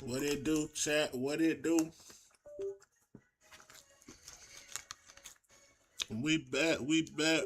What it do, chat? What it do? We back. We back.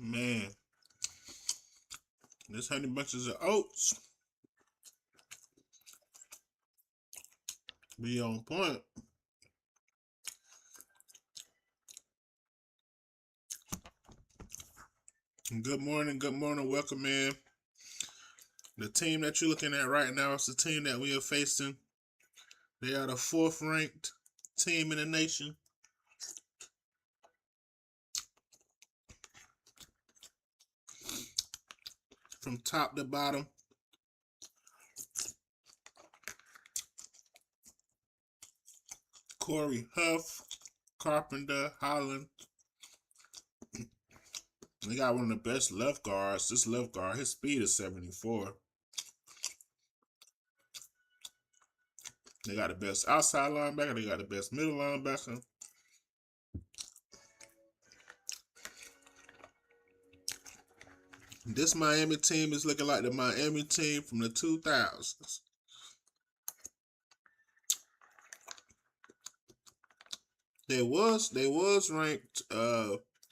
Man, this Honey Bunches of Oats be on point. Good morning. Good morning. Welcome in. The team that you're looking at right now is the team that we are facing. They are the 4th ranked team in the nation. From top to bottom. Corey Huff, Carpenter, Holland. They got one of the best left guards. This left guard, his speed is 74. They got the best outside linebacker. They got the best middle linebacker. This Miami team is looking like the Miami team from the 2000s. They was ranked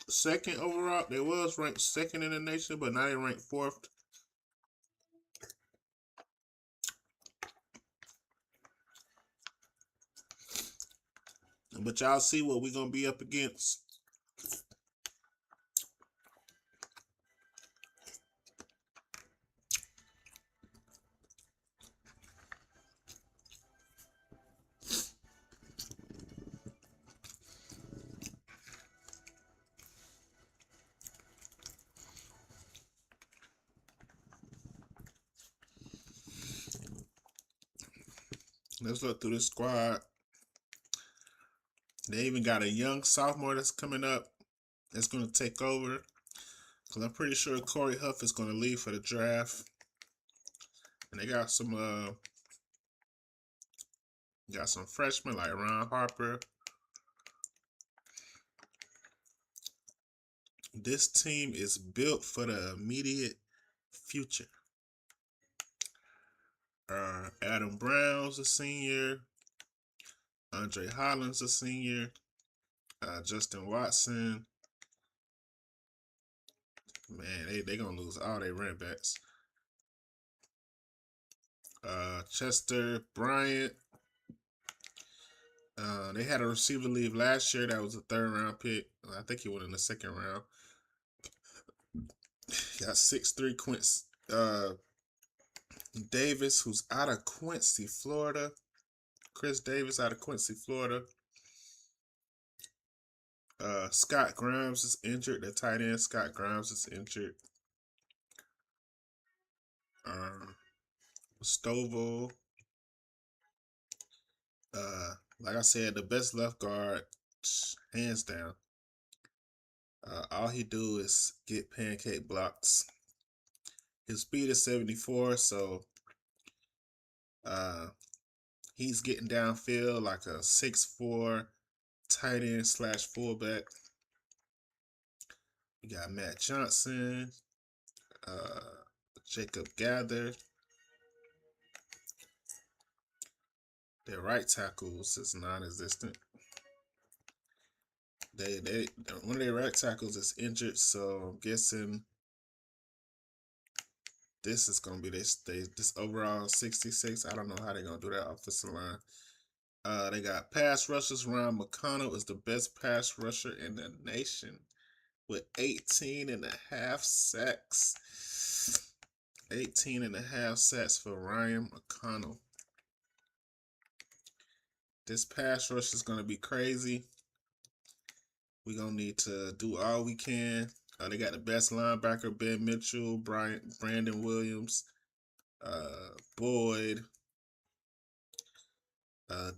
second overall. They was ranked second in the nation, but now they ranked 4th. But y'all see what we're gonna be up against. Let's look through this squad. They even got a young sophomore that's coming up that's going to take over. Because I'm pretty sure Corey Huff is going to leave for the draft. And they got some freshmen like Ron Harper. This team is built for the immediate future. Adam Brown's a senior. Andre Holland's a senior. Justin Watson. Man, they gonna lose all their running backs. Chester Bryant. They had a receiver leave last year that was a 3rd round pick. I think he went in the 2nd round. Got 6'3" Quincy Davis, who's out of Quincy, Florida. Chris Davis out of Quincy, Florida. Scott Grimes is injured. The tight end Scott Grimes is injured. Stovall. Like I said, the best left guard, hands down. All he do is get pancake blocks. His speed is 74, so he's getting downfield like a 6'4" tight end / fullback. We got Matt Johnson, Jacob Gather. Their right tackles is non-existent. One of their right tackles is injured, so I'm guessing This is gonna be this overall 66. I don't know how they're gonna do that offensive line. They got pass rushers. Ryan McConnell is the best pass rusher in the nation with 18 and a half sacks. 18 and a half sacks for Ryan McConnell. This pass rush is going to be crazy. We're going to need to do all we can. They got the best linebacker, Ben Mitchell, Brandon Williams, Boyd.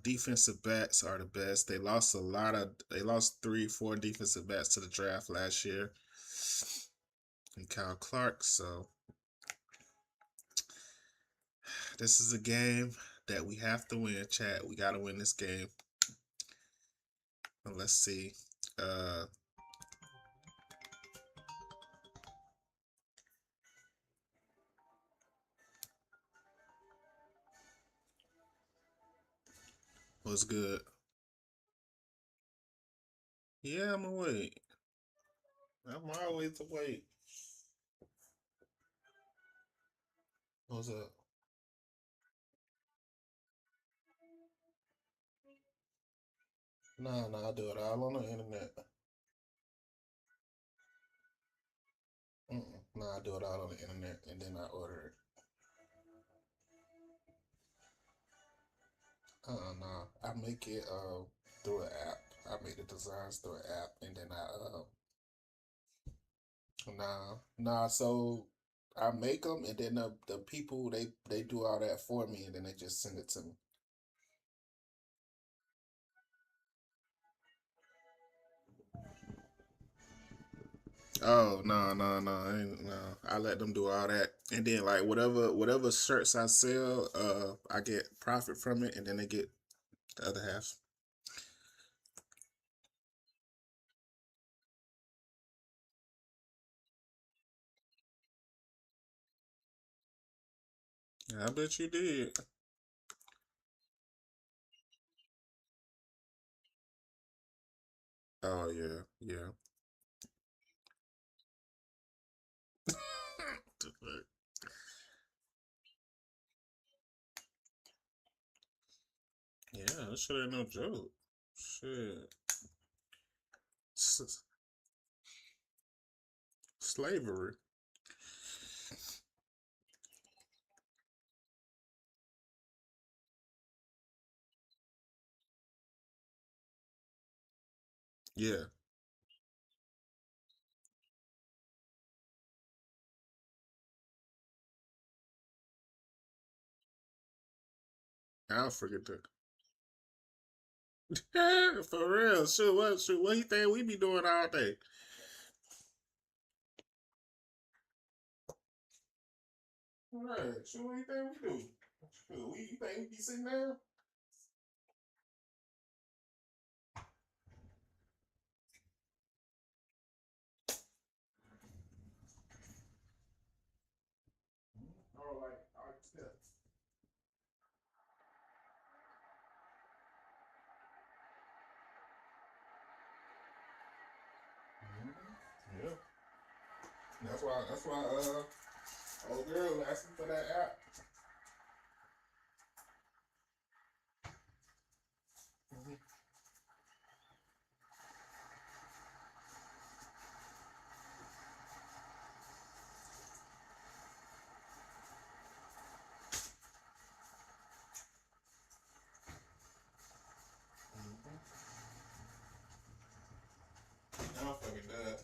Defensive backs are the best. They lost they lost 3-4 defensive backs to the draft last year. And Kyle Clark, so this is a game that we have to win, chat. We got to win this game. Let's see. What's good? Yeah, I'm awake. I'm always awake. What's up? Nah, I do it all on the internet. Nah, I do it all on the internet and then I order it. Nah, I make it through an app. I make the designs through an app and then nah. So I make them and then the people they do all that for me and then they just send it to me. Oh no, I let them do all that, and then like whatever shirts I sell, I get profit from it, and then they get the other half. Yeah, I bet you did. Oh yeah, yeah. Yeah, that shit ain't no joke. Shit, S- slavery. Yeah, I'll forget that. For real, shoot, what you think we be doing all day? Right, shoot, what you think we do? Shoot, you think we be sitting there? Or like, yeah. Yeah. That's why old girl asking for that app. Mm-hmm. Mm-hmm. I'm fucking done.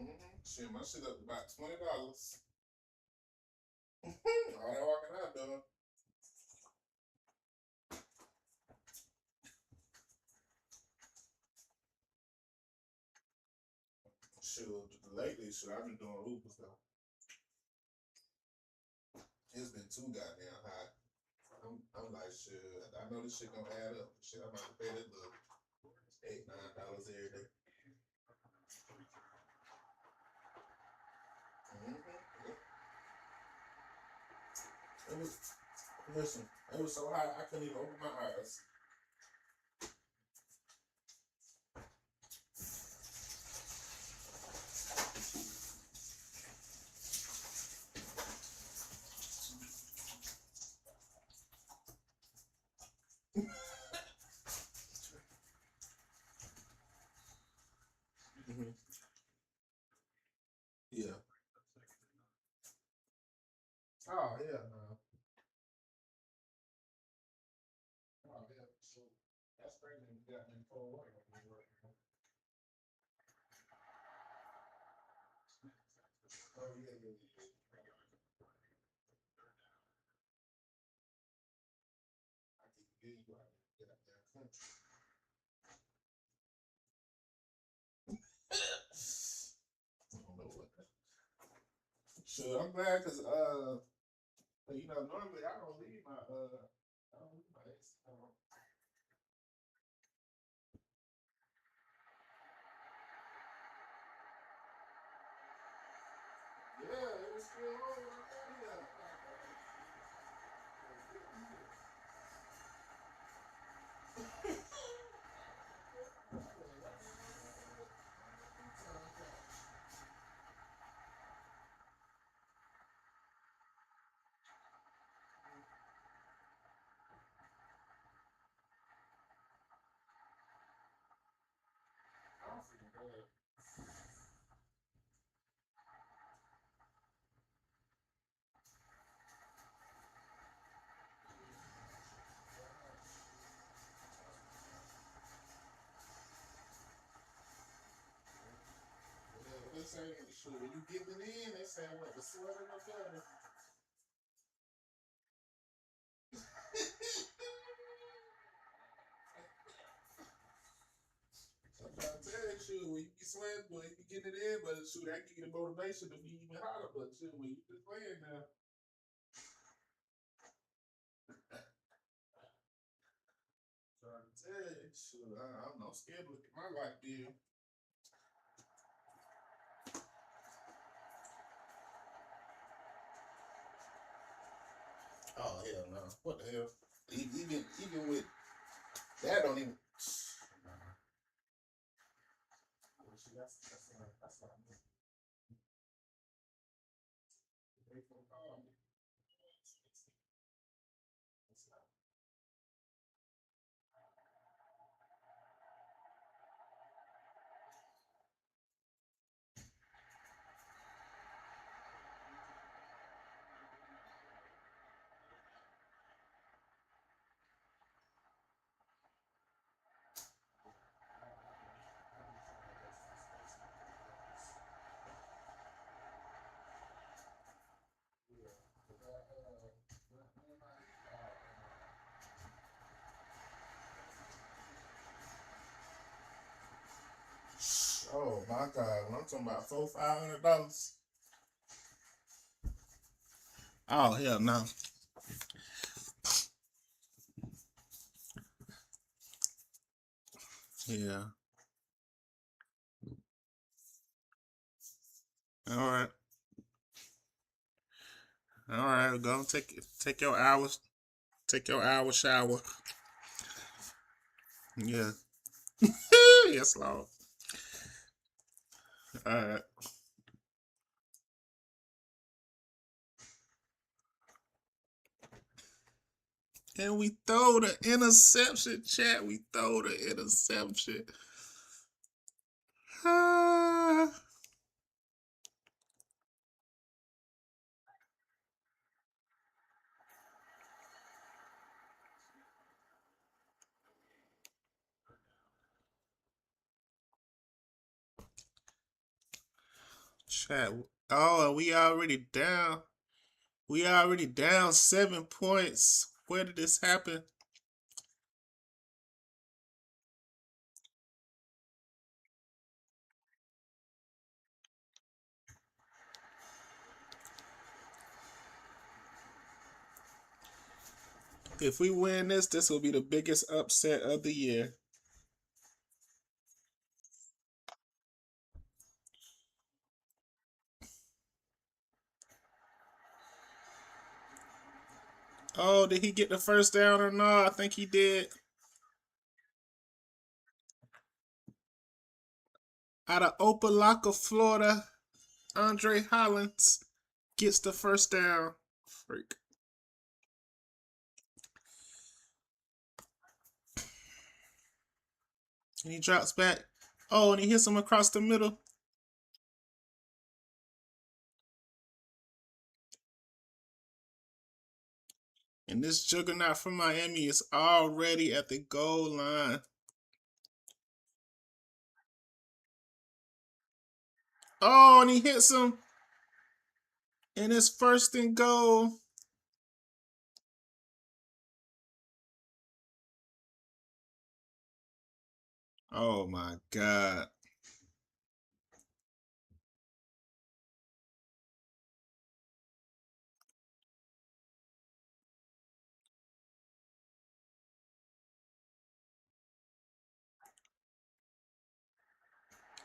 Mm-hmm. Shit, my shit up about $20. All that walking out done. Shoot, lately, shit, I've been doing Uber stuff. It's been too goddamn hot. I'm like, shit, I know this shit gonna add up. Shit, I'm about to pay this little $8, $9 every day. Mm-hmm. It was, listen, it was so hot I couldn't even open my eyes. Oh, yeah, no. Oh, yeah. So that's crazy. You got me full away. Oh, yeah, yeah, yeah. I can get you out of that country. I don't know what. Sure, I'm glad because normally I don't leave my I don't leave my ex. Yeah, it was still on when I got here. They say, shoot, when you getting it in, they say what, the sweater no better. I'm trying to tell you, shoot, when you be sweating, boy, you be getting it in, but shoot, that give you the motivation to be even harder. But shoot, when you just playing now, trying to tell you, shoot, I'm not scared to look at my life bill. Oh hell no! What the hell? Even with that, don't even. Nah. Well, see, that's not me. They from That's not. Yeah, 'cause oh my God! When I'm talking about $400, $500. Oh hell no! Yeah. All right. All right. Go take your hours. Take your hour shower. Yeah. Yes, Lord. All right. And we throw the interception, chat. We throw the interception. Ah. Chat. Oh, we already down. We already down 7 points. Where did this happen? If we win this will be the biggest upset of the year. Oh, did he get the first down or not? I think he did. Out of Opelika, Florida, Andre Hollins gets the first down. Freak. And he drops back. Oh, and he hits him across the middle. And this juggernaut from Miami is already at the goal line. Oh, and he hits him. And it's 1st and goal. Oh my God.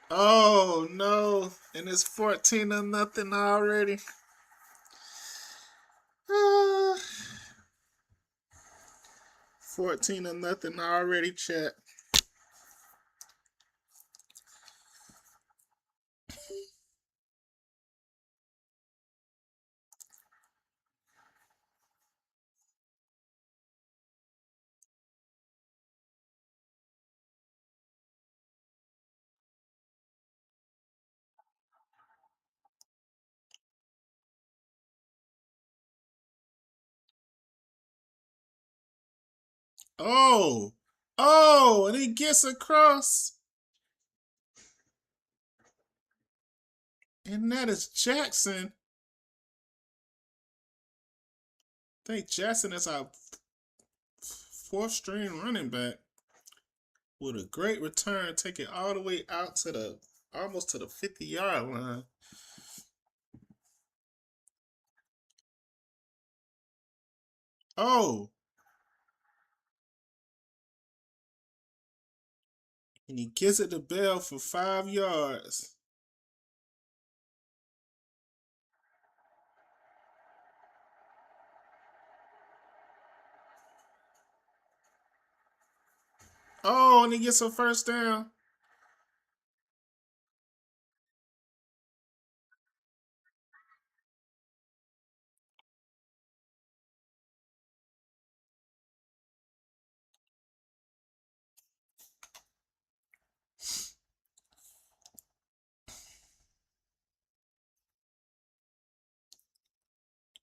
Oh no. And it's 14-0 already. 14-0 already, chat. Oh. Oh, and he gets across. And that is Jackson. I think Jackson is our 4th string running back with a great return, take it all the way out to the almost to the 50-yard line. Oh, and he gives it to Bell for 5 yards. Oh, and he gets a 1st down.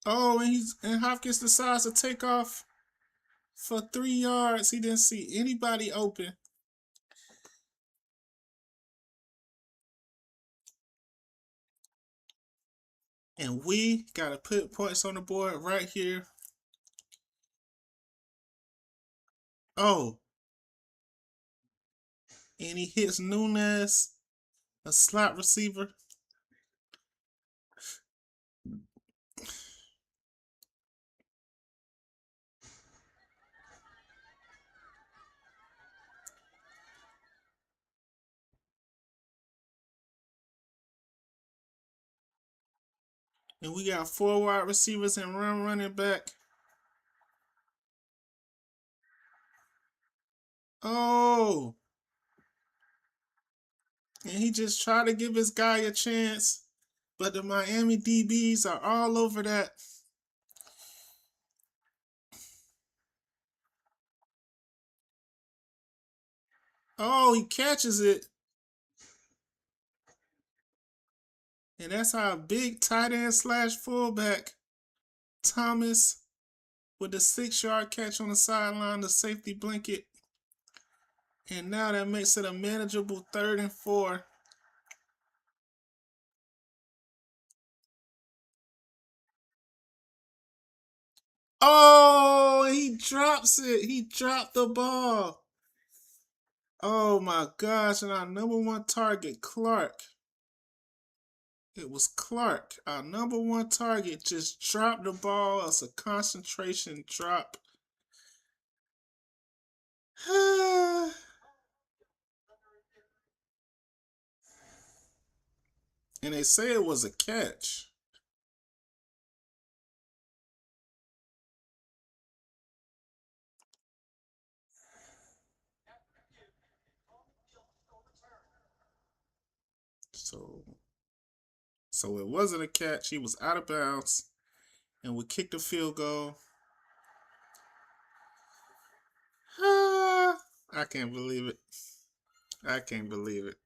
Oh, and Hopkins decides to take off for 3 yards. He didn't see anybody open. And we got to put points on the board right here. Oh. And he hits Nunez, a slot receiver. And we got 4 wide receivers and running back. Oh. And he just tried to give his guy a chance. But the Miami DBs are all over that. Oh, he catches it. And that's our big tight end / fullback, Thomas, with the 6-yard catch on the sideline, the safety blanket. And now that makes it a manageable 3rd and 4. Oh, he drops it. He dropped the ball. Oh my gosh. And our #1 target, Clark. It was Clark. Our #1 target just dropped the ball as a concentration drop. And they say it was a catch. So it wasn't a catch. He was out of bounds. And we kicked a field goal. I can't believe it. I can't believe it.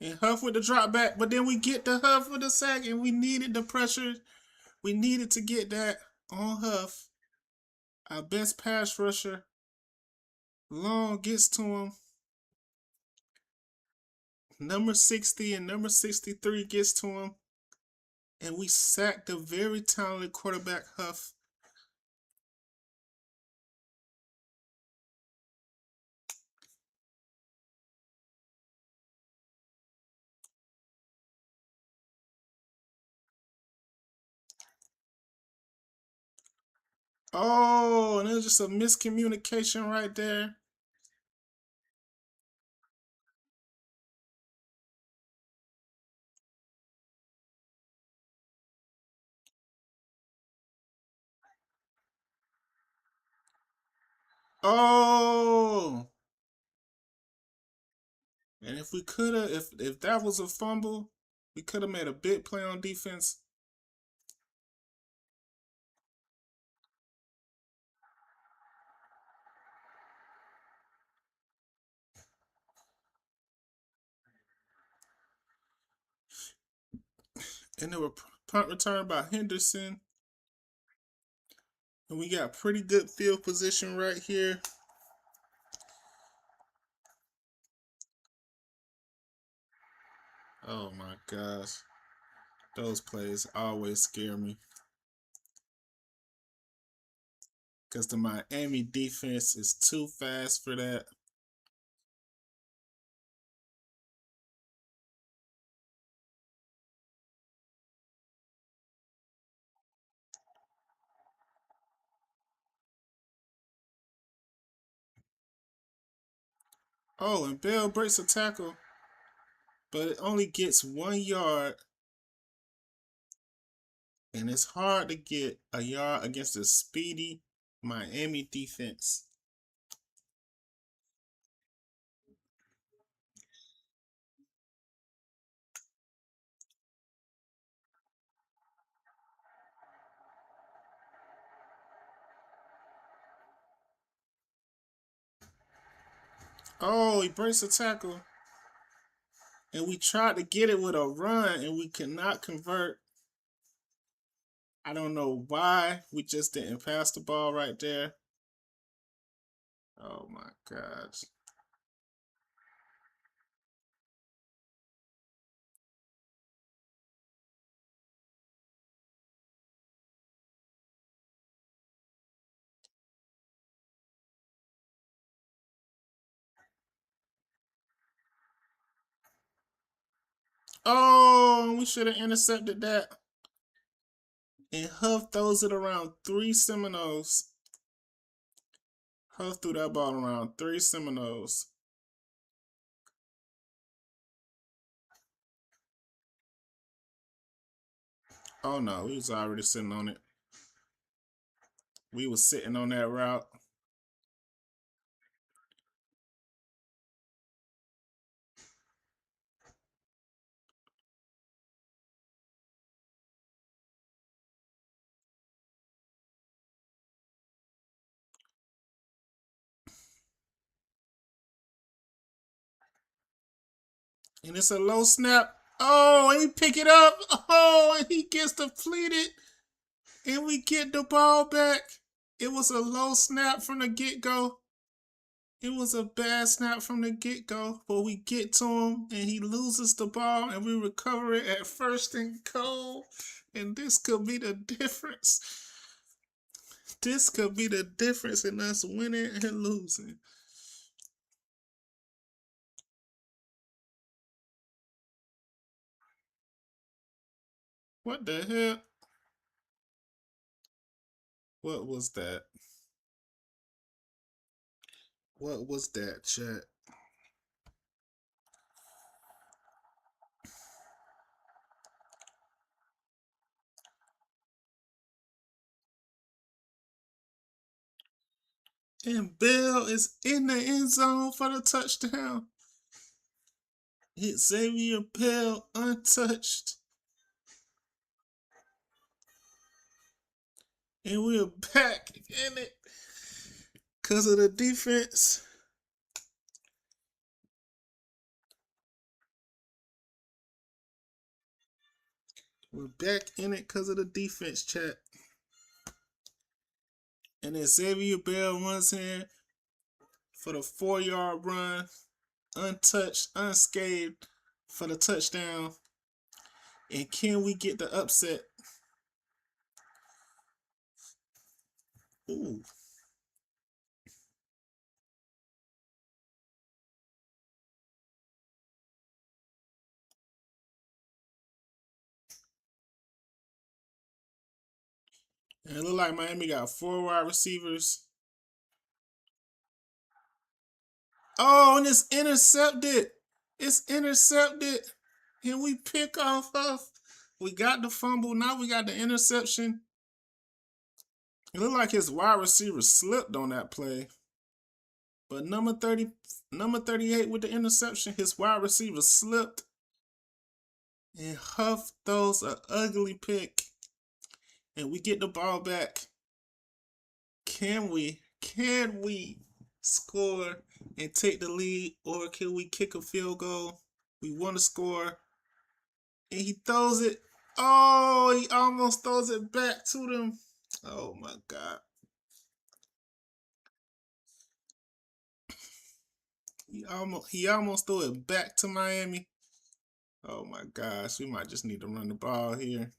And Huff with the drop back, but then we get the Huff with the sack, and we needed the pressure. We needed to get that on Huff. Our best pass rusher. Long gets to him. Number 60 and number 63 gets to him. And we sacked the very talented quarterback Huff. Oh, and it was just a miscommunication right there. Oh, and if we could have, if that was a fumble, we could have made a big play on defense. And there were punt return by Henderson. And we got pretty good field position right here. Oh my gosh. Those plays always scare me. Because the Miami defense is too fast for that. Oh, and Bell breaks a tackle, but it only gets 1 yard. And it's hard to get a yard against a speedy Miami defense. Oh, he breaks a tackle. And we tried to get it with a run, and we could not convert. I don't know why. We just didn't pass the ball right there. Oh my gosh. Oh, we should have intercepted that. And Huff throws it around 3 Seminoles. Huff threw that ball around 3 Seminoles. Oh no, we was already sitting on it. We was sitting on that route. And it's a low snap. Oh, and he pick it up. Oh, and he gets depleted. And we get the ball back. It was a low snap from the get-go. It was a bad snap from the get-go, but we get to him and he loses the ball and we recover it at 1st and goal. And this could be the difference. This could be the difference in us winning and losing. What the hell? What was that? What was that, chat? And Bell is in the end zone for the touchdown. Hit Xavier Bell untouched. And we're back in it because of the defense. We're back in it because of the defense, chat. And then Xavier Bell runs in for the 4-yard run, untouched, unscathed for the touchdown. And can we get the upset? Ooh. And it look like Miami got 4 wide receivers. Oh, and it's intercepted. It's intercepted. And we pick off of. We got the fumble. Now we got the interception. It looked like his wide receiver slipped on that play. But number 38 with the interception, his wide receiver slipped. And Huff throws an ugly pick. And we get the ball back. Can we score and take the lead, or can we kick a field goal? We want to score. And he throws it. Oh, he almost throws it back to them. Oh my God. He almost threw it back to Miami. Oh my gosh, we might just need to run the ball here.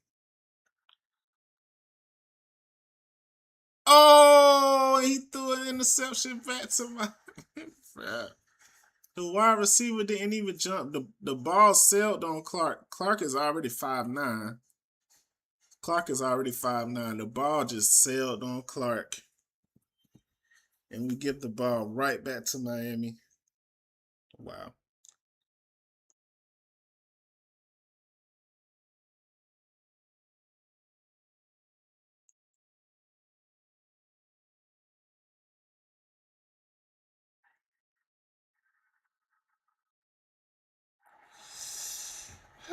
Oh, he threw an interception back to Miami. The wide receiver didn't even jump. The ball sailed on Clark. Clark is already 5'9". Clark is already 5'9". The ball just sailed on Clark. And we give the ball right back to Miami. Wow.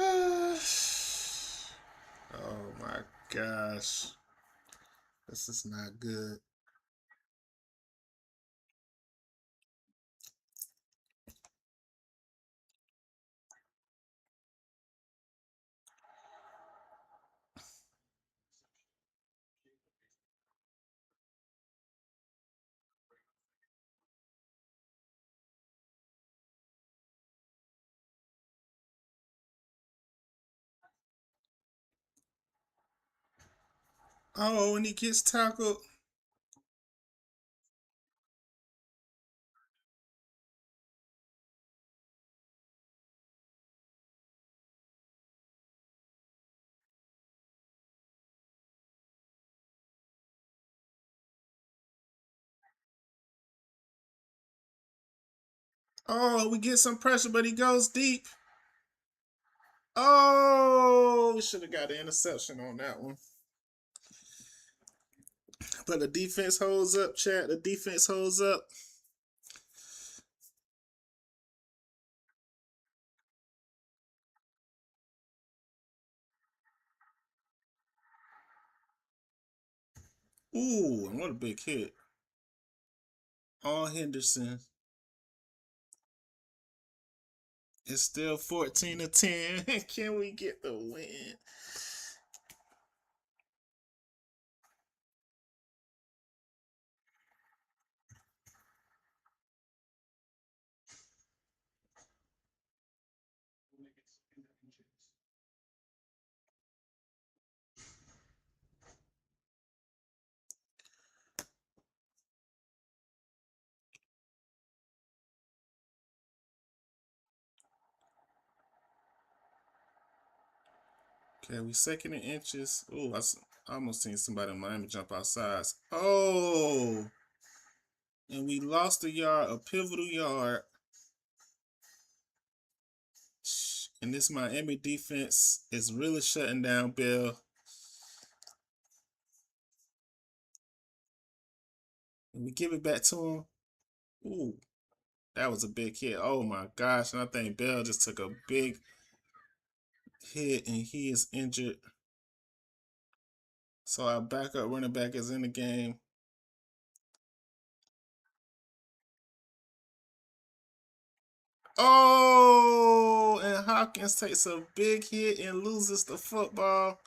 Oh my gosh. This is not good. Oh, and he gets tackled. Oh, we get some pressure, but he goes deep. Oh, we should have got an interception on that one. But the defense holds up, chat. The defense holds up. Ooh, and what a big hit. All Henderson. It's still 14-10. Can we get the win? Okay, we 2nd and inches. Ooh, I almost seen somebody in Miami jump outside. Oh, and we lost a yard, a pivotal yard. And this Miami defense is really shutting down Bell. And we give it back to him. Ooh, that was a big hit. Oh my gosh. And I think Bell just took a big hit and he is injured. So our backup running back is in the game. Oh, Oh, and Hopkins takes a big hit and loses the football.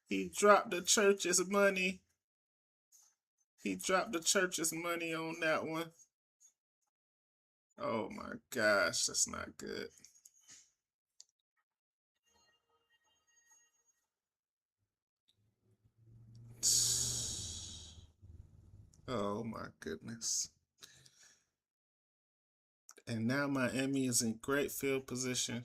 He dropped the church's money. He dropped the church's money on that one. Oh my gosh, that's not good. Oh my goodness. And now Miami is in great field position.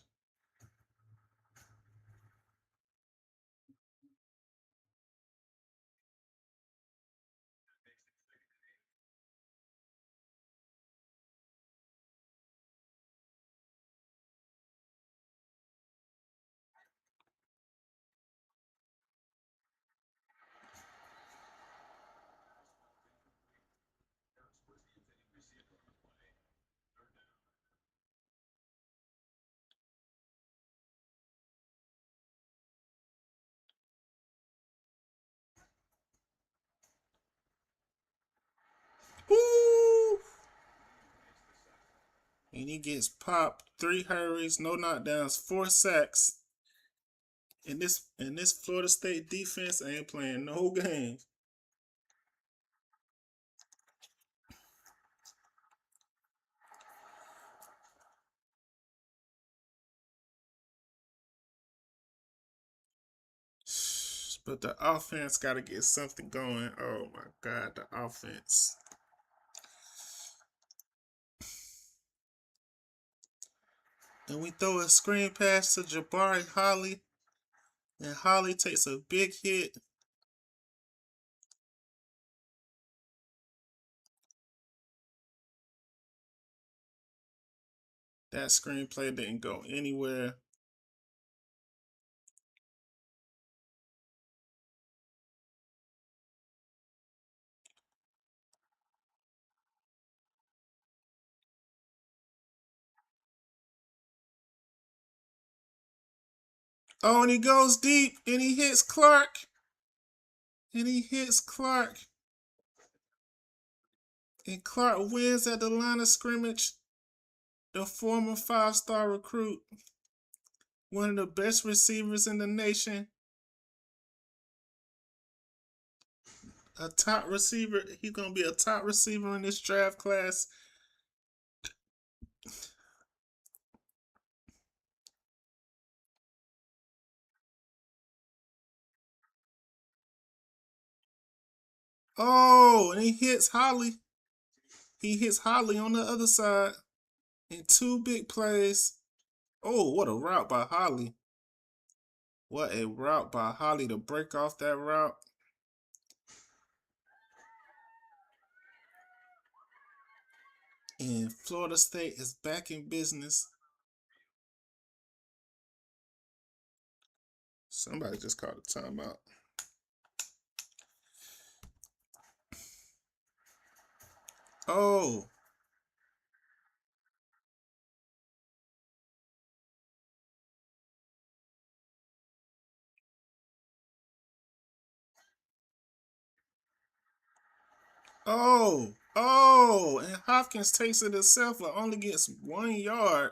Woo! And he gets popped. 3 hurries, no knockdowns, 4 sacks. And this Florida State defense ain't playing no games. But the offense got to get something going. Oh my God, the offense. And we throw a screen pass to Jabari Holly. And Holly takes a big hit. That screenplay didn't go anywhere. Oh, and he goes deep and he hits Clark. And he hits Clark. And Clark wins at the line of scrimmage. The former 5-star recruit. One of the best receivers in the nation. A top receiver. He's going to be a top receiver in this draft class. Oh, and he hits Holly. He hits Holly on the other side in 2 big plays. Oh, what a route by Holly. What a route by Holly to break off that route. And Florida State is back in business. Somebody just called a timeout. Oh. Oh. Oh. And Hopkins takes it himself but only gets 1 yard.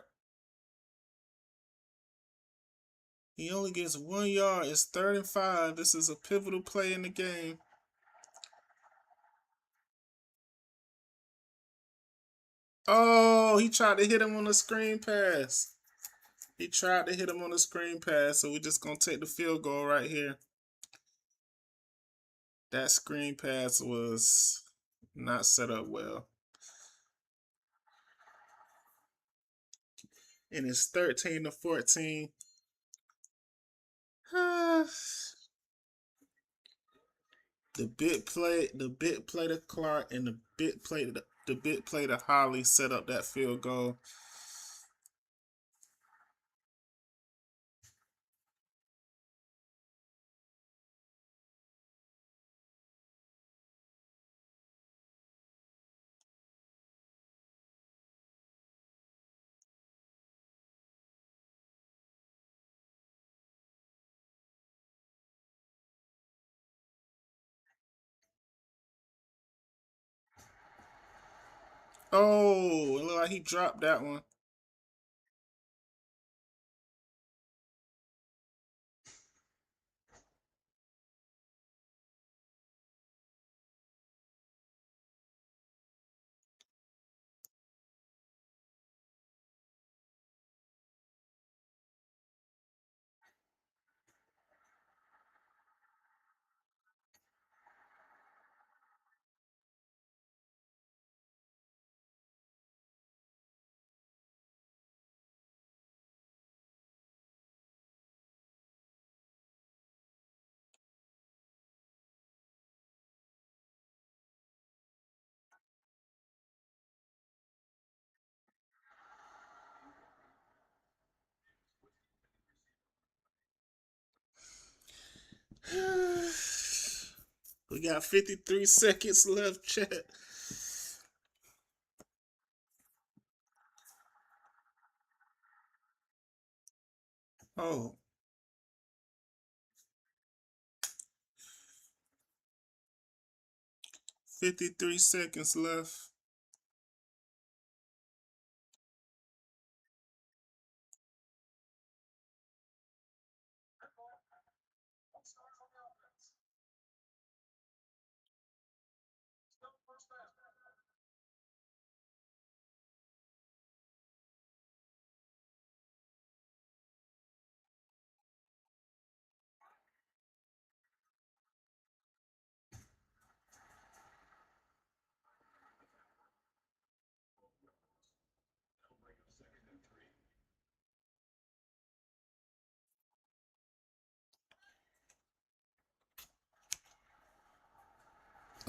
He only gets 1 yard. It's 3rd and 5. This is a pivotal play in the game. Oh, he tried to hit him on the screen pass. He tried to hit him on the screen pass, so we're just going to take the field goal right here. That screen pass was not set up well. And it's 13-14. The big play to Clark and the big play to Holly set up that field goal. Oh, it looked like he dropped that one. We got 53 seconds left, chat. Oh. $53 seconds left.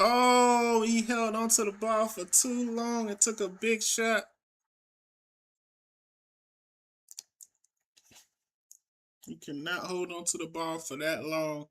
Oh, he held onto the ball for too long and took a big shot. You cannot hold onto the ball for that long.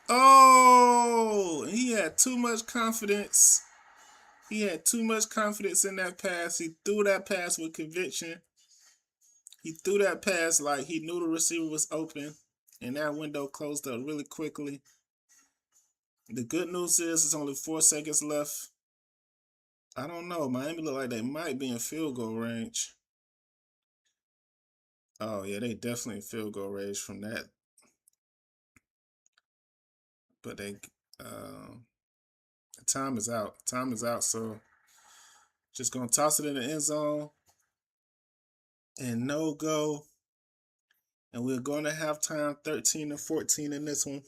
Oh, he had too much confidence. He had too much confidence in that pass. He threw that pass with conviction. He threw that pass like he knew the receiver was open, and that window closed up really quickly. The good news is it's only 4 seconds left. I don't know. Miami look like they might be in field goal range. Oh, yeah, they definitely in field goal range from that. But time is out. Time is out, so just going to toss it in the end zone and no go. And we're going to halftime 13-14 in this one.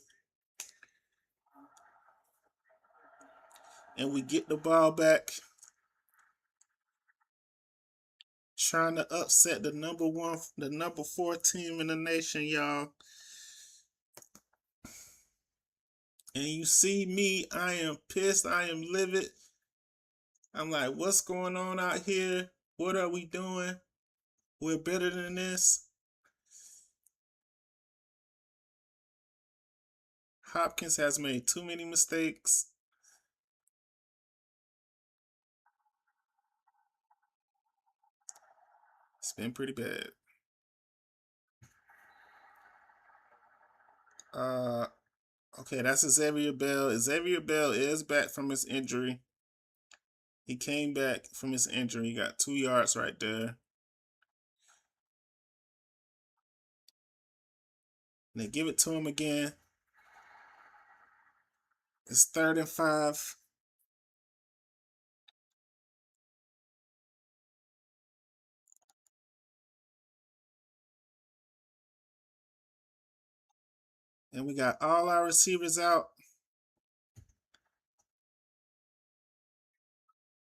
And we get the ball back. Trying to upset the number 4 team in the nation, y'all. And you see me, I am pissed, I am livid. I'm like, what's going on out here? What are we doing? We're better than this. Hopkins has made too many mistakes. It's been pretty bad. Okay, that's Xavier Bell. Xavier Bell is back from his injury. He came back from his injury. He got 2 yards right there. And they give it to him again. It's 3rd and 5. And we got all our receivers out.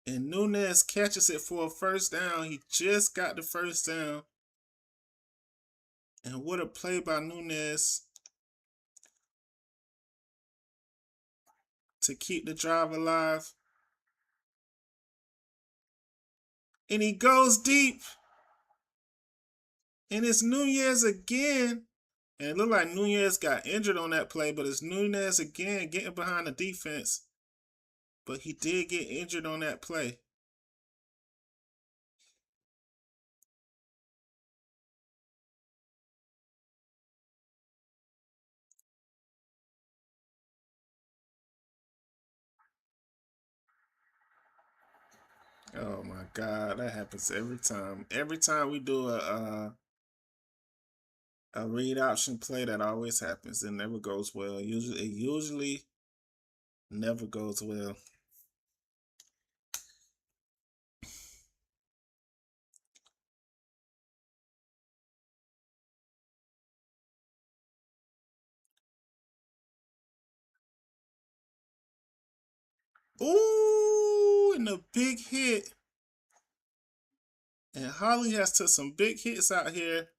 And Nunez catches it for a first down. He just got the first down. And what a play by Nunez to keep the drive alive. And he goes deep. And it's Nunez again. And it looked like Nunez got injured on that play, but it's Nunez again getting behind the defense. But he did get injured on that play. Oh my God, that happens every time. Every time we do a read option play, that always happens. It never goes well. It usually never goes well. Ooh, and a big hit. And Holly has took some big hits out here.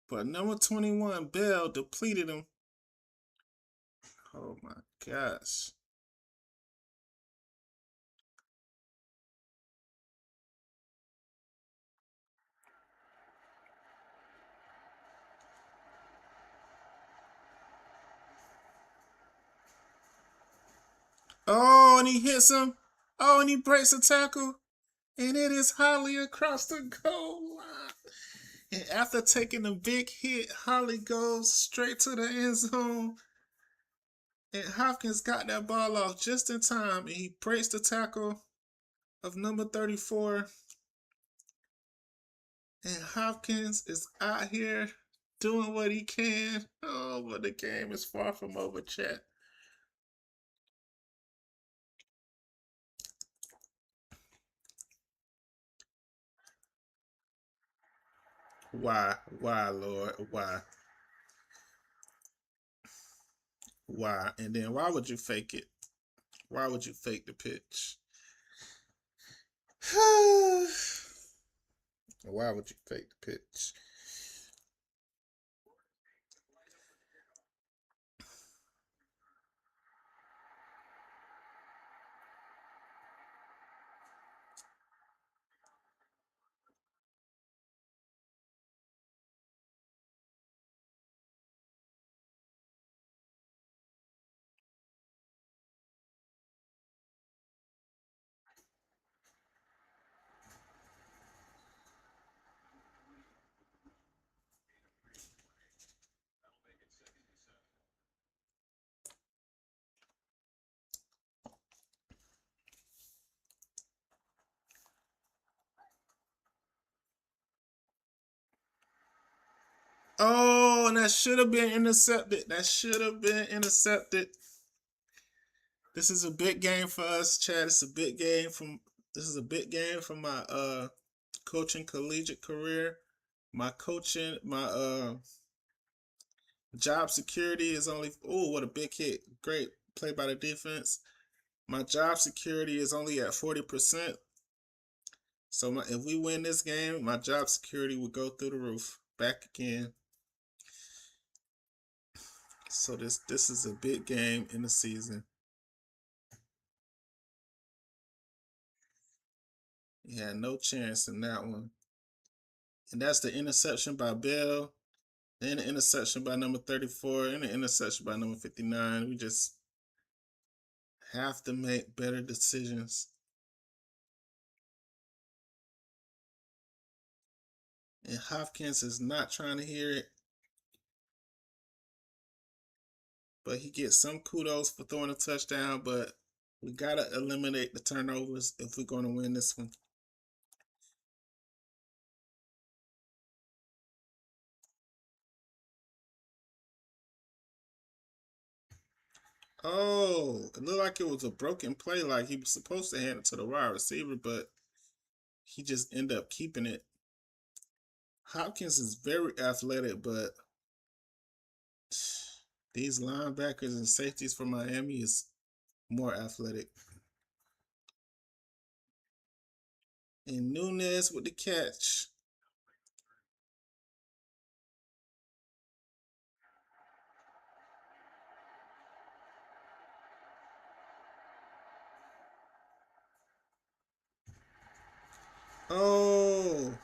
But number 21, Bell, depleted him. Oh my gosh. Oh, and he hits him. Oh, and he breaks the tackle. And it is Holly across the goal line. And after taking a big hit, Holly goes straight to the end zone. And Hopkins got that ball off just in time. And he breaks the tackle of number 34. And Hopkins is out here doing what he can. Oh, but the game is far from over, chat. Why? Why, Lord? Why? Why? And then why would you fake it? Why would you fake the pitch? Why would you fake the pitch? Oh, and that should have been intercepted. That should have been intercepted. This is a big game for us, Chad. It's a big game from this is a big game from my coaching collegiate career. My coaching, my job security is only what a big hit. Great play by the defense. My job security is only at 40%. So if we win this game, my job security will go through the roof. Back again. So this is a big game in the season. Yeah, no chance in that one. And that's the interception by Bell, then the interception by number 34, and the interception by number 59. We just have to make better decisions. And Hopkins is not trying to hear it. But he gets some kudos for throwing a touchdown, but we got to eliminate the turnovers if we're going to win this one. Oh, it looked like it was a broken play, like he was supposed to hand it to the wide receiver, but he just ended up keeping it. Hopkins is very athletic, but these linebackers and safeties for Miami is more athletic. And Nunez with the catch. Oh,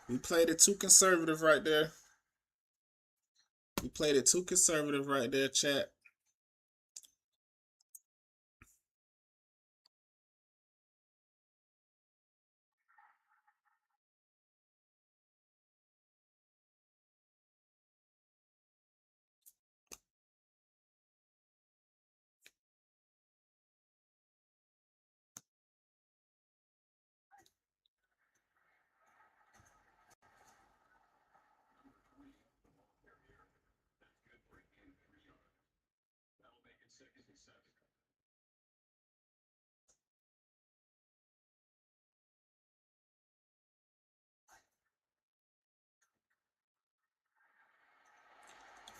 we played it too conservative right there. We played it too conservative right there, chat.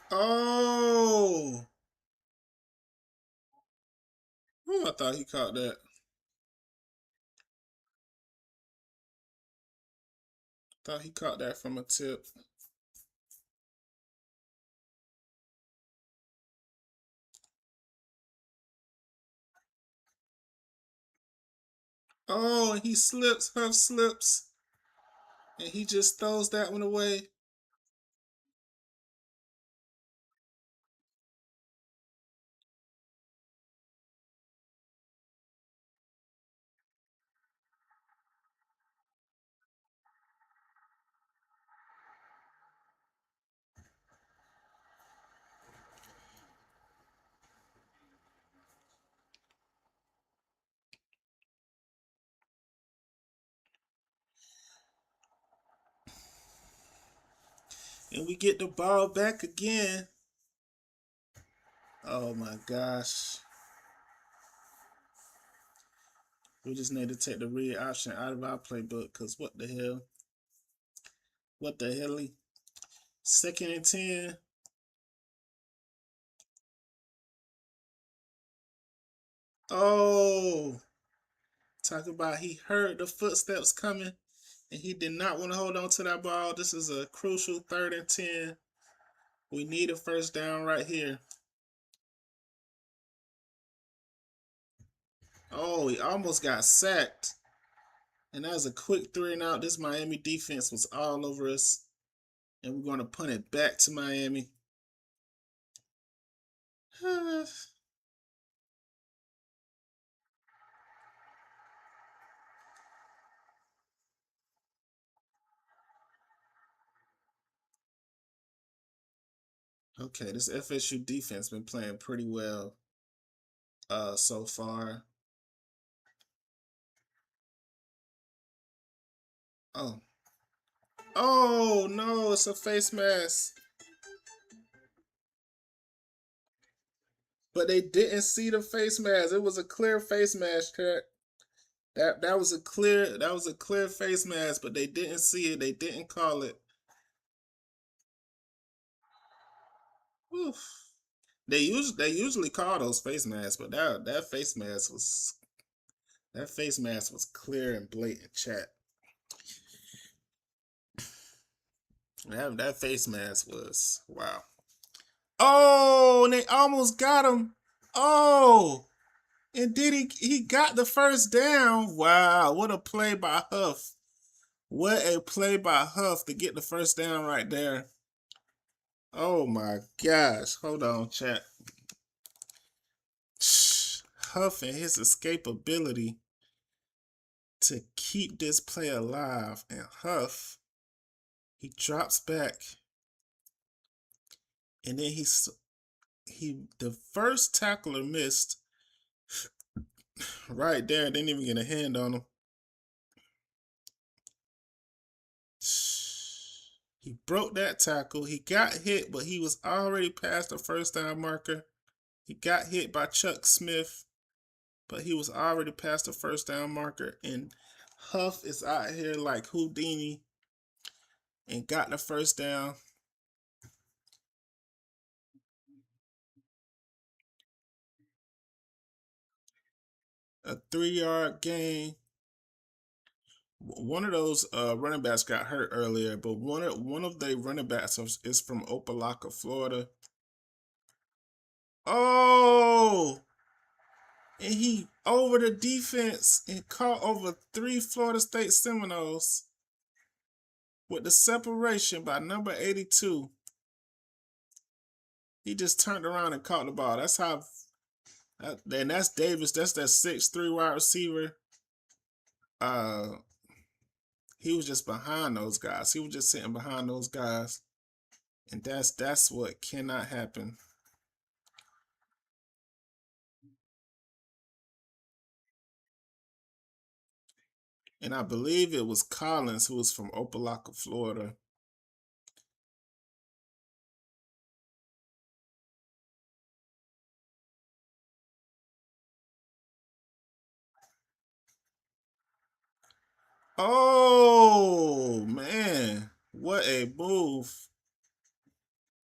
Oh, I thought he caught that. Thought he caught that from a tip. Oh, and he slips, Huff slips, and he just throws that one away. And we get the ball back again. Oh my gosh. We just need to take the read option out of our playbook, because what the hell? What the hell? 2nd and 10. Oh, talk about he heard the footsteps coming and he did not want to hold on to that ball. This is a crucial 3rd and 10. We need a first down right here. Oh, he almost got sacked. And that was a quick 3 and out. This Miami defense was all over us. And we're going to punt it back to Miami. Okay, this FSU defense been playing pretty well so far. Oh. Oh no, it's a face mask. But they didn't see the face mask. It was a clear face mask, Kurt. That was a clear face mask, but they didn't see it. They didn't call it. Oof. They usually call those face masks, but that face mask was clear and blatant, chat. That face mask was wow. Oh, and they almost got him. Oh, and did he got the first down? Wow, what a play by Huff. What a play by Huff to get the first down right there. Oh my gosh. Hold on, chat. Huff and his escapability to keep this play alive. And Huff, he drops back. And then the first tackler missed right there. Didn't even get a hand on him. He broke that tackle. He got hit, but he was already past the first down marker. He got hit by Chuck Smith, but he was already past the first down marker. And Huff is out here like Houdini and got the first down. A 3-yard gain. One of those running backs got hurt earlier, but one of the running backs is from Opelika, Florida. Oh, and he over the defense and caught over 3 Florida State Seminoles with the separation by number 82. He just turned around and caught the ball. That's how. And that's Davis. That's that 6'3" wide receiver. He was just behind those guys. He was just sitting behind those guys. And that's what cannot happen. And I believe it was Collins, who was from Opelika, Florida. Oh, man. What a move.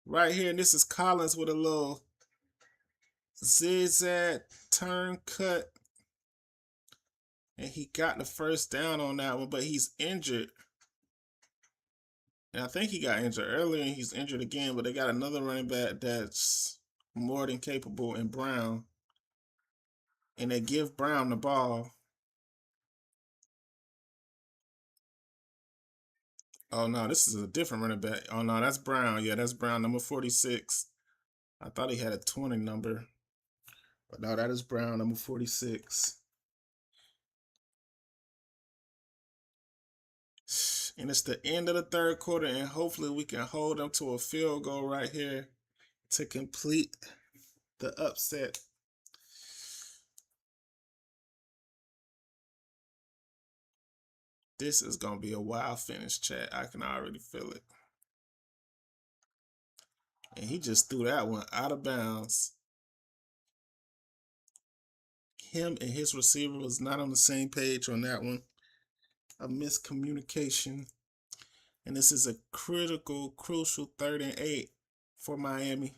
Right here, and this is Collins with a little zigzag turn cut. And he got the first down on that one, but he's injured. And I think he got injured earlier and he's injured again, but they got another running back that's more than capable in Brown. And they give Brown the ball. Oh no, this is a different running back. Oh no, that's Brown. Yeah, that's Brown, number 46. I thought he had a 20 number. But no, that is Brown, number 46. And it's the end of the third quarter, and hopefully we can hold them to a field goal right here to complete the upset. This is going to be a wild finish, chat. I can already feel it. And he just threw that one out of bounds. Him and his receiver was not on the same page on that one. A miscommunication. And this is a critical, crucial 3rd and 8 for Miami.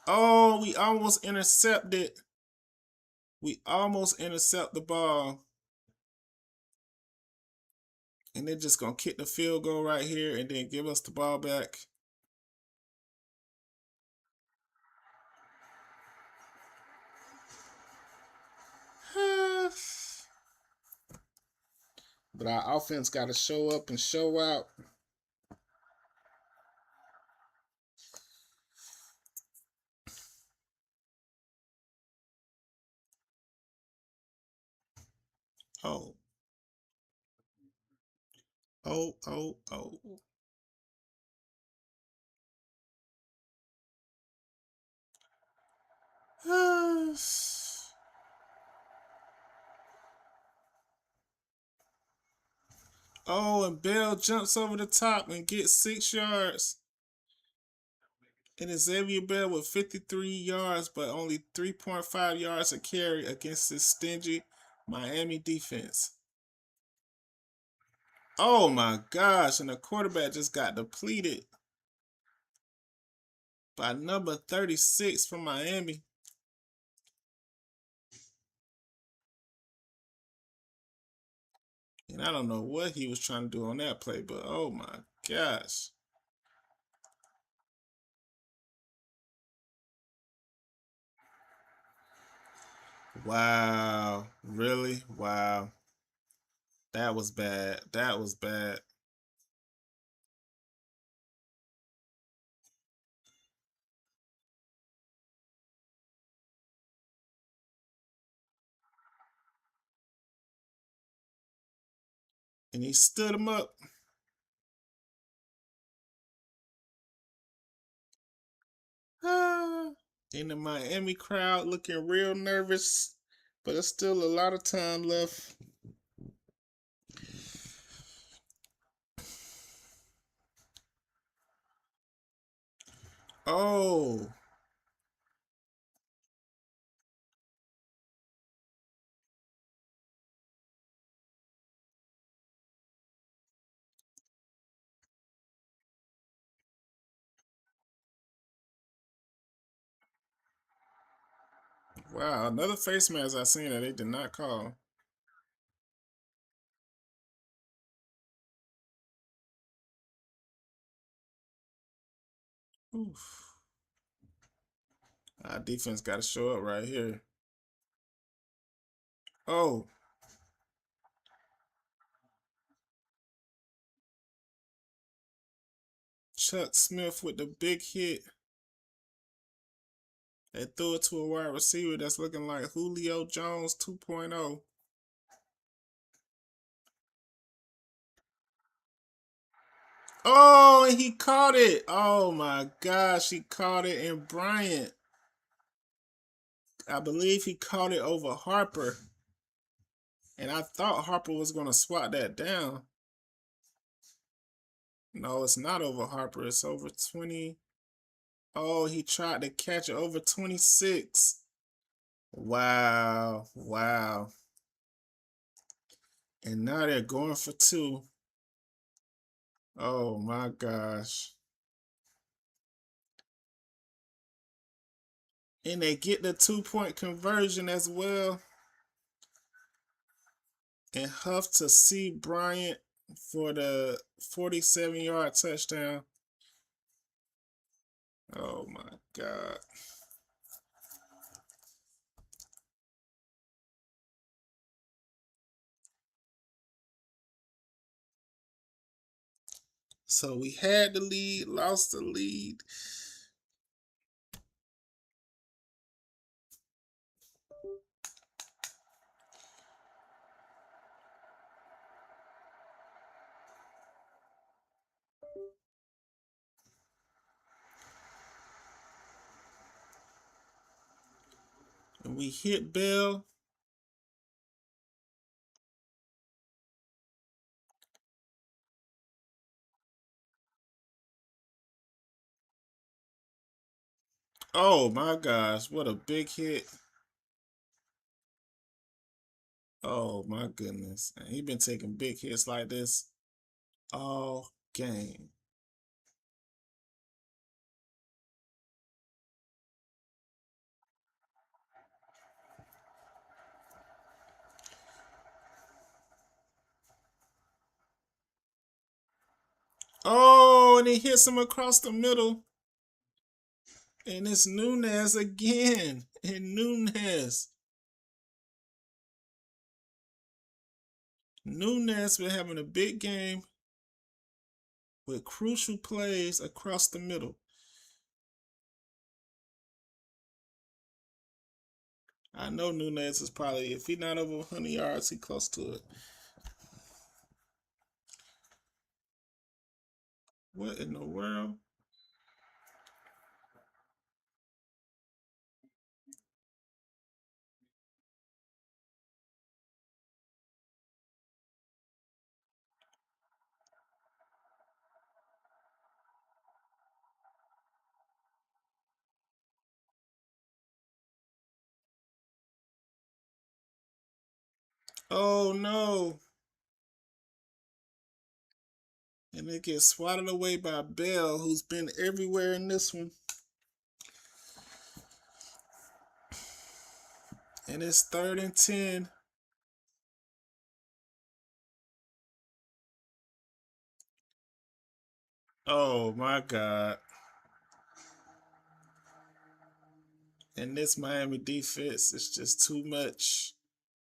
Oh, we almost intercepted. We almost intercept the ball. And they're just going to kick the field goal right here and then give us the ball back. But our offense got to show up and show out. Oh. Oh, oh, oh. Oh, and Bell jumps over the top and gets 6 yards. And Xavier Bell with 53 yards, but only 3.5 yards a carry against this stingy Miami defense. Oh my gosh, and the quarterback just got depleted by number 36 from Miami. And I don't know what he was trying to do on that play, but oh my gosh. Wow. Really? Wow. That was bad. That was bad. And he stood him up. In the Miami crowd looking real nervous, but there's still a lot of time left. Oh. Wow, another face mask I seen that they did not call. Oof. Our defense got to show up right here. Oh. Chuck Smith with the big hit. They threw it to a wide receiver that's looking like Julio Jones 2.0. Oh, and he caught it. Oh my gosh, he caught it. And Bryant, I believe he caught it over Harper. And I thought Harper was going to swat that down. No, it's not over Harper. It's over 20. Oh, he tried to catch it over 26. Wow. Wow. And now they're going for 2. Oh my gosh. And they get the 2-point conversion as well. And Huff to see Bryant for the 47-yard touchdown. Oh my God. So we had the lead, lost the lead. And we hit Bell. Oh my gosh, what a big hit. Oh my goodness. And he been taking big hits like this all game. Oh, and he hits him across the middle. And it's Nunez again. And Nunez been having a big game with crucial plays across the middle. I know Nunez is probably, if he not over 100 yards, he close to it. What in the world? Oh no. And it gets swatted away by Bell, who's been everywhere in this one. And it's 3rd and 10. Oh my God. And this Miami defense is just too much.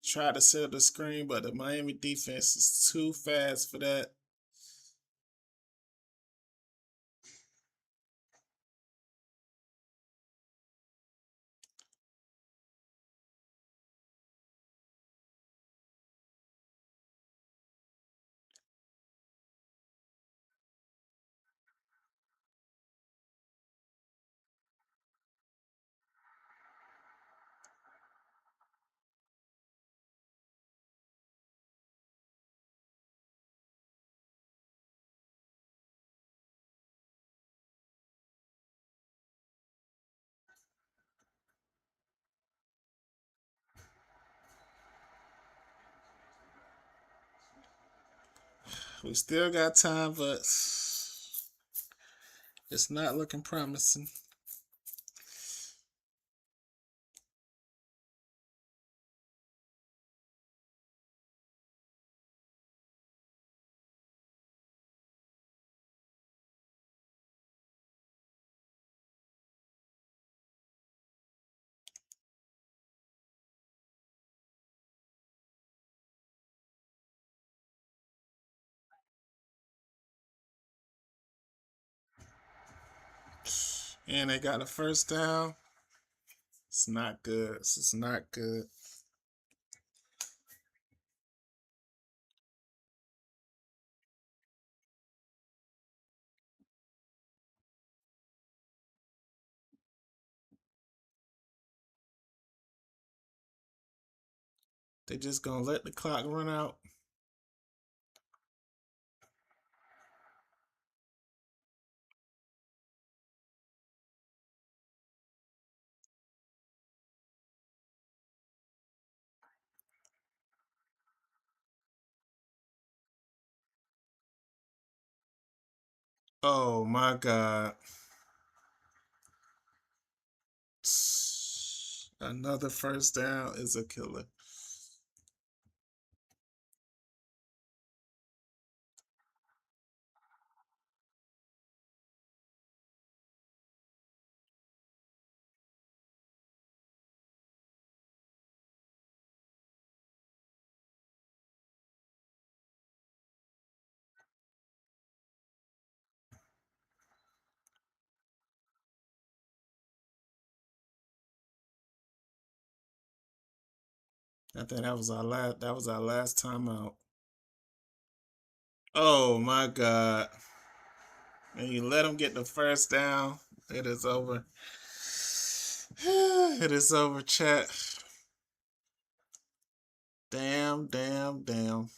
Try to set up the screen, but the Miami defense is too fast for that. We still got time, but it's not looking promising. And they got a first down. It's not good. This is not good. They just gonna let the clock run out. Oh my God. Another first down is a killer. I think that was our last. That was our last time out. Oh my God! And you let them get the first down. It is over. It is over, chat. Damn, damn, damn.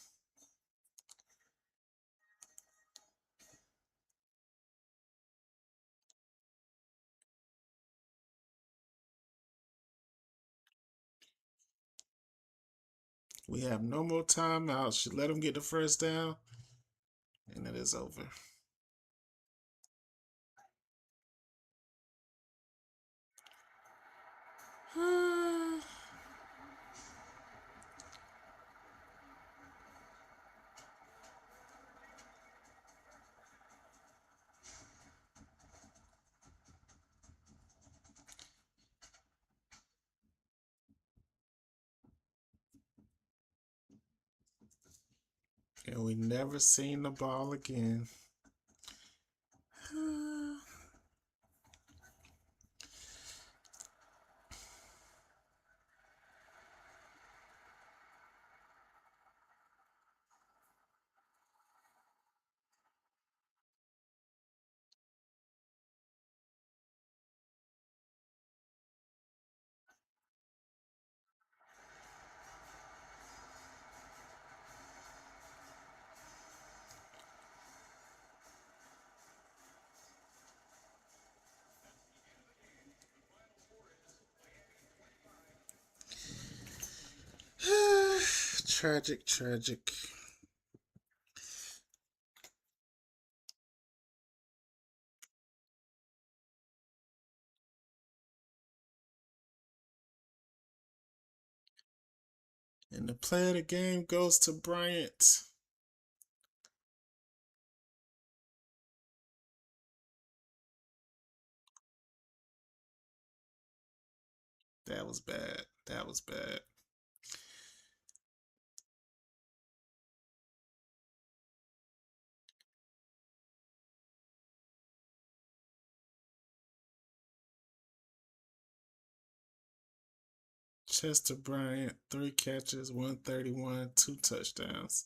We have no more timeouts. Should let them get the first down, and it is over. And we never seen the ball again. Tragic, tragic. And the player of the game goes to Bryant. That was bad. That was bad. Chester Bryant, 3 catches, 131, 2 touchdowns.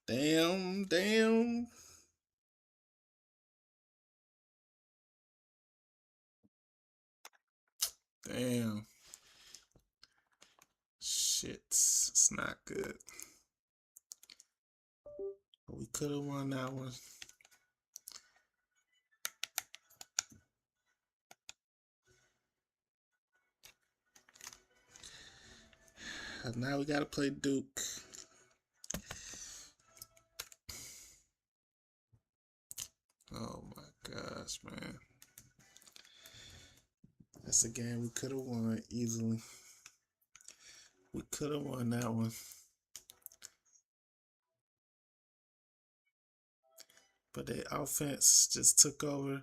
Damn, damn. Damn. Shit, it's not good. We could have won that one. And now we got to play Duke. Oh my gosh, man. That's a game we could have won easily. We could have won that one. But their offense just took over.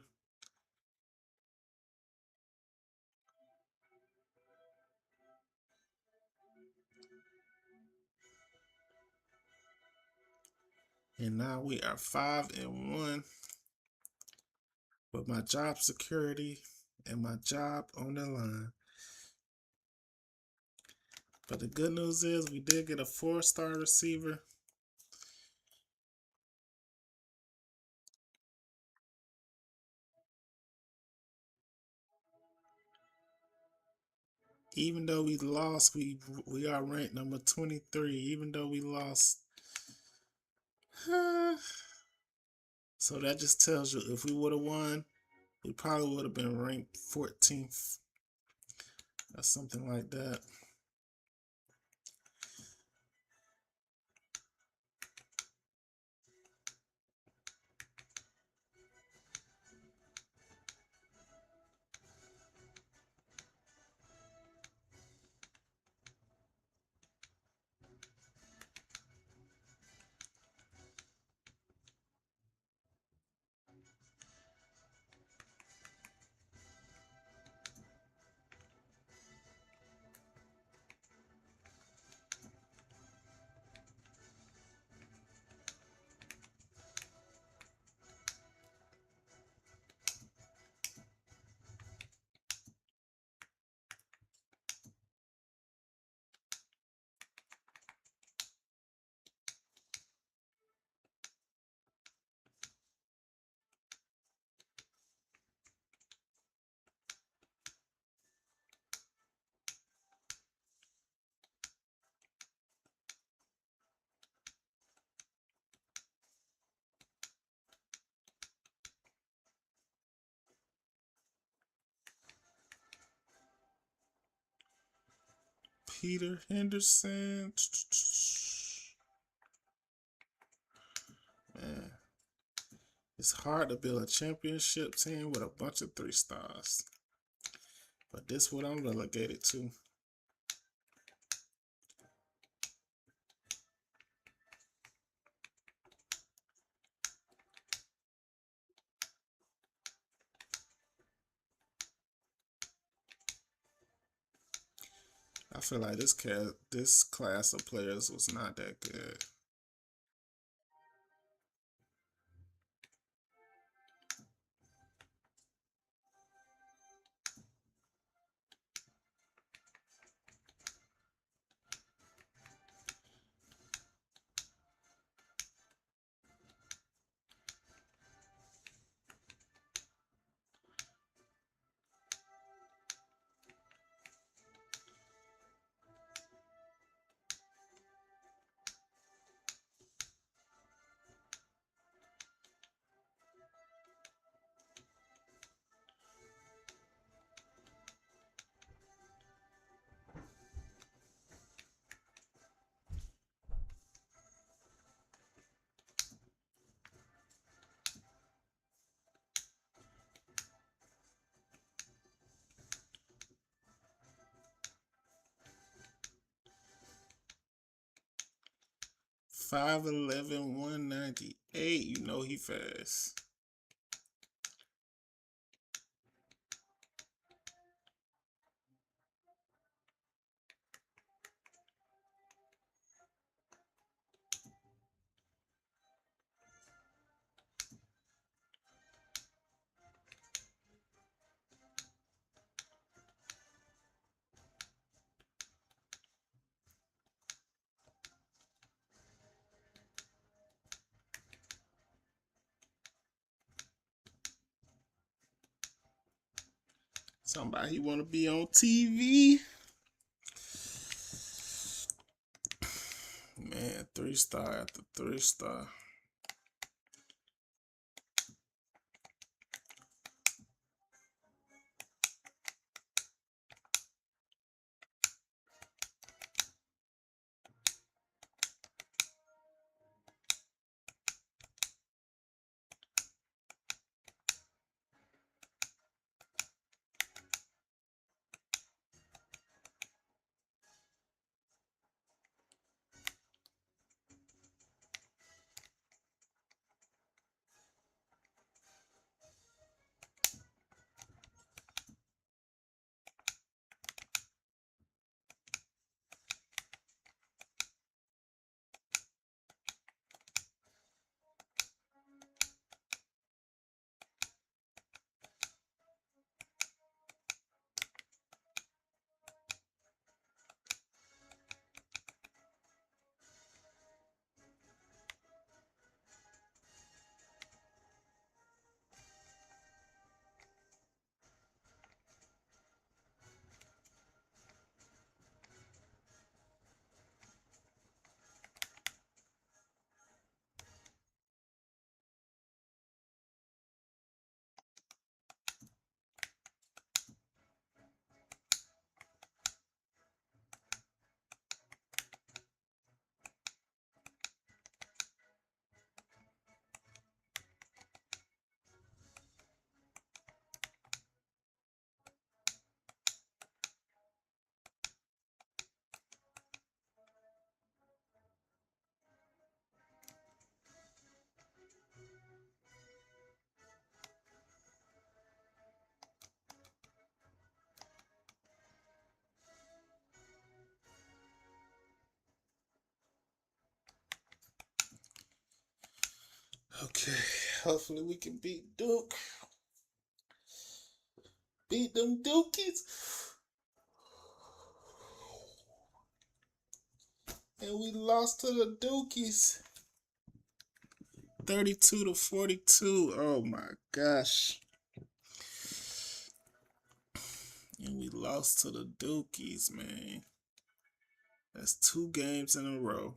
And now we are 5-1 with my job security and my job on the line. But the good news is we did get a 4-star receiver. Even though we lost, we are ranked number 23. Even though we lost. So that just tells you if we would have won, we probably would have been ranked 14th or something like that. Peter Henderson. Man, it's hard to build a championship team with a bunch of 3-stars. But this is what I'm relegated to. I feel like this class of players was not that good. .5'11", 198. You know he fast. Somebody he want to be on TV. Man, 3-star after 3-star. Okay, hopefully we can beat Duke. Beat them Dukies. And we lost to the Dukies. 32-42. Oh my gosh. And we lost to the Dukies, man. That's 2 games in a row.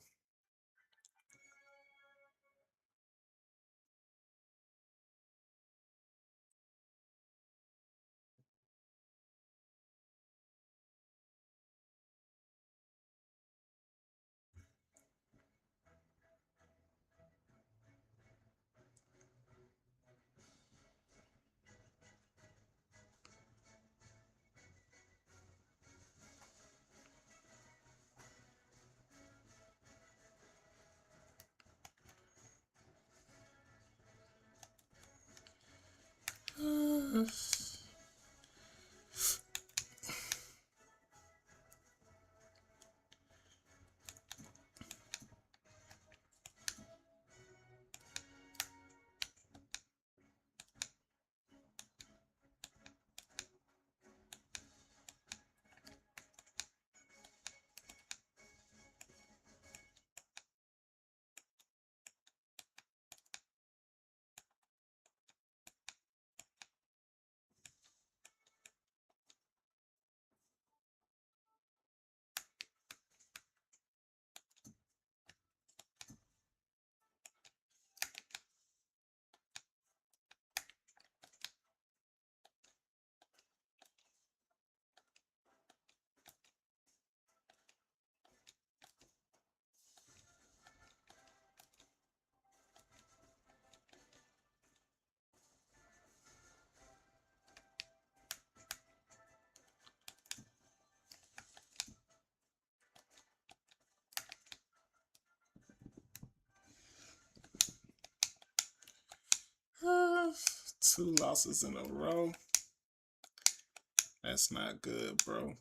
2 losses in a row. That's not good, bro.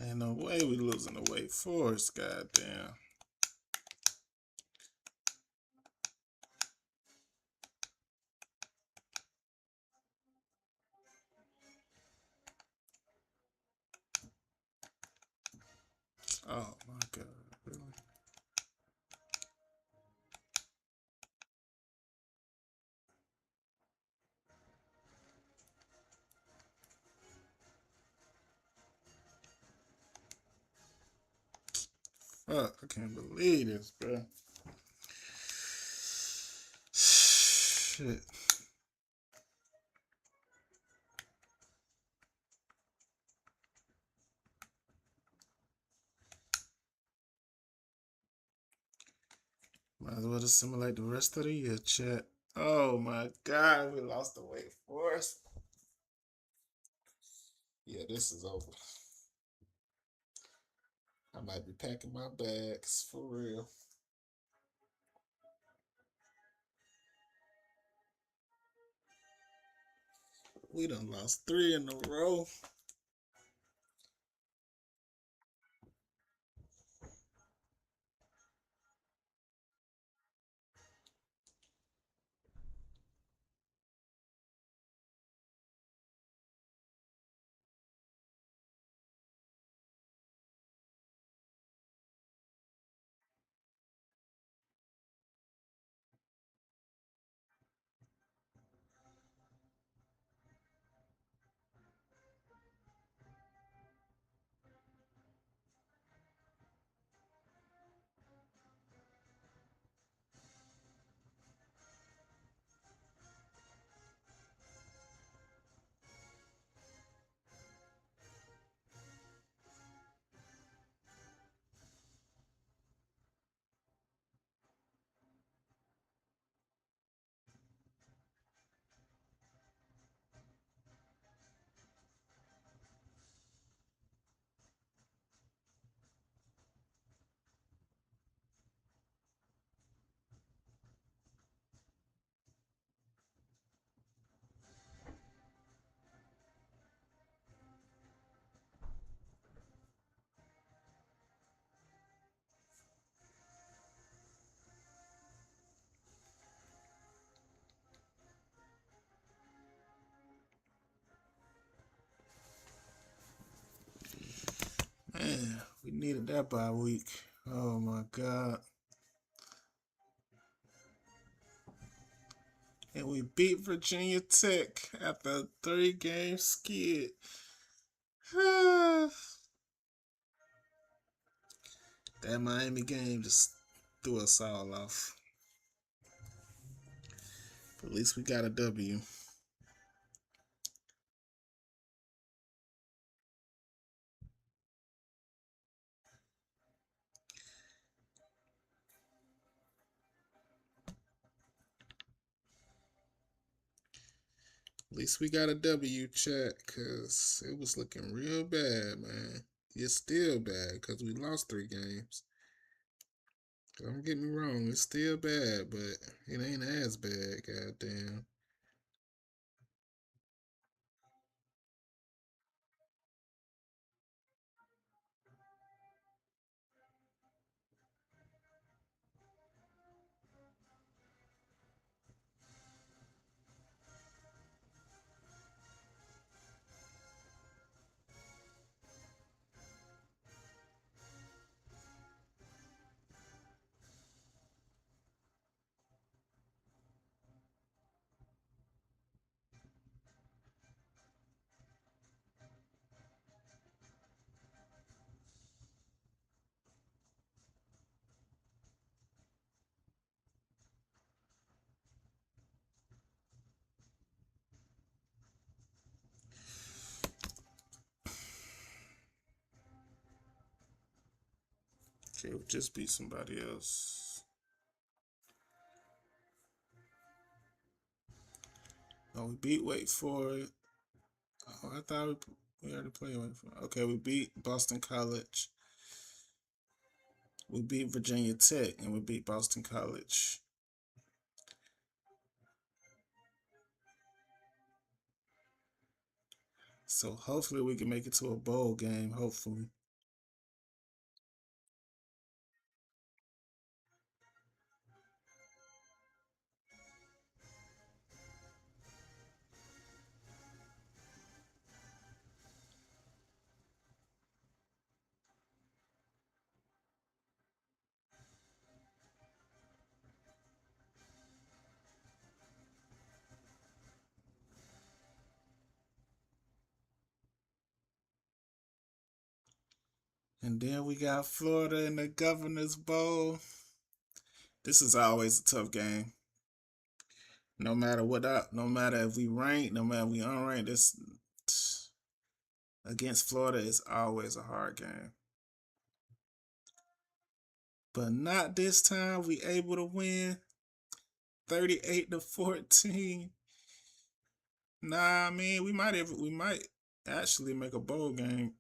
Ain't no way we losing to Wake Forest, goddamn. Oh my god, really? Fuck, I can't believe this, bro. Shit. Might as well assimilate the rest of the year, chat. Oh my god, we lost the Wake Forest. Yeah, this is over. I might be packing my bags for real. We done lost 3 in a row. Needed that bye week. Oh my God. And we beat Virginia Tech after a 3-game skid. That Miami game just threw us all off. But at least we got a W. At least we got a W, chat, because it was looking real bad, man. It's still bad because we lost 3 games. Don't get me wrong, it's still bad, but it ain't as bad, goddamn. Okay, we just beat somebody else. Oh, we beat Wake Forest. Oh, I thought we already played Wake Forest. Okay, we beat Boston College. We beat Virginia Tech, and we beat Boston College. So hopefully we can make it to a bowl game. Hopefully. And then we got Florida in the Governor's Bowl. This is always a tough game. No matter what, no matter if we rank, no matter if we unranked, this against Florida is always a hard game. But not this time. We able to win 38-14. Nah, I mean we might actually make a bowl game.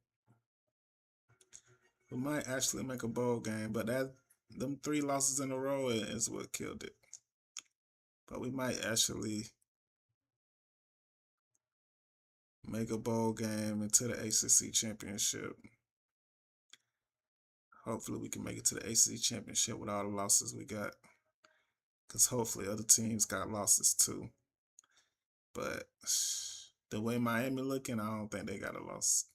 We might actually make a bowl game, but them 3 losses in a row is what killed it. But we might actually make a bowl game into the ACC championship. Hopefully we can make it to the ACC championship with all the losses we got. Because hopefully other teams got losses too. But the way Miami looking, I don't think they got a loss.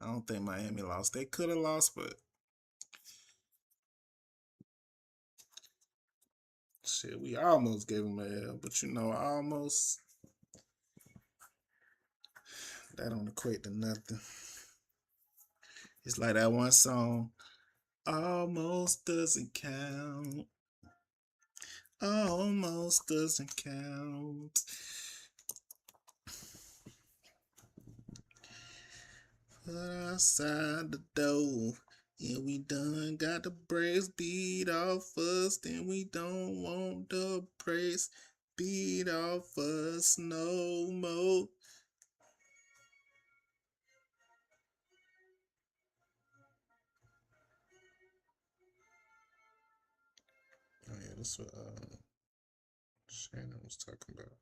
I don't think Miami lost. They could have lost, but shit, we almost gave them a L. But almost, that don't equate to nothing. It's like that one song, almost doesn't count. Almost doesn't count. Put outside the door. Yeah, we done got the brakes beat off us. Then we don't want the brakes beat off us no more. Oh yeah, that's what Shannon was talking about.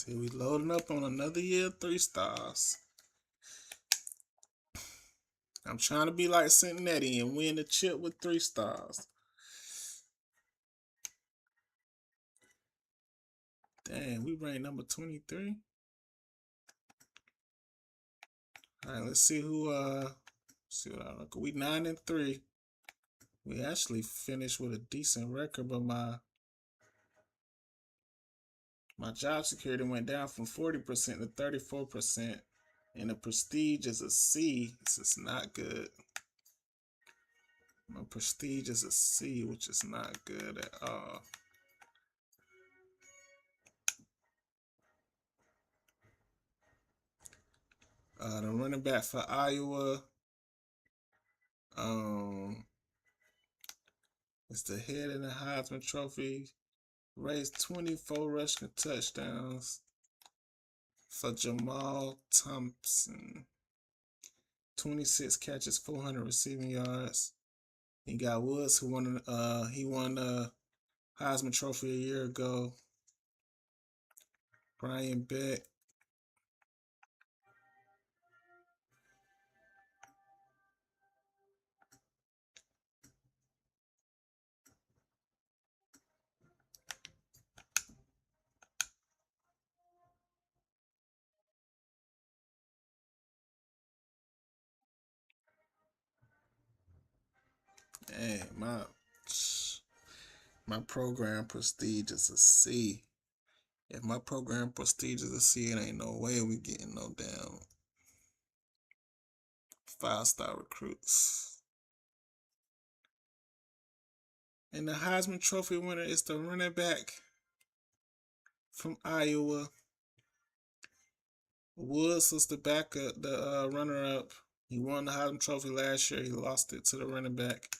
See, we loading up on another year of 3 stars. I'm trying to be like Cincinnati and win the chip with 3 stars. Dang, we ranked number 23. All right, let's see who see what I look. We 9-3. We actually finished with a decent record, but my job security went down from 40% to 34%, and the prestige is a C. This is not good. My prestige is a C, which is not good at all. The running back for Iowa, it's the head in the Heisman Trophy. Raised 24 rushing touchdowns for Jamal Thompson. 26 catches, 400 receiving yards. He got Woods, who won the Heisman Trophy a year ago. Brian Beck. Hey, my program prestige is a C. If my program prestige is a C, it ain't no way we getting no damn 5-star recruits. And the Heisman Trophy winner is the running back from Iowa. Woods was the backup, the runner-up. He won the Heisman Trophy last year. He lost it to the running back.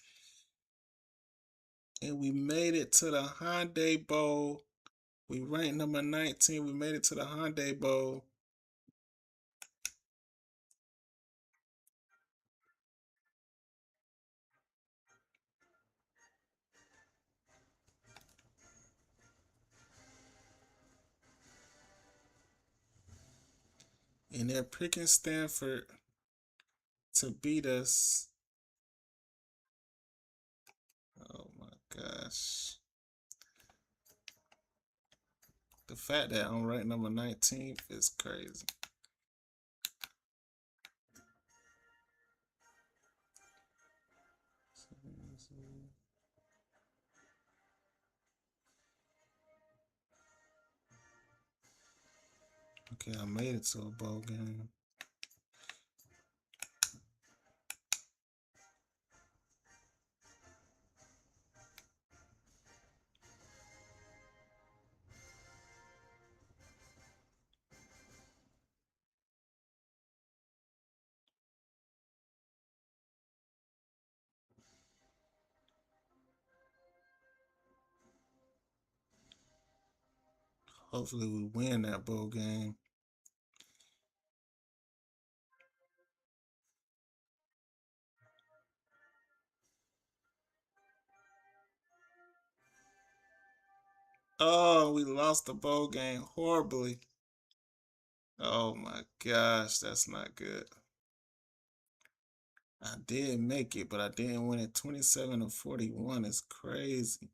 And we made it to the Hyundai Bowl. We ranked number 19. We made it to the Hyundai Bowl. And they're picking Stanford to beat us. Oh my gosh. The fact that I'm ranked number 19th is crazy. Okay, I made it to a bowl game. Hopefully we win that bowl game. Oh, we lost the bowl game horribly. Oh my gosh, that's not good. I did make it, but I didn't win it. 27-41 is crazy.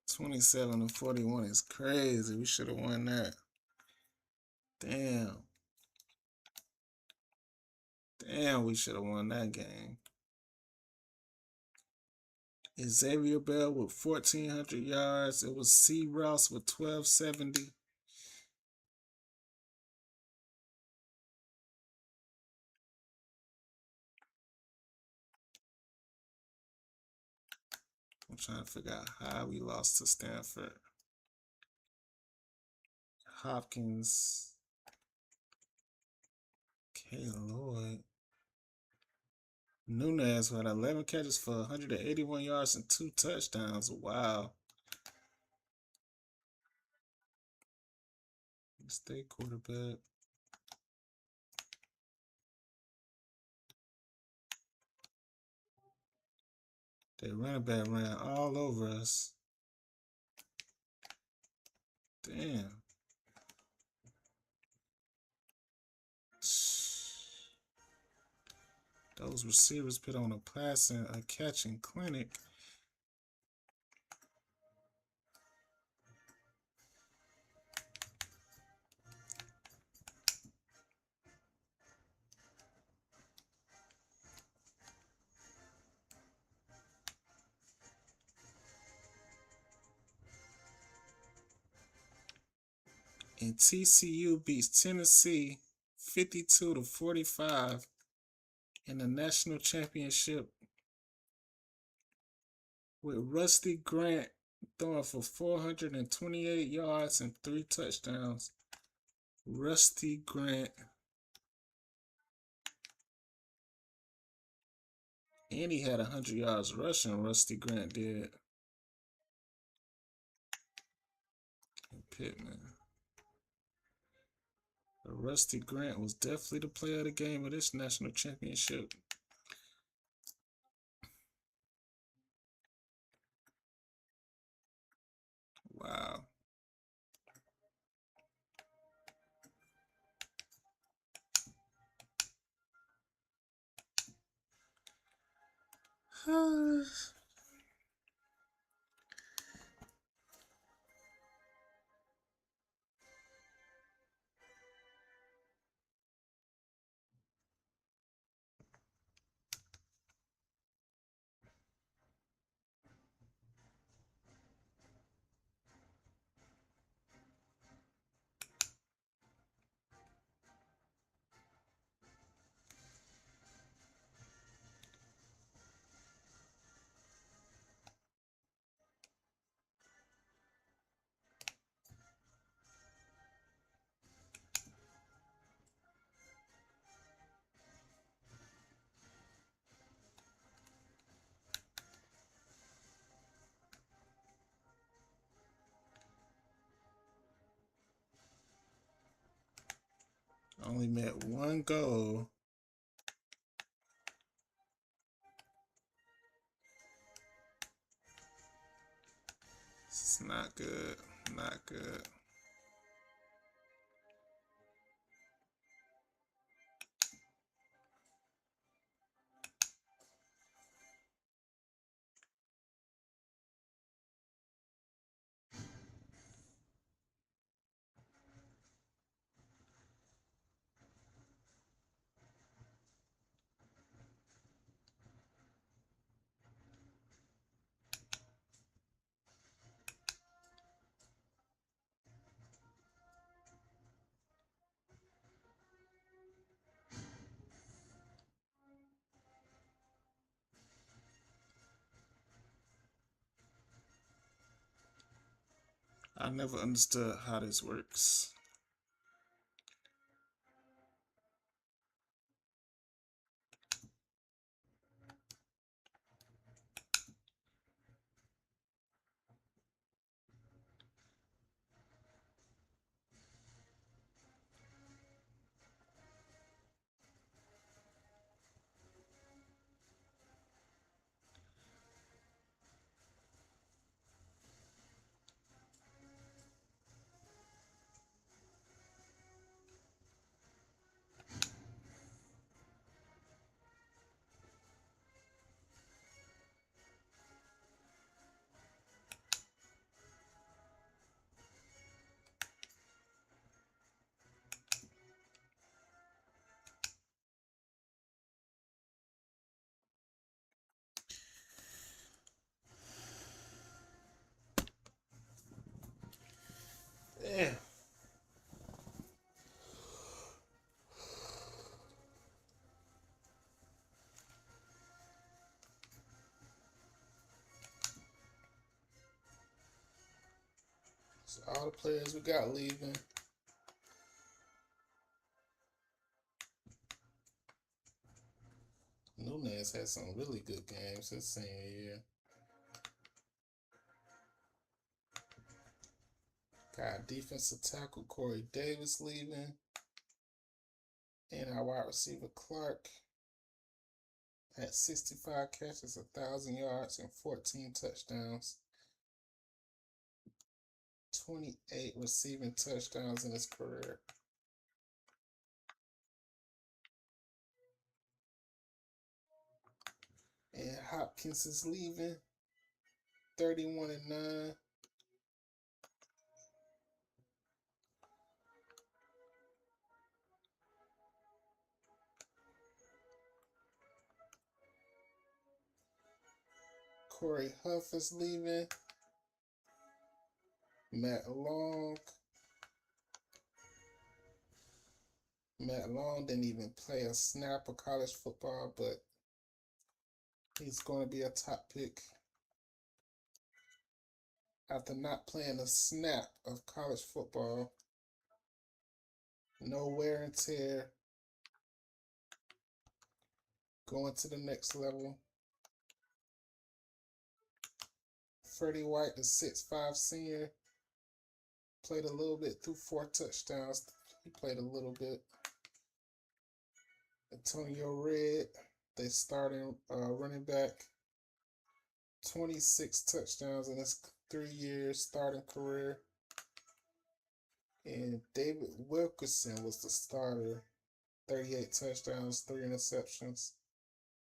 $27-41 is crazy. We should have won that. Damn. Damn, we should have won that game. Xavier Bell with 1,400 yards. It was C. Rouse with 1,270. I'm trying to figure out how we lost to Stanford. Hopkins. K. Lloyd. Nunez had 11 catches for 181 yards and 2 touchdowns. Wow. State quarterback. Their running back ran all over us. Damn. Those receivers put on a passing, a catching clinic. And TCU beats Tennessee 52-45 in the national championship with Rusty Grant throwing for 428 yards and 3 touchdowns. Rusty Grant. And he had 100 yards rushing, Rusty Grant did. And Pittman. But Rusty Grant was definitely the player of the game of this national championship. Wow. Only met one goal. It's not good. Not good. I never understood how this works. Yeah. So all the players we got leaving. Nunez had some really good games his senior year. Got defensive tackle Corey Davis leaving. And our wide receiver Clark. Had 65 catches, 1,000 yards, and 14 touchdowns. 28 receiving touchdowns in his career. And Hopkins is leaving. 31-9. Corey Huff is leaving. Matt Long. Matt Long didn't even play a snap of college football, but he's going to be a top pick. After not playing a snap of college football, no wear and tear, going to the next level. Freddie White, the 6'5" senior, played a little bit through 4 touchdowns. He played a little bit. Antonio Red, they starting running back, 26 touchdowns in his 3 years starting career. And David Wilkerson was the starter, 38 touchdowns, 3 interceptions,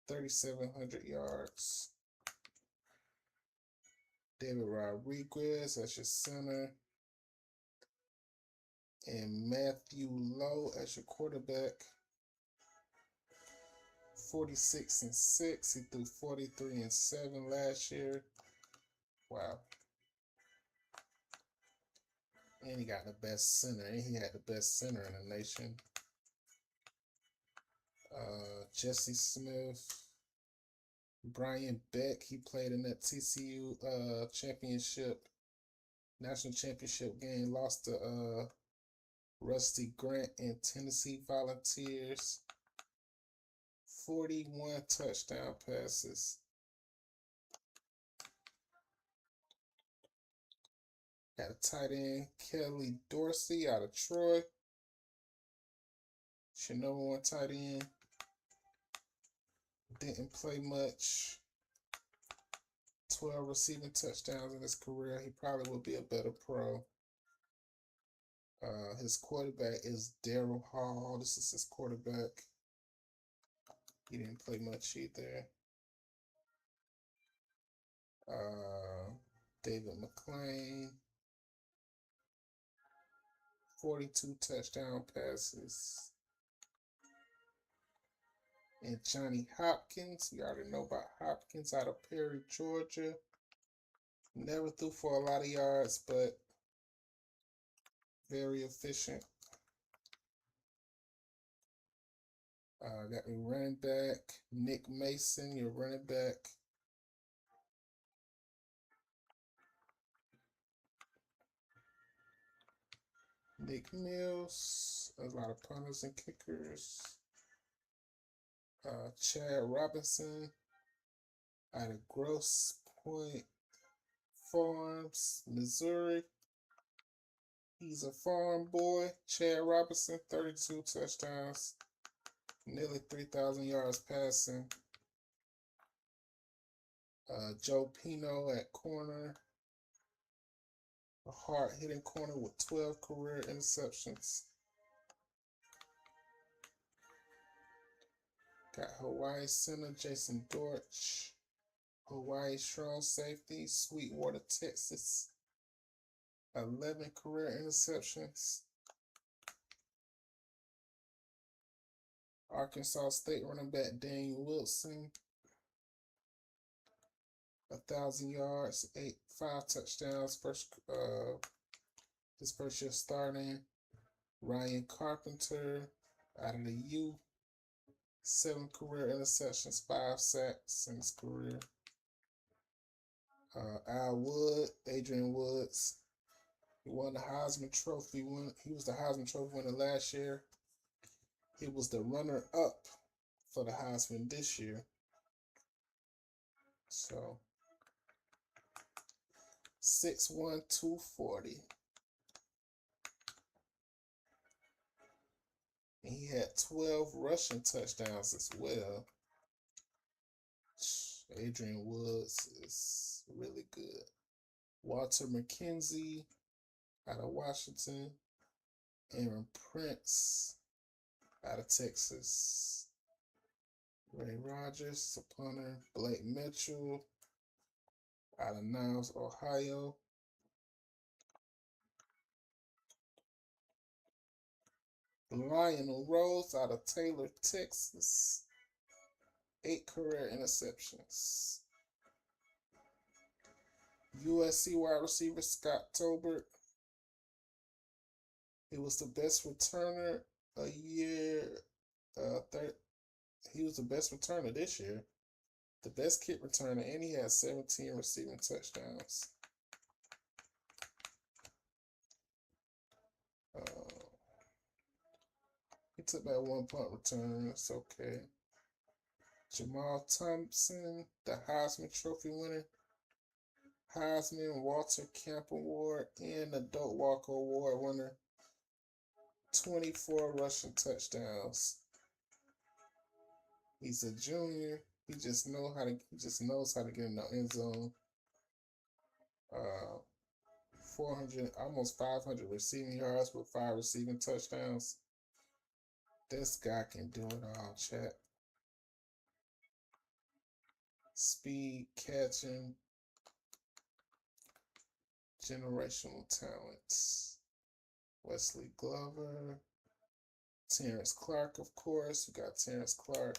3,700 yards. David Rodriguez as your center. And Matthew Lowe as your quarterback. 46-6. He threw 43-7 last year. Wow. And he got the best center. And he had the best center in the nation. Jesse Smith. Brian Beck. He played in that TCU championship, national championship game. Lost to Rusty Grant and Tennessee Volunteers. 41 touchdown passes. Got a tight end, Kelly Dorsey out of Troy. It's your number 1 tight end. Didn't play much. 12 receiving touchdowns in his career. He probably will be a better pro. His quarterback is Daryl Hall. This is his quarterback. He didn't play much either. David McClain. 42 touchdown passes. And Johnny Hopkins. You already know about Hopkins out of Perry, Georgia. Never threw for a lot of yards, but very efficient. Got your running back, Nick Mason, your running back. Nick Mills, a lot of punters and kickers. Chad Robinson out of Grosse Point Farms, Missouri. He's a farm boy. Chad Robinson, 32 touchdowns, nearly 3,000 yards passing. Joe Pino at corner. A hard-hitting corner with 12 career interceptions. Got Hawaii center Jason Dortch. Hawaii strong safety, Sweetwater, Texas. 11 career interceptions. Arkansas State running back Daniel Wilson. 1,000 yards, 5 touchdowns. His first year starting. Ryan Carpenter out of the U. 7 career interceptions, 5 sacks in his career. Al Wood, Adrian Woods. He won the Heisman Trophy. He was the Heisman Trophy winner last year. He was the runner-up for the Heisman this year. So, 6'1", 240. And he had 12 rushing touchdowns as well. Adrian Woods is really good. Walter McKenzie out of Washington. Aaron Prince out of Texas. Ray Rogers, a punter. Blake Mitchell out of Niles, Ohio. Lionel Rose out of Taylor, Texas. 8 career interceptions. USC wide receiver Scott Tolbert. He was the best returner a year. He was the best returner this year. The best kick returner, and he had 17 receiving touchdowns. He took that 1 punt return. It's okay. Jamal Thompson, the Heisman Trophy winner. Heisman Walter Camp Award and the Doak Walker Award winner. 24 rushing touchdowns. He's a junior. He just knows how to get in the end zone. 400, almost 500 receiving yards with 5 receiving touchdowns. This guy can do it all, chat. Speed, catching, generational talents. Wesley Glover, Terrence Clark, of course. We got Terrence Clark.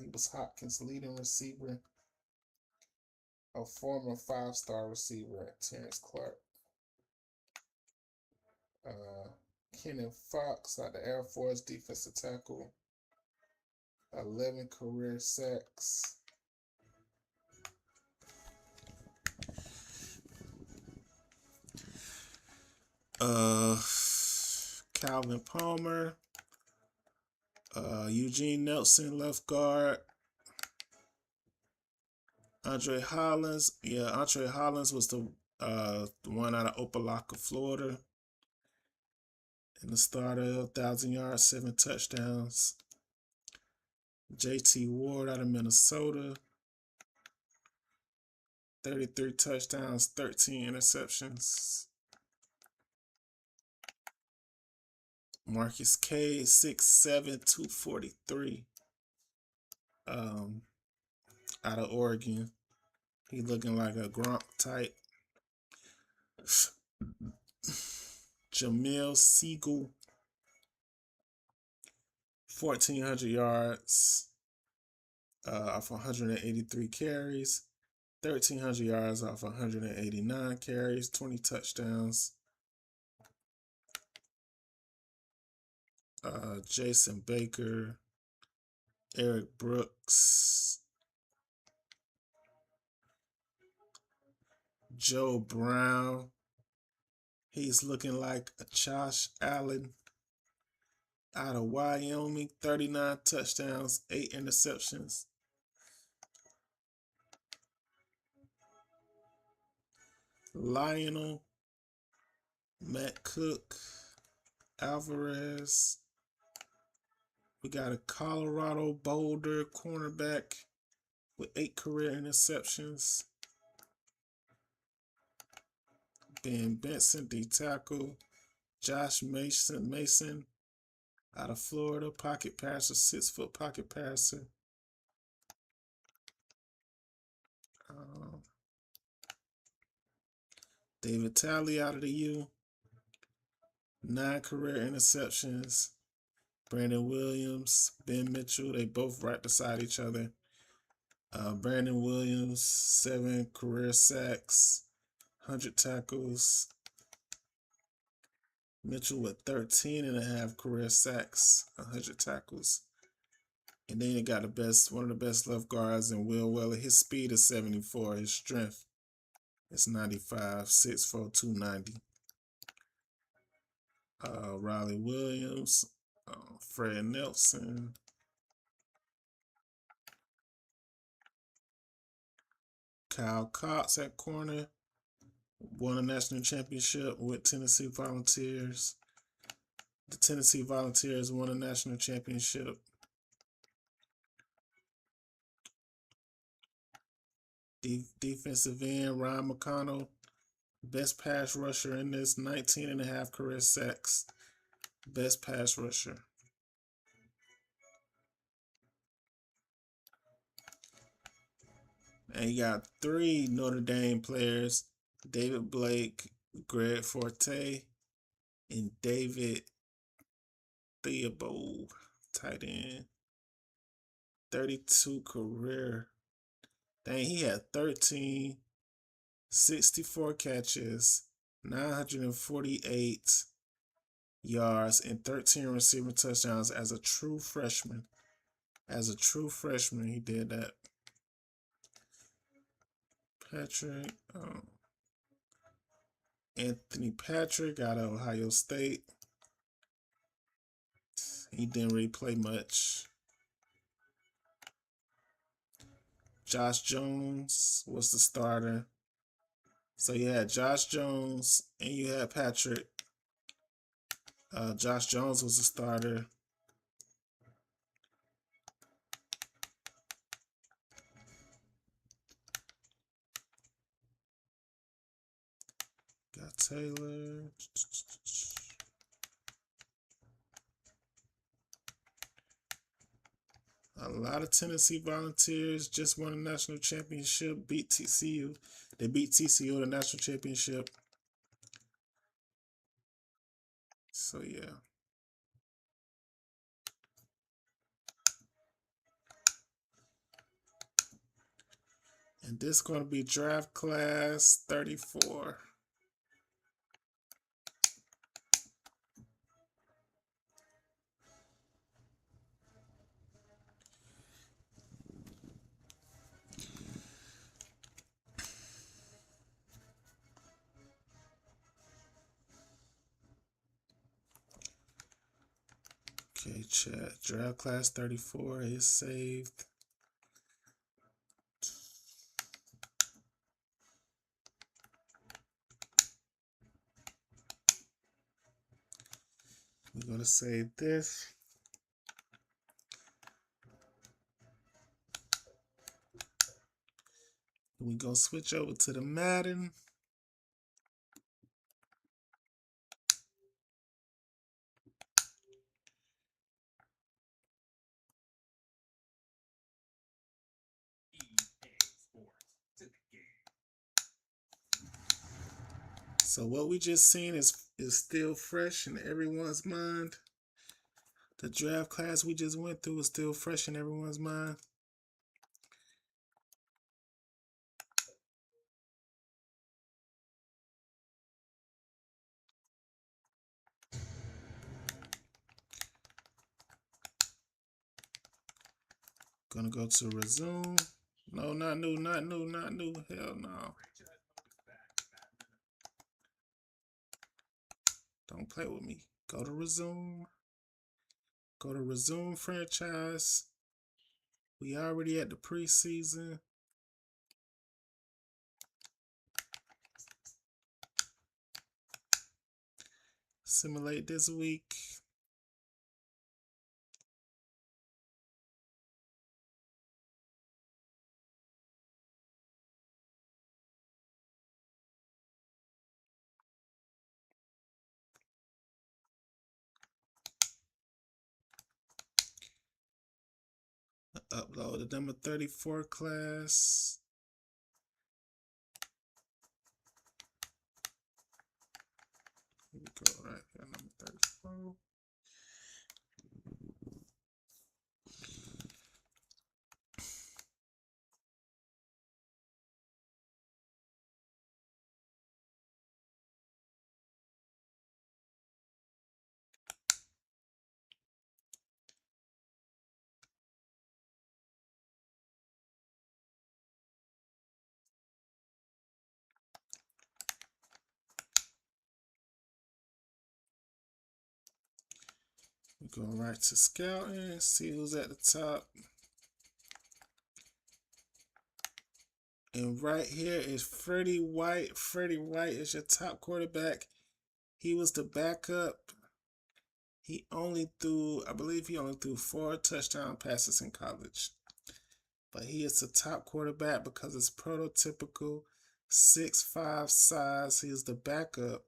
He was Hopkins' leading receiver. A former 5-star receiver, Terrence Clark. Kenan Fox out of Air Force, defensive tackle. 11 career sacks. Calvin Palmer. Eugene Nelson, left guard. Andre Hollins. Yeah, Andre Hollins was the one out of Opelika, Florida. In the starter, 1,000 yards, 7 touchdowns. JT Ward out of Minnesota. 33 touchdowns, 13 interceptions. Marcus K, 6'7", 243. Out of Oregon. He looking like a Gronk type. Jamil Siegel, 1,400 yards off 183 carries. 1,300 yards off 189 carries, 20 touchdowns. Jason Baker, Eric Brooks, Joe Brown. He's looking like a Josh Allen out of Wyoming. 39 touchdowns, 8 interceptions. Lionel, Matt Cook, Alvarez. We got a Colorado Boulder cornerback with 8 career interceptions. Ben Benson, D tackle. Josh Mason out of Florida, pocket passer, 6-foot pocket passer. David Talley out of the U. 9 career interceptions. Brandon Williams, Ben Mitchell, they both right beside each other. Brandon Williams, 7 career sacks, 100 tackles. Mitchell with 13.5 career sacks, 100 tackles. And then you got one of the best left guards in Will Weller. His speed is 74. His strength is 95, 6'4", 290. Riley Williams, Fred Nelson. Kyle Cox at corner. Won a national championship with Tennessee Volunteers. The Tennessee Volunteers won a national championship. Defensive end, Ryan McConnell. Best pass rusher in this, 19.5 career sacks. Best pass rusher. And you got 3 Notre Dame players, David Blake, Greg Forte, and David Theobald, tight end. 32 career. Dang, he had 13, 64 catches, 948 yards, and 13 receiving touchdowns as a true freshman. As a true freshman, he did that. Patrick, Anthony Patrick out of Ohio State. He didn't really play much. Josh Jones was the starter. So you had Josh Jones and you had Patrick. Josh Jones was the starter. Got Taylor. A lot of Tennessee Volunteers just won a national championship, beat TCU. They beat TCU in the national championship. So, yeah. And this is going to be draft class 34. Okay, chat. Draft class 34 is saved. We're going to save this. We're going to switch over to the Madden. So what we just seen is still fresh in everyone's mind. The draft class we just went through is still fresh in everyone's mind. Gonna go to resume. No, not new, not new, not new. Hell no. Don't play with me. Go to resume. Go to resume franchise. We already at the preseason. Simulate this week. Upload the number 34 class. Here we go, right here, number 34. We're going right to scouting, see who's at the top. And right here is Freddie White. Freddie White is your top quarterback. He was the backup. I believe he only threw 4 touchdown passes in college. but he is the top quarterback because it's prototypical 6'5" size. He's the backup.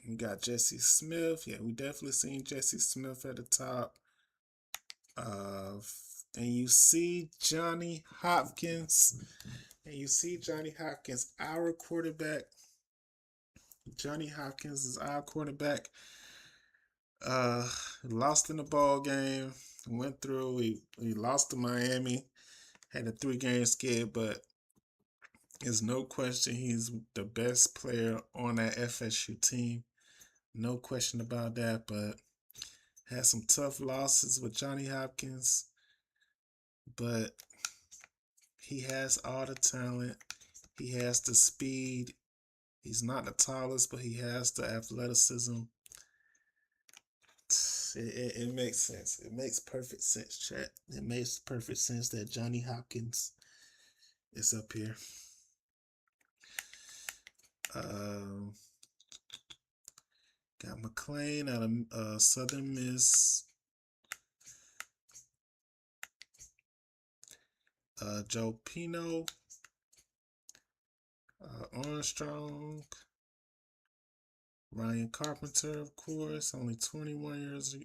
We got Jesse Smith. Yeah, we definitely seen Jesse Smith at the top. And you see Johnny Hopkins. Our quarterback. Johnny Hopkins is our quarterback. Lost in the ball game. Went through. We lost to Miami. Had a 3-game skid, but there's no question he's the best player on that FSU team. No question about that, but had some tough losses with Johnny Hopkins. But he has all the talent. He has the speed. He's not the tallest, but he has the athleticism. It makes sense. It makes perfect sense, chat. It makes perfect sense that Johnny Hopkins is up here. Got McLean out of Southern Miss. Joe Pino. Armstrong. Ryan Carpenter, of course, only 21 years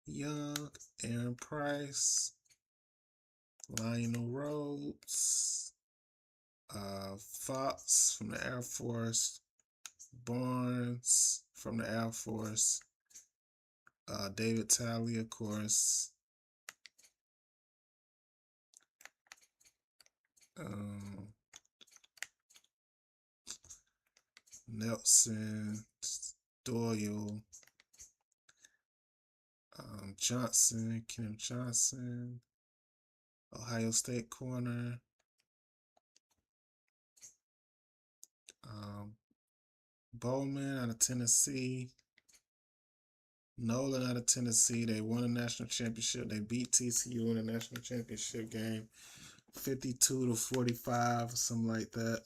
young. Aaron Price. Lionel Rhodes. Fox from the Air Force. Barnes from the Air Force. David Talley, of course. Nelson, Doyle, Johnson, Kenneth Johnson, Ohio State corner. Bowman out of Tennessee. Nolan out of Tennessee. They won a national championship. They beat TCU in a national championship game, 52-45, something like that.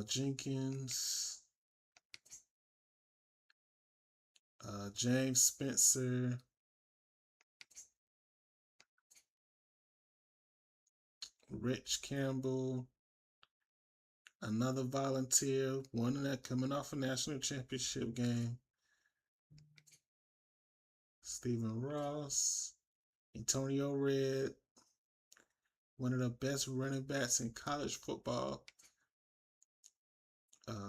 Jenkins. James Spencer. Rich Campbell. Another volunteer, one of that coming off a national championship game. Stephen Ross, Antonio Red, one of the best running backs in college football.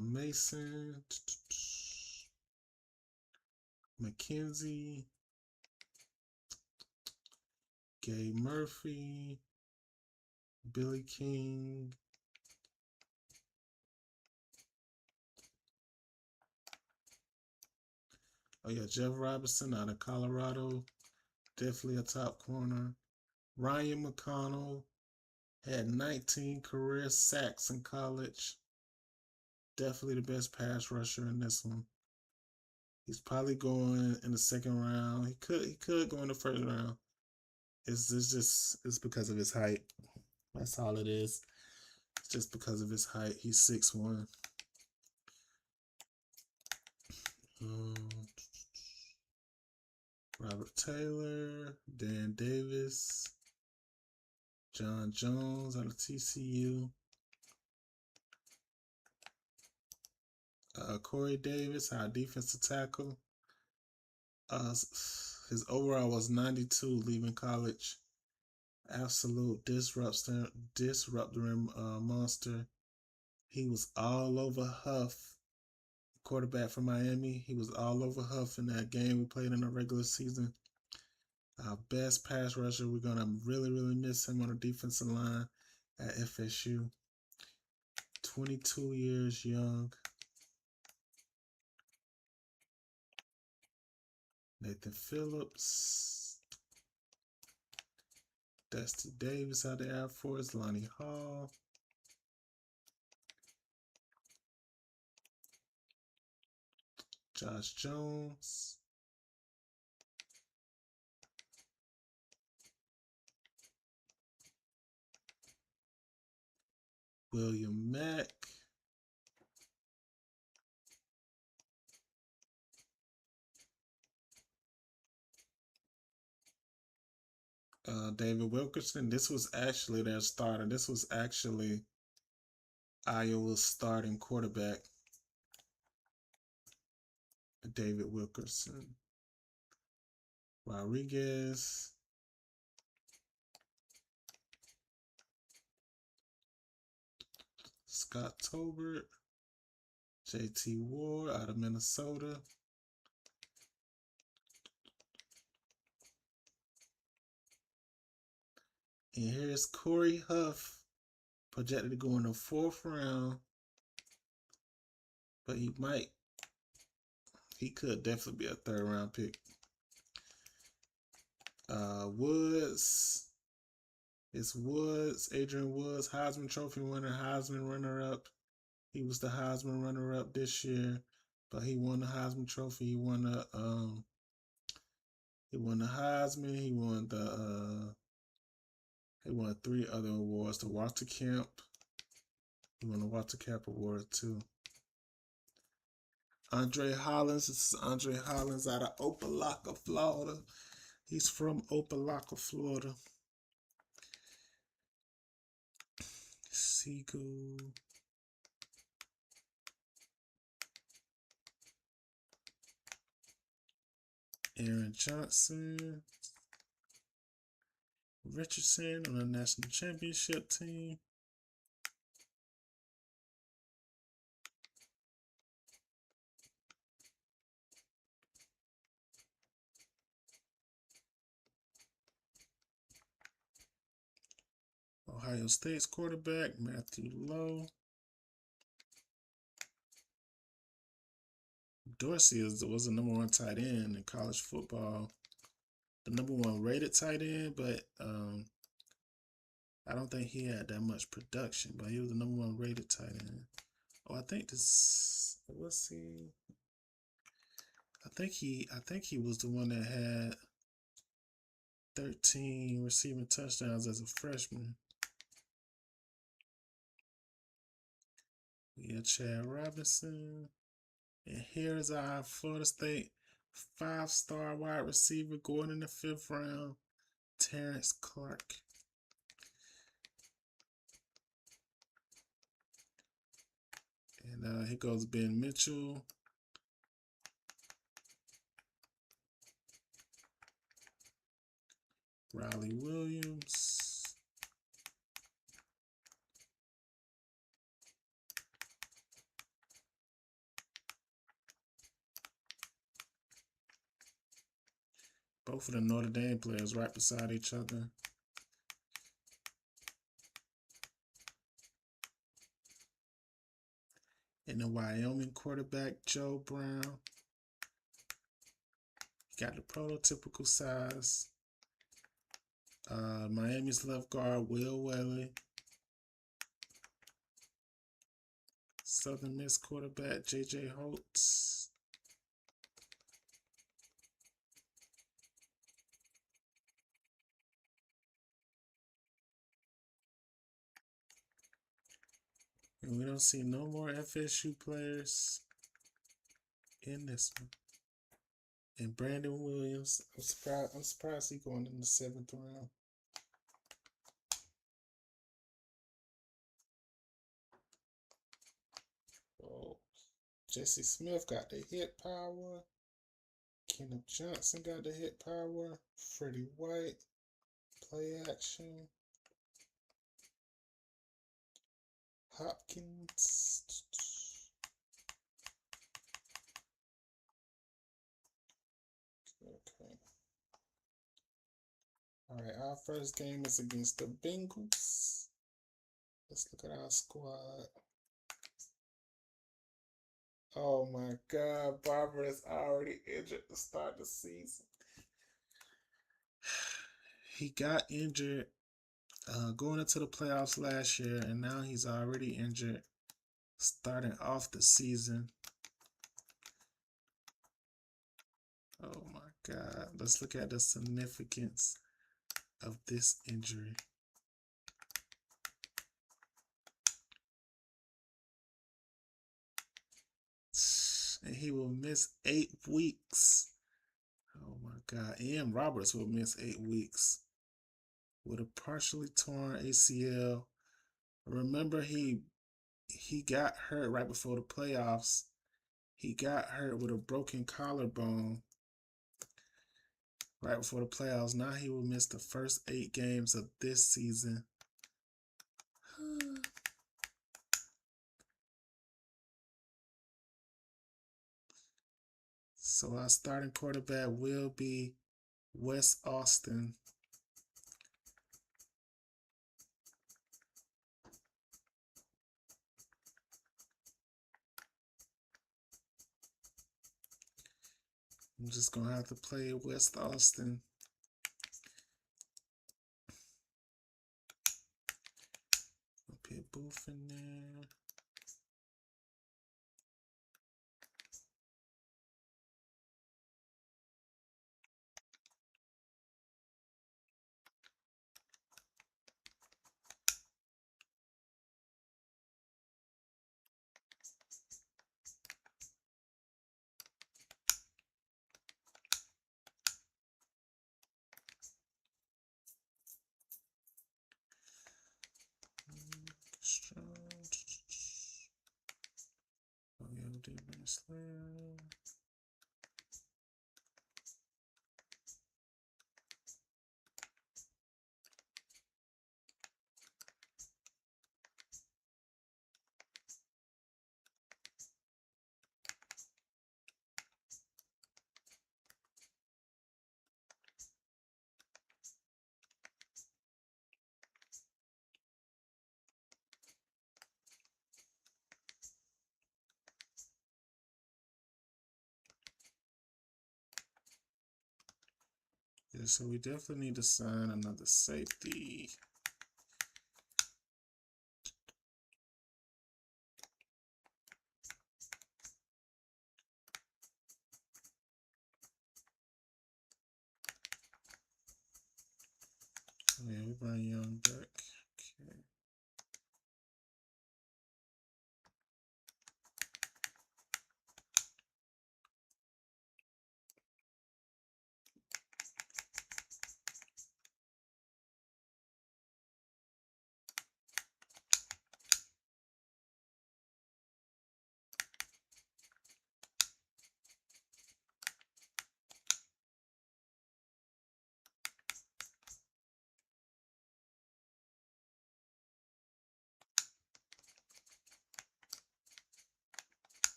Mason, McKenzie, Gabe Murphy, Billy King. Oh yeah, Jeff Robinson out of Colorado, definitely a top corner. Ryan McConnell had 19 career sacks in college. Definitely the best pass rusher in this one. He's probably going in the second round. He could go in the first round. It's because of his height. That's all it is. It's just because of his height. He's 6'1". Robert Taylor, Dan Davis, John Jones out of TCU. Corey Davis, our defensive tackle. His overall was 92 leaving college. Absolute disruptor monster. He was all over Huff, quarterback from Miami. He was all over Huff in that game we played in the regular season. Our best pass rusher. We're going to really, really miss him on the defensive line at FSU. 22 years young. Nathan Phillips. Dusty Davis out of the Air Force. Lonnie Hall. Josh Jones. William Mack. David Wilkerson. This was actually their starter. This was actually Iowa's starting quarterback, David Wilkerson. Rodriguez. Scott Tolbert. JT Ward out of Minnesota. And here's Corey Huff, projected to go in the 4th round. But he could definitely be a 3rd round pick. Woods. It's Woods, Adrian Woods, Heisman Trophy winner, Heisman runner-up. He was the Heisman runner-up this year, but he won the Heisman Trophy. He won the Heisman. He won 3 other awards. The Walter Camp. He won the Walter Camp Award too. Andre Hollins. This is Andre Hollins out of Opelika, Florida. He's from Opelika, Florida. Siegel. Aaron Johnson. Richardson on the national championship team. Ohio State's quarterback, Matthew Lowe. Dorsey was the number 1 tight end in college football. The number 1 rated tight end, but I don't think he had that much production, but he was the number 1 rated tight end. Oh, I think this, let's see. I think he was the one that had 13 receiving touchdowns as a freshman. Yeah, Chad Robinson. And here's our Florida State 5-star wide receiver going in the 5th round, Terrence Clark. And here goes Ben Mitchell. Riley Williams. Both of the Notre Dame players right beside each other. And the Wyoming quarterback, Joe Brown. He got the prototypical size. Miami's left guard, Will Whaley. Southern Miss quarterback, J.J. Holtz. And we don't see no more FSU players in this one. And Brandon Williams, I'm surprised he's going in the 7th round. Oh, Jesse Smith got the hit power. Kenneth Johnson got the hit power. Freddie White, play action. Hopkins. Okay. All right, our first game is against the Bengals. Let's look at our squad. Oh my God, Barber is already injured to start the season. He got injured going into the playoffs last year, and now he's already injured starting off the season. Oh my God. Let's look at the significance of this injury. And he will miss 8 weeks. Oh my God. Ian Roberts will miss 8 weeks. with a partially torn ACL. Remember, he got hurt right before the playoffs. He got hurt with a broken collarbone right before the playoffs. Now he will miss the first 8 games of this season. So our starting quarterback will be Wes Austin. I'm just going to have to play Wes Austin. I'll put Booth in there. Oh, yeah, Demon Slayer. Yeah, so we definitely need to sign another safety. Yeah, we bring Young back. Okay.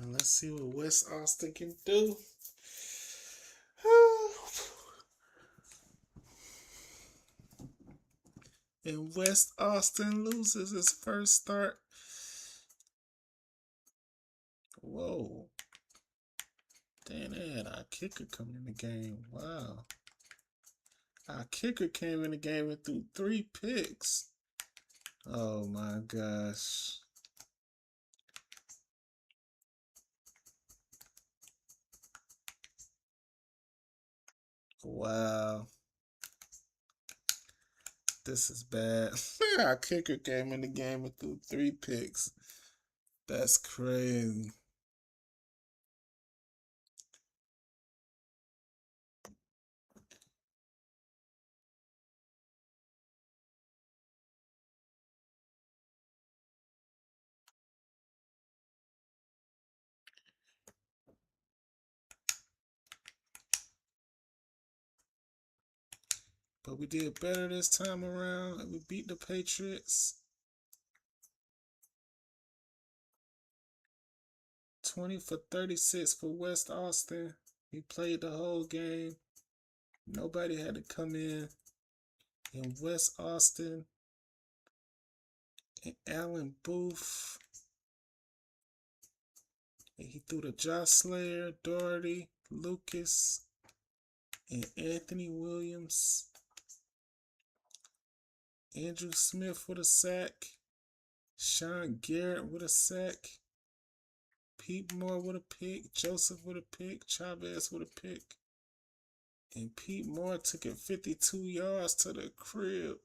And let's see what Wes Austin can do. And Wes Austin loses his first start. Whoa. Damn, they had our kicker coming in the game. Wow. Our kicker came in the game and threw 3 picks. Oh my gosh. Wow. This is bad. Our kicker came in the game and threw 3 picks. That's crazy. But we did better this time around. We beat the Patriots. 20 for 36 for Wes Austin. He played the whole game. Nobody had to come in. And Wes Austin and Allen Booth. And he threw to Josh Slayer, Doherty, Lucas, and Anthony Williams. Andrew Smith with a sack. Sean Garrett with a sack. Pete Moore with a pick. Joseph with a pick. Chavez with a pick. And Pete Moore took it 52 yards to the crib.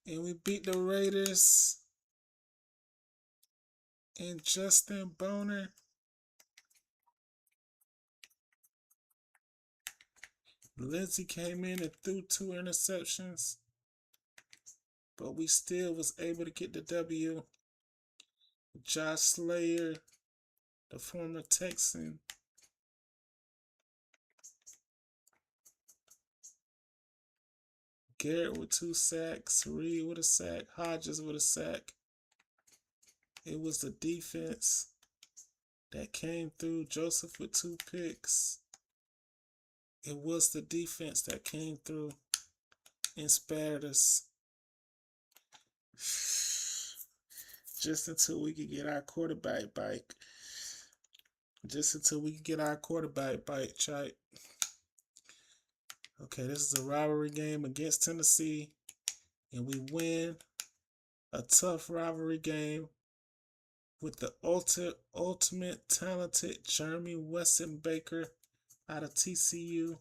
And we beat the Raiders. And Justin Boner. Lindsey came in and threw 2 interceptions. But we still was able to get the W. Josh Slayer, the former Texan. Garrett with 2 sacks. Reed with a sack. Hodges with a sack. It was the defense that came through. Joseph with 2 picks. It was the defense that came through and spared us. Just until we could get our quarterback back. Chite. Okay, this is a rivalry game against Tennessee. And we win a tough rivalry game with the ultimate talented Jeremy Wesson Baker out of TCU.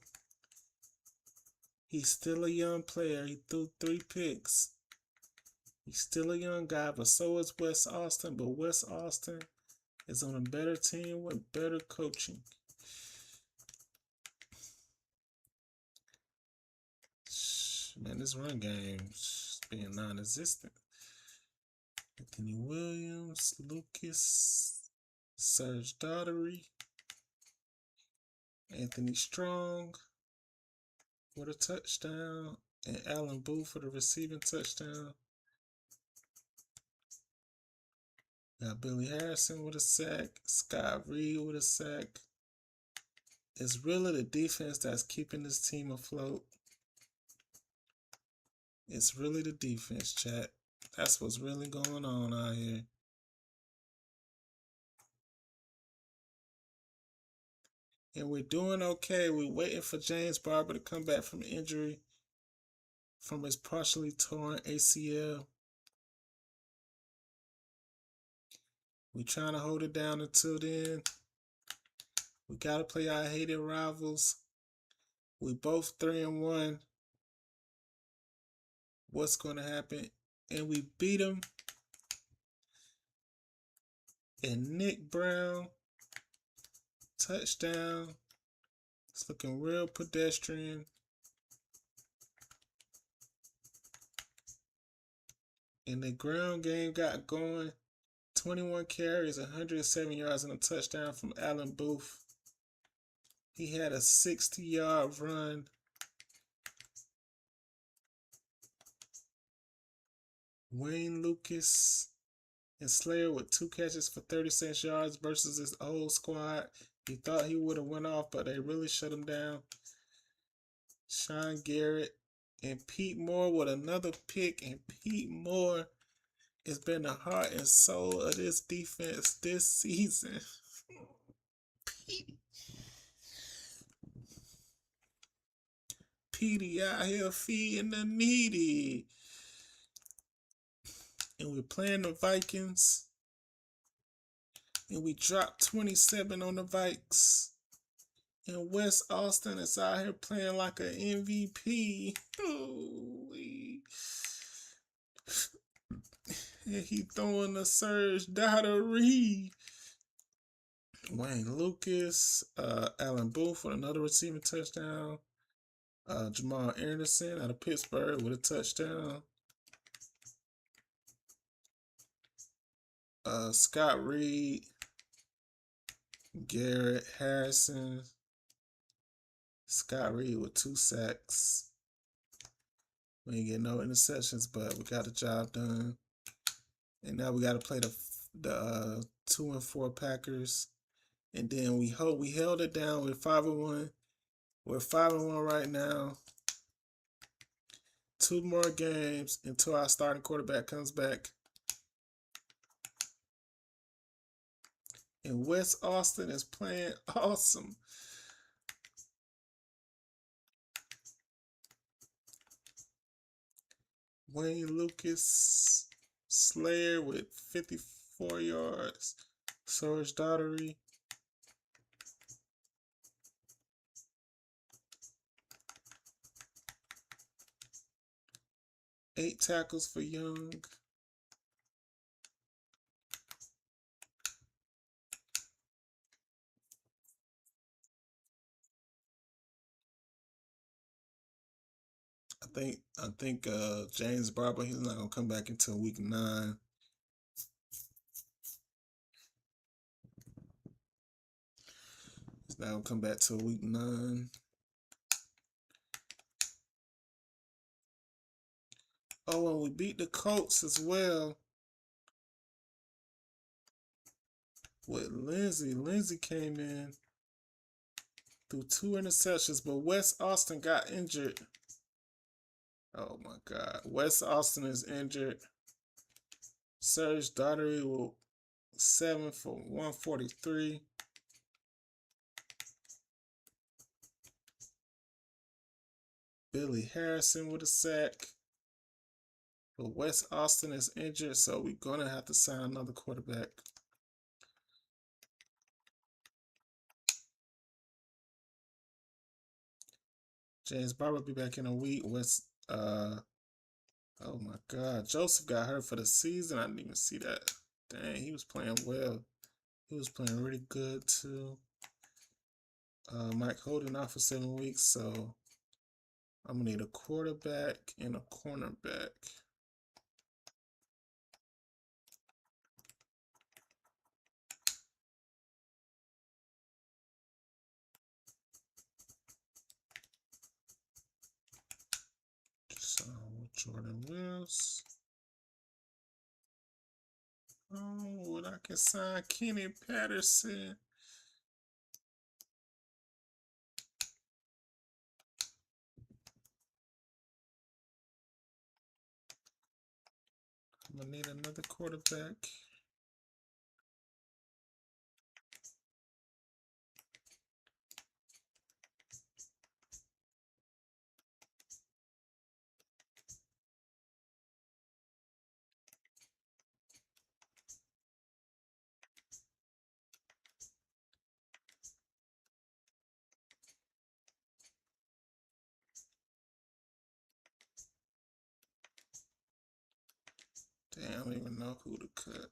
He's still a young player. He threw 3 picks. He's still a young guy, but so is Wes Austin. But Wes Austin is on a better team with better coaching. Man, this run game is being non-existent. Anthony Williams, Lucas, Serge Daughtery, Anthony Strong with a touchdown, and Allen Booth for the receiving touchdown. Got Billy Harrison with a sack, Scott Reed with a sack. It's really the defense that's keeping this team afloat. It's really the defense, chat. That's what's really going on out here. And we're doing okay. We're waiting for James Barber to come back from injury from his partially torn ACL. We're trying to hold it down until then. We got to play our hated rivals. We both 3-1. What's going to happen? And we beat them. And Nick Brown, touchdown. It's looking real pedestrian. And the ground game got going. 21 carries, 107 yards, and a touchdown from Allen Booth. He had a 60-yard run. Wayne Lucas and Slayer with 2 catches for 36 yards versus his old squad. He thought he would have went off, but they really shut him down. Sean Garrett and Pete Moore with another pick. And Pete Moore has been the heart and soul of this defense this season. Petey out here feeding the needy. And we're playing the Vikings. And we dropped 27 on the Vikes. And Wes Austin is out here playing like an MVP. Holy. And he throwing the Serge Daughtery. Wayne Lucas, Allen Booth with another receiving touchdown. Jamal Anderson out of Pittsburgh with a touchdown. Scott Reed, Garrett Harrison. Scott Reed with 2 sacks. We didn't get no interceptions, but we got the job done. And now we got to play the 2-4 Packers. And then we held it down with 5-1. We're 5-1 right now. 2 more games until our starting quarterback comes back. And Wes Austin is playing awesome. Wayne Lucas Slayer with 54 yards. Serge Daughtery. Eight tackles for Young. I think James Barber, he's not gonna come back until week 9. He's not gonna come back till week 9. Oh, and we beat the Colts as well with Lindsey. Lindsey came in threw 2 interceptions, but Wes Austin got injured. Oh my God. Wes Austin is injured. Serge Daughtery will 7 for 143. Billy Harrison with a sack. But Wes Austin is injured, so we're going to have to sign another quarterback. James Barber will be back in a week. Oh my God. Joseph got hurt for the season. I didn't even see that. Dang, he was playing well. He was playing really good too. Mike Holden out for 7 weeks, so I'm gonna need a quarterback and a cornerback. So Jordan Wills. Oh, and I can sign Kenny Patterson. I'm gonna need another quarterback. Damn, I don't even know who to cut.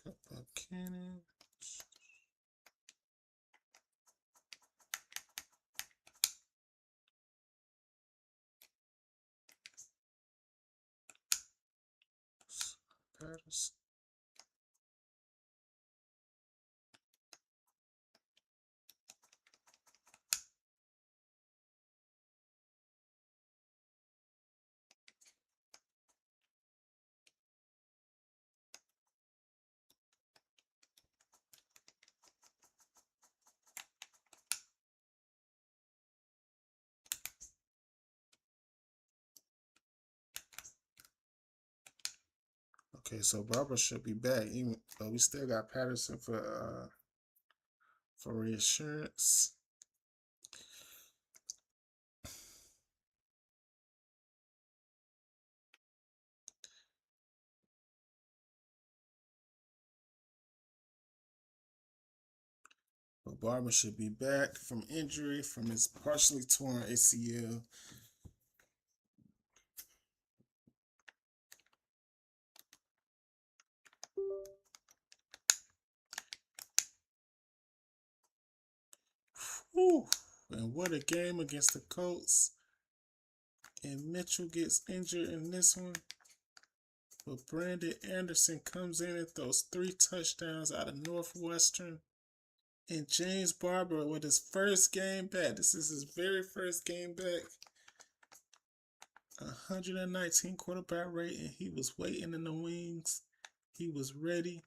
Cut Buchanan. Patterson. Okay, so Barber should be back. Even though we still got Patterson for reassurance. But Barber should be back from injury from his partially torn ACL. Whew. And what a game against the Colts. And Mitchell gets injured in this one. But Brandon Anderson comes in and throws 3 touchdowns out of Northwestern. And James Barber with his first game back. This is his very first game back. 119 quarterback rating. He was waiting in the wings. He was ready.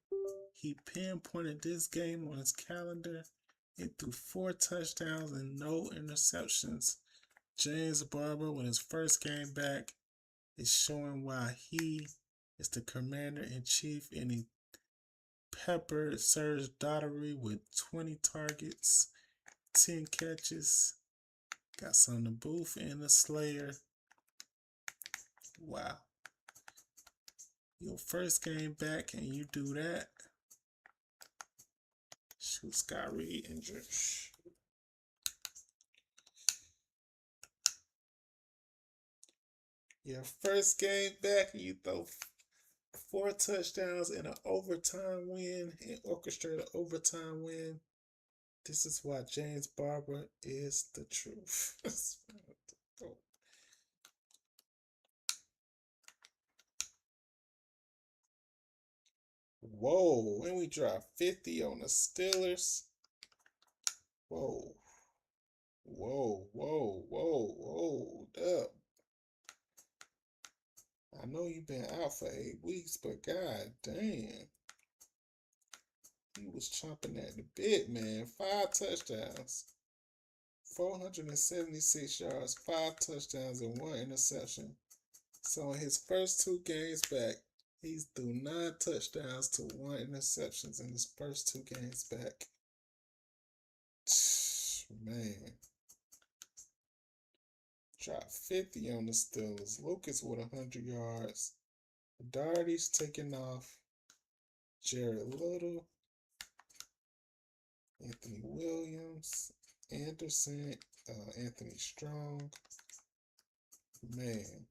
He pinpointed this game on his calendar and threw 4 touchdowns and no interceptions. James Barber, with his first game back, is showing why he is the commander-in-chief, and he peppered Serge Daugherty with 20 targets, 10 catches. Got some the Booth and the Slayer. Wow. Your first game back and you do that. Shoot, Scott Reed injured. Your first game back and you throw 4 touchdowns in an overtime win and orchestrate an overtime win. This is why James Barber is the truth. Whoa, and we dropped 50 on the Steelers. Whoa. Whoa, whoa, whoa, hold up. I know you've been out for 8 weeks, but god damn. He was chomping at the bit, man. 5 touchdowns. 476 yards, 5 touchdowns, and 1 interception. So in his first 2 games back, he's threw 9 touchdowns to 1 interceptions in his first 2 games back. Man. Dropped 50 on the Steelers. Lucas with 100 yards. Daugherty's taking off. Jared Little. Anthony Williams. Anderson. Anthony Strong. Man.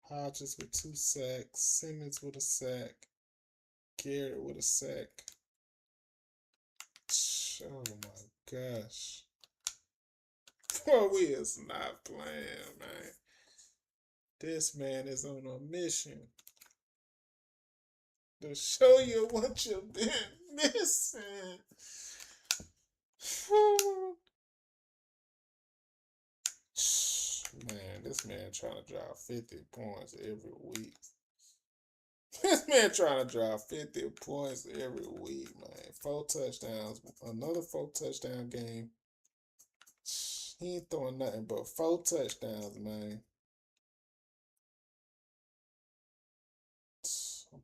Hodges with 2 sacks. Simmons with a sack. Garrett with a sack. Oh my gosh. Boy, we is not playing, man. This man is on a mission to show you what you've been missing. Man, this man trying to drop 50 points every week. This man trying to drop 50 points every week, man. 4 touchdowns. Another 4 touchdown game. He ain't throwing nothing but 4 touchdowns, man.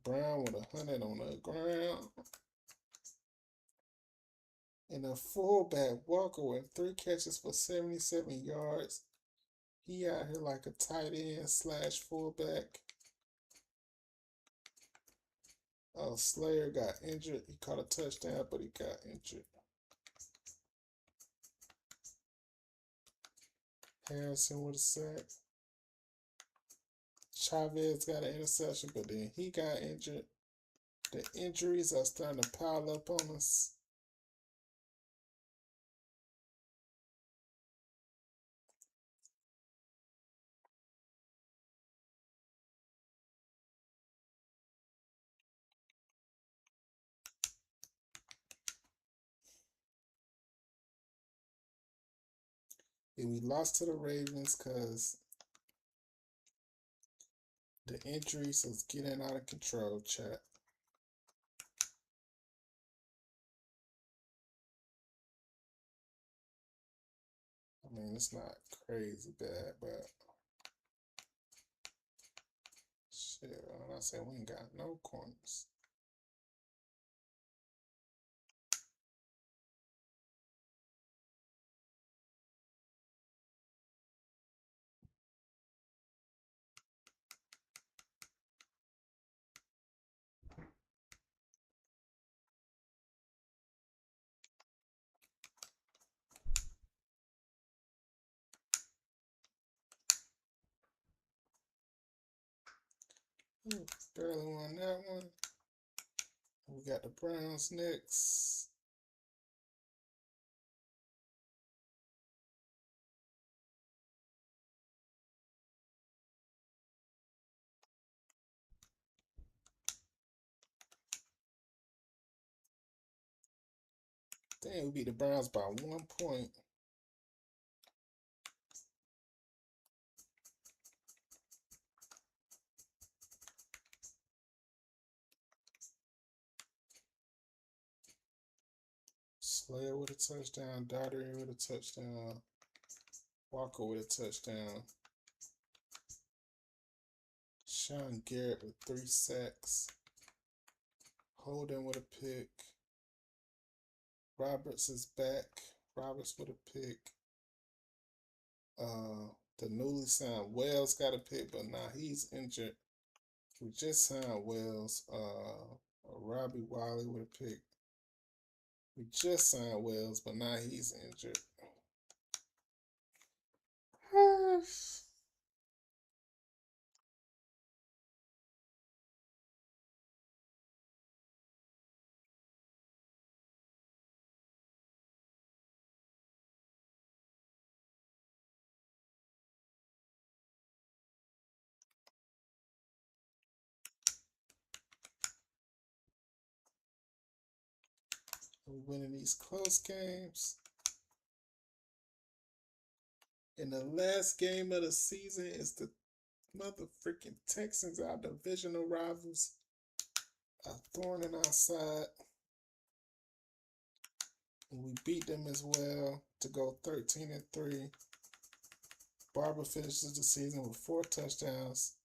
Brown with 100 on the ground. And a fullback, Walker, with 3 catches for 77 yards. He out here like a tight end / fullback. Slayer got injured. He caught a touchdown, but he got injured. Harrison with a sack. Chavez got an interception, but then he got injured. The injuries are starting to pile up on us. And we lost to the Ravens because the injuries was getting out of control, chat. I mean, it's not crazy bad, but shit, when I say we ain't got no corners. Barely won that one. We got the Browns next. Damn, we beat the Browns by 1 point. Slayer with a touchdown. Daugherty with a touchdown. Walker with a touchdown. Sean Garrett with 3 sacks. Holden with a pick. Roberts is back. Roberts with a pick. The newly signed Wells got a pick, but now he's injured. We just signed Wells. Robbie Wiley with a pick. We just signed Wells, but now he's injured. We're winning these close games. And the last game of the season is the motherfucking Texans, our divisional rivals. A thorn in our side. And we beat them as well to go 13-3. Barber finishes the season with 4 touchdowns.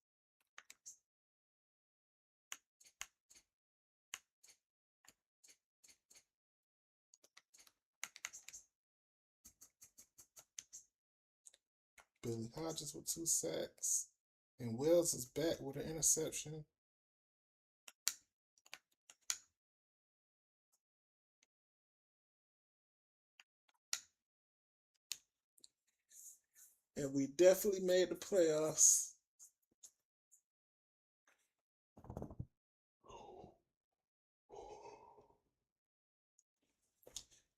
Billy Hodges with 2 sacks. And Wells is back with an interception. And we definitely made the playoffs.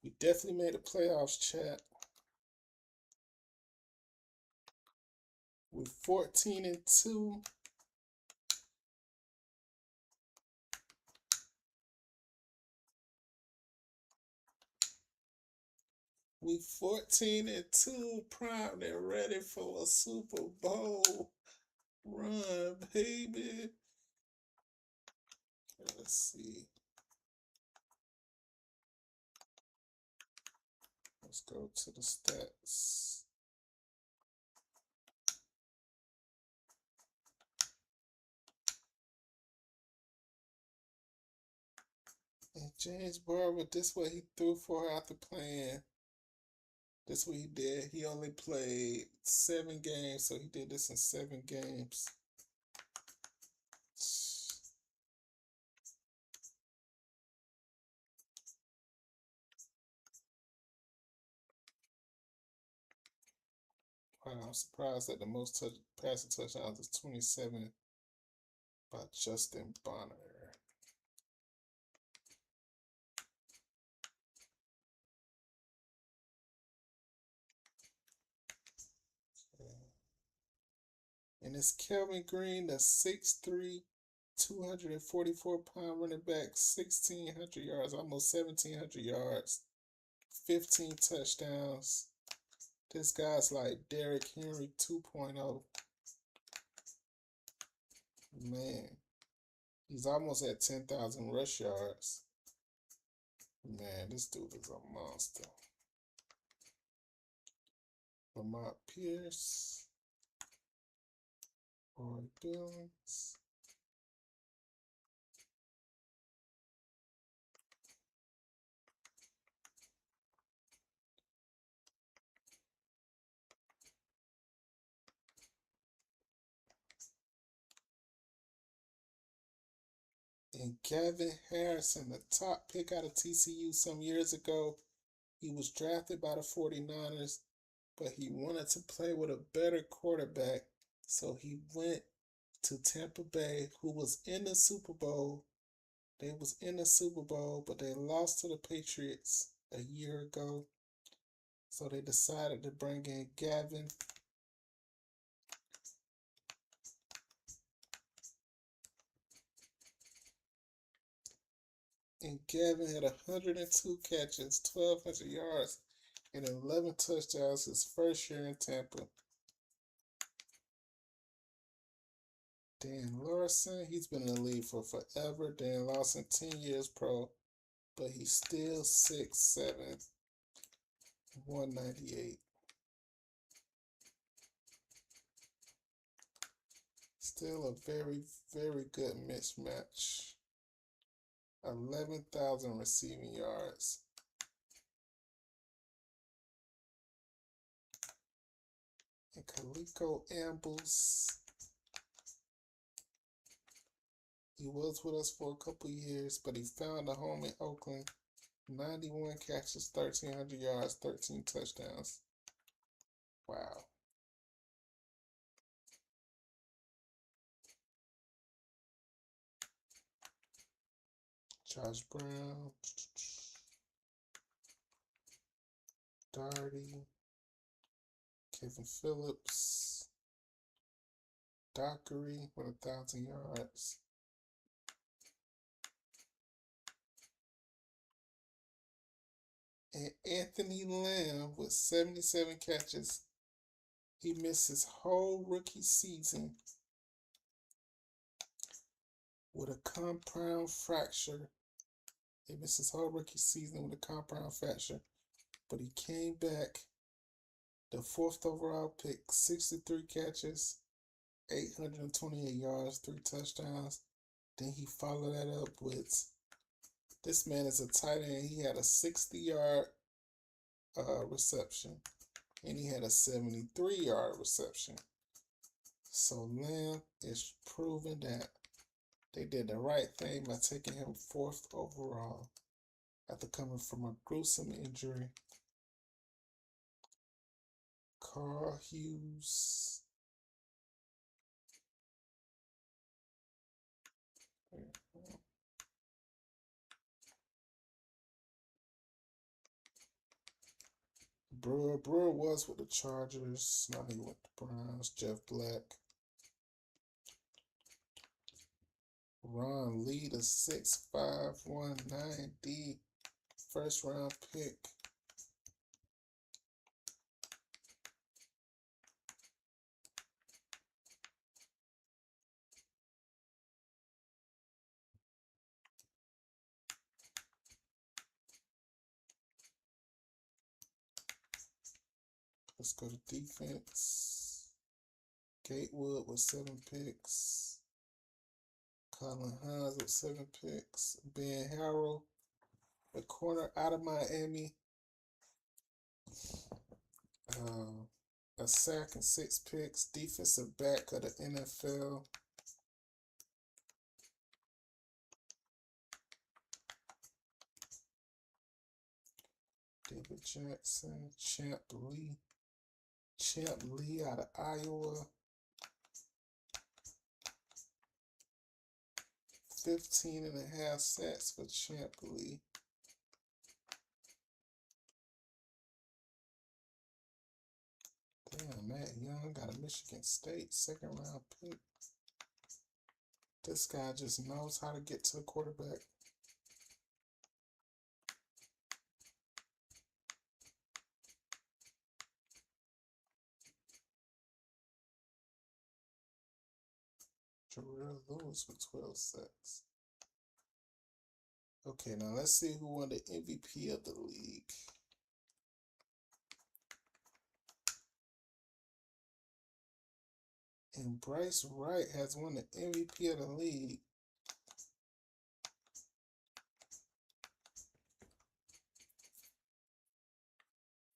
We definitely made the playoffs, chat. We're 14-2. We 14-2, primed and ready for a Super Bowl run, baby. Let's see. Let's go to the stats. And James Barber, this what he threw for after playing. This what he did. He only played 7 games, so he did this in 7 games. Wow, I'm surprised that the most passing touchdowns is 27 by Justin Bonner. And it's Kelvin Green, the 6'3", 244-pound running back, 1,600 yards, almost 1,700 yards, 15 touchdowns. This guy's like Derrick Henry 2.0. Man, he's almost at 10,000 rush yards. Man, this dude is a monster. Lamont Pierce. Roy Billings. And Gavin Harrison, the top pick out of TCU some years ago. He was drafted by the 49ers, but he wanted to play with a better quarterback. So he went to Tampa Bay, who was in the Super Bowl. They was in the Super Bowl, but they lost to the Patriots a year ago. So they decided to bring in Gavin. And Gavin had 102 catches, 1,200 yards, and 11 touchdowns his first year in Tampa. Dan Larson, he's been in the league for forever. Dan Larson, 10 years pro, but he's still 6'7", 198. Still a very, very good mismatch. 11,000 receiving yards. And Kaliko Ambles, he was with us for a couple years, but he found a home in Oakland. 91 catches, 1,300 yards, 13 touchdowns. Wow. Josh Brown, Darty, Kevin Phillips, Dockery with 1,000 yards. And Anthony Lamb with 77 catches. He missed his whole rookie season with a compound fracture. He missed his whole rookie season with a compound fracture, but he came back. The 4th overall pick, 63 catches, 828 yards, 3 touchdowns. Then he followed that up with, this man is a tight end. He had a 60-yard reception, and he had a 73-yard reception. So Lamb is proving that they did the right thing by taking him 4th overall after coming from a gruesome injury. Carl Hughes. Brewer was with the Chargers. Now he went to Browns. Jeff Black. Ron Lee, the 6'5", 190, first round pick. Let's go to defense. Gatewood with 7 picks. Colin Hines with 7 picks. Ben Harrell, the corner out of Miami. A sack and 6 picks. Defensive back of the NFL. David Jackson, Champ Lee out of Iowa. 15.5 sacks for Champ Lee. Damn, Matt Young got a Michigan State 2nd round pick. This guy just knows how to get to the quarterback. Jarrell Lewis with 12 sacks. Okay, now let's see who won the MVP of the league. And Bryce Wright has won the MVP of the league.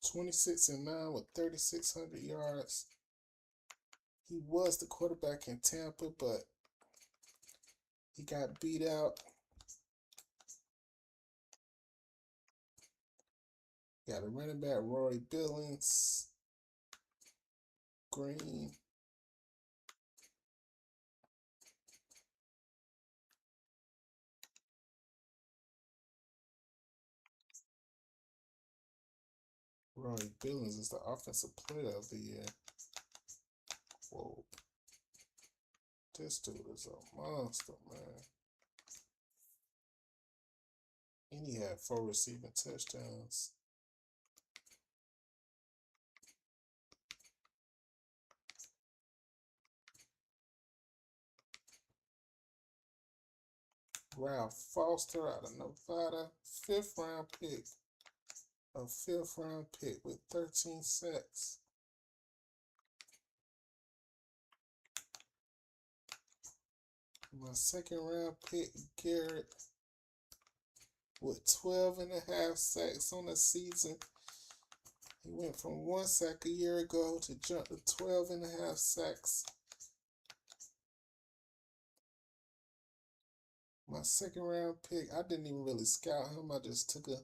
(26-9) with 3,600 yards. He was the quarterback in Tampa, but he got beat out. Got a running back, Rory Billings, Green. Rory Billings is the offensive player of the year. Whoa. This dude is a monster, man. And he had 4 receiving touchdowns. Ralph Foster out of Nevada, 5th round pick. A 5th round pick with 13 sacks. My 2nd round pick, Garrett, with 12.5 sacks on the season. He went from 1 sack a year ago to jump to 12.5 sacks. My 2nd round pick, I didn't even really scout him. I just took a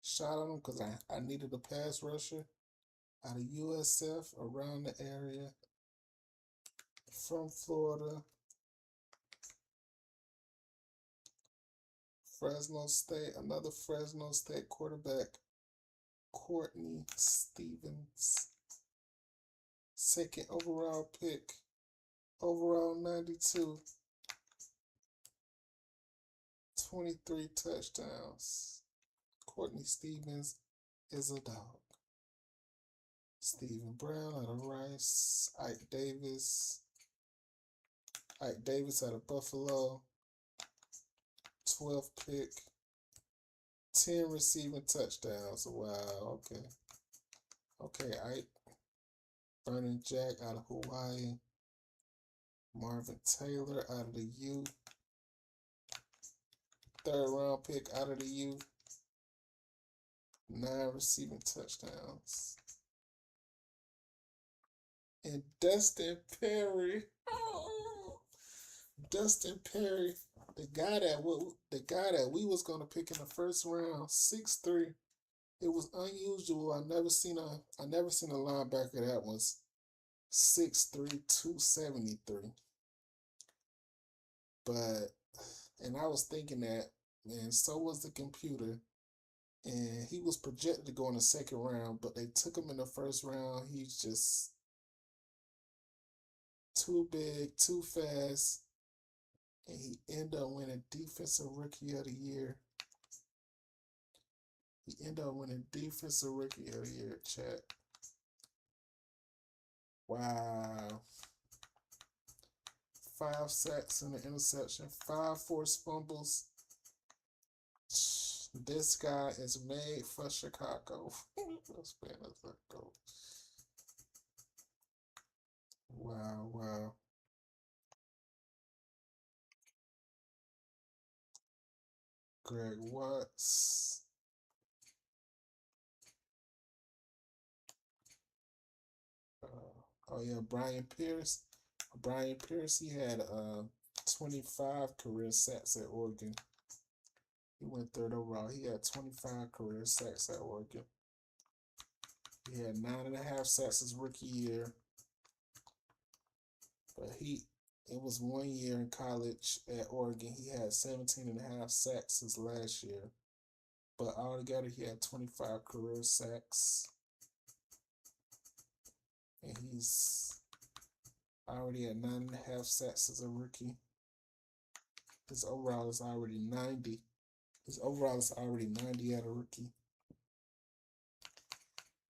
shot on him because I needed a pass rusher out of USF around the area from Florida. Fresno State, another Fresno State quarterback, Courtney Stevens. 2nd overall pick, overall 92, 23 touchdowns. Courtney Stevens is a dog. Stephen Brown out of Rice. Ike Davis out of Buffalo. 12th pick. 10 receiving touchdowns. Wow, okay. Okay, Ike. Vernon Jack out of Hawaii. Marvin Taylor out of the U. 3rd round pick out of the U. 9 receiving touchdowns. And Dustin Perry. Oh, Dustin Perry, the guy that we was gonna pick in the 1st round, 6'3". It was unusual. I never seen a linebacker that was 6'3", 273. But I was thinking that, and so was the computer. And he was projected to go in the 2nd round, but they took him in the 1st round. He's just too big, too fast, and he ended up winning Defensive Rookie of the Year. Chat. Wow. 5 sacks and an interception, 5 forced fumbles. This guy is made for Chicago. Let's go. Wow. Greg Watts. Oh yeah, Brian Pierce. He had 25 career sacks at Oregon. He went 3rd overall. He had 25 career sacks at Oregon. He had 9.5 sacks his rookie year. But it was 1 year in college at Oregon. He had 17.5 sacks his last year. But altogether, he had 25 career sacks. And he's already at 9.5 sacks as a rookie. His overall is already 90. His overall is already 90 at a rookie.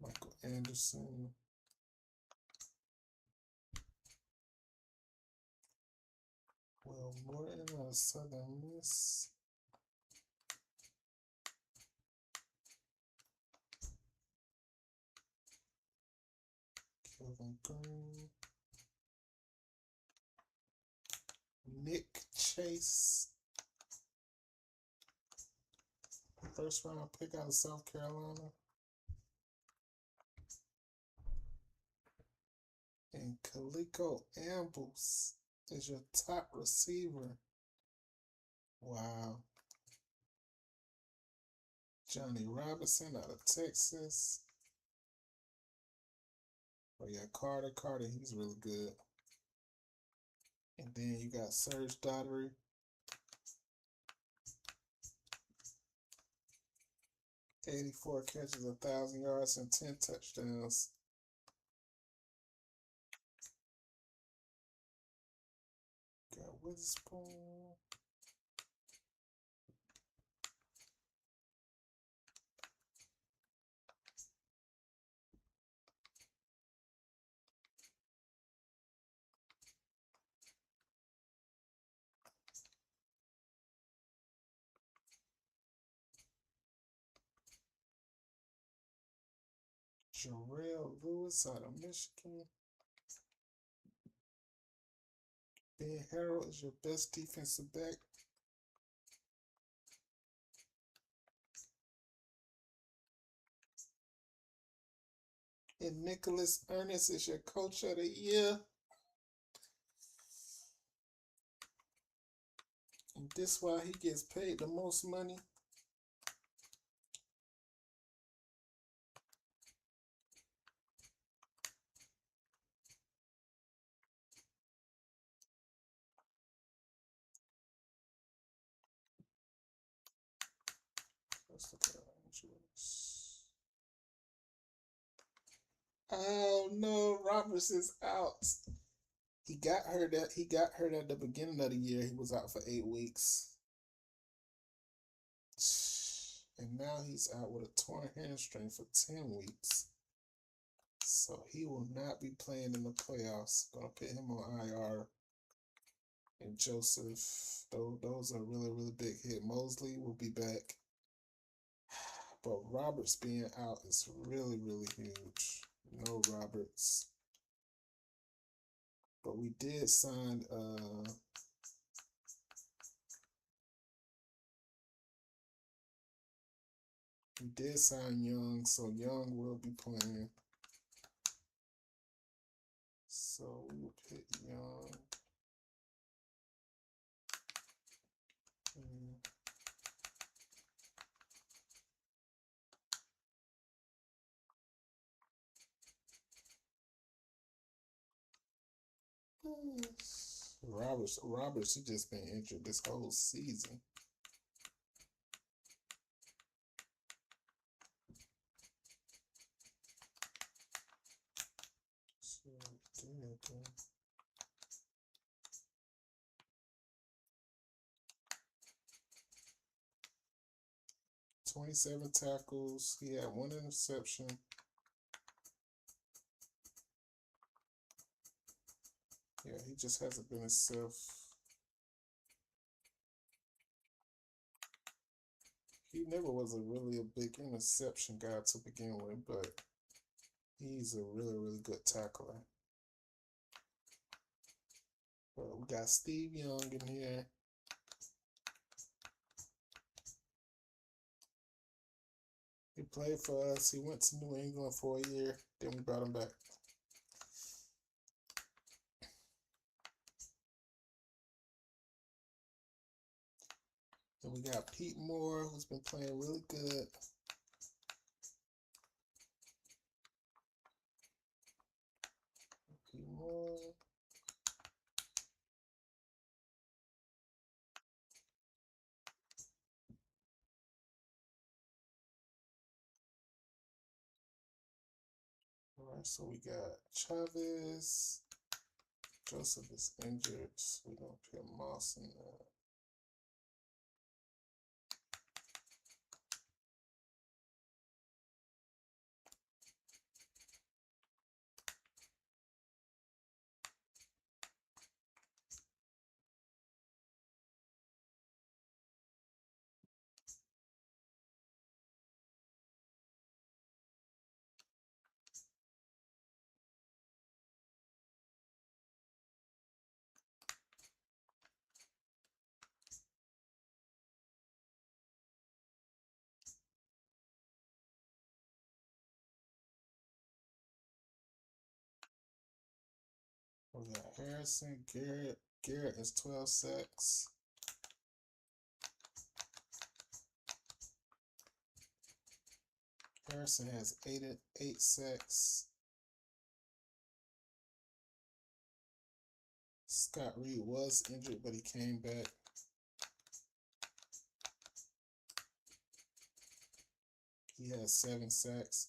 Michael Anderson. Will Morton out of Southern Miss. Kevin Green. Nick Chase. 1st round pick out of South Carolina. And Kaliko Ambles is your top receiver. Wow. Johnny Robinson out of Texas. Oh yeah, Carter, he's really good. And then you got Serge Daughtery. '84 catches, 1,000 yards, and 10 touchdowns. Got Witherspoon. Jarrell Lewis out of Michigan. Ben Harrell is your best defensive back. And Nicholas Ernest is your coach of the year. And this why he gets paid the most money. Let's look at Andrews. Oh no, Roberts is out. He got hurt at the beginning of the year. He was out for 8 weeks. And now he's out with a torn hamstring for 10 weeks. So he will not be playing in the playoffs. Gonna put him on IR. And Joseph, those are really, really big hit. Mosley will be back. But Roberts being out is really, really huge. No Roberts. But we did sign Young, so Young will be playing. So we will put Young. Roberts, he just been injured this whole season. So, 27 tackles. He had 1 interception. Yeah, he just hasn't been himself. He never was really a big interception guy to begin with, but he's a really, really good tackler. But we got Steve Young in here. He played for us. He went to New England for a year. Then we brought him back. And we got Pete Moore, who's been playing really good. Pete Moore. All right, so we got Chavez. Joseph is injured, so we're going to put Moss in there. We got Harrison, Garrett. Garrett is 12 sacks. Harrison has 8 sacks. Scott Reed was injured, but he came back. He has 7 sacks.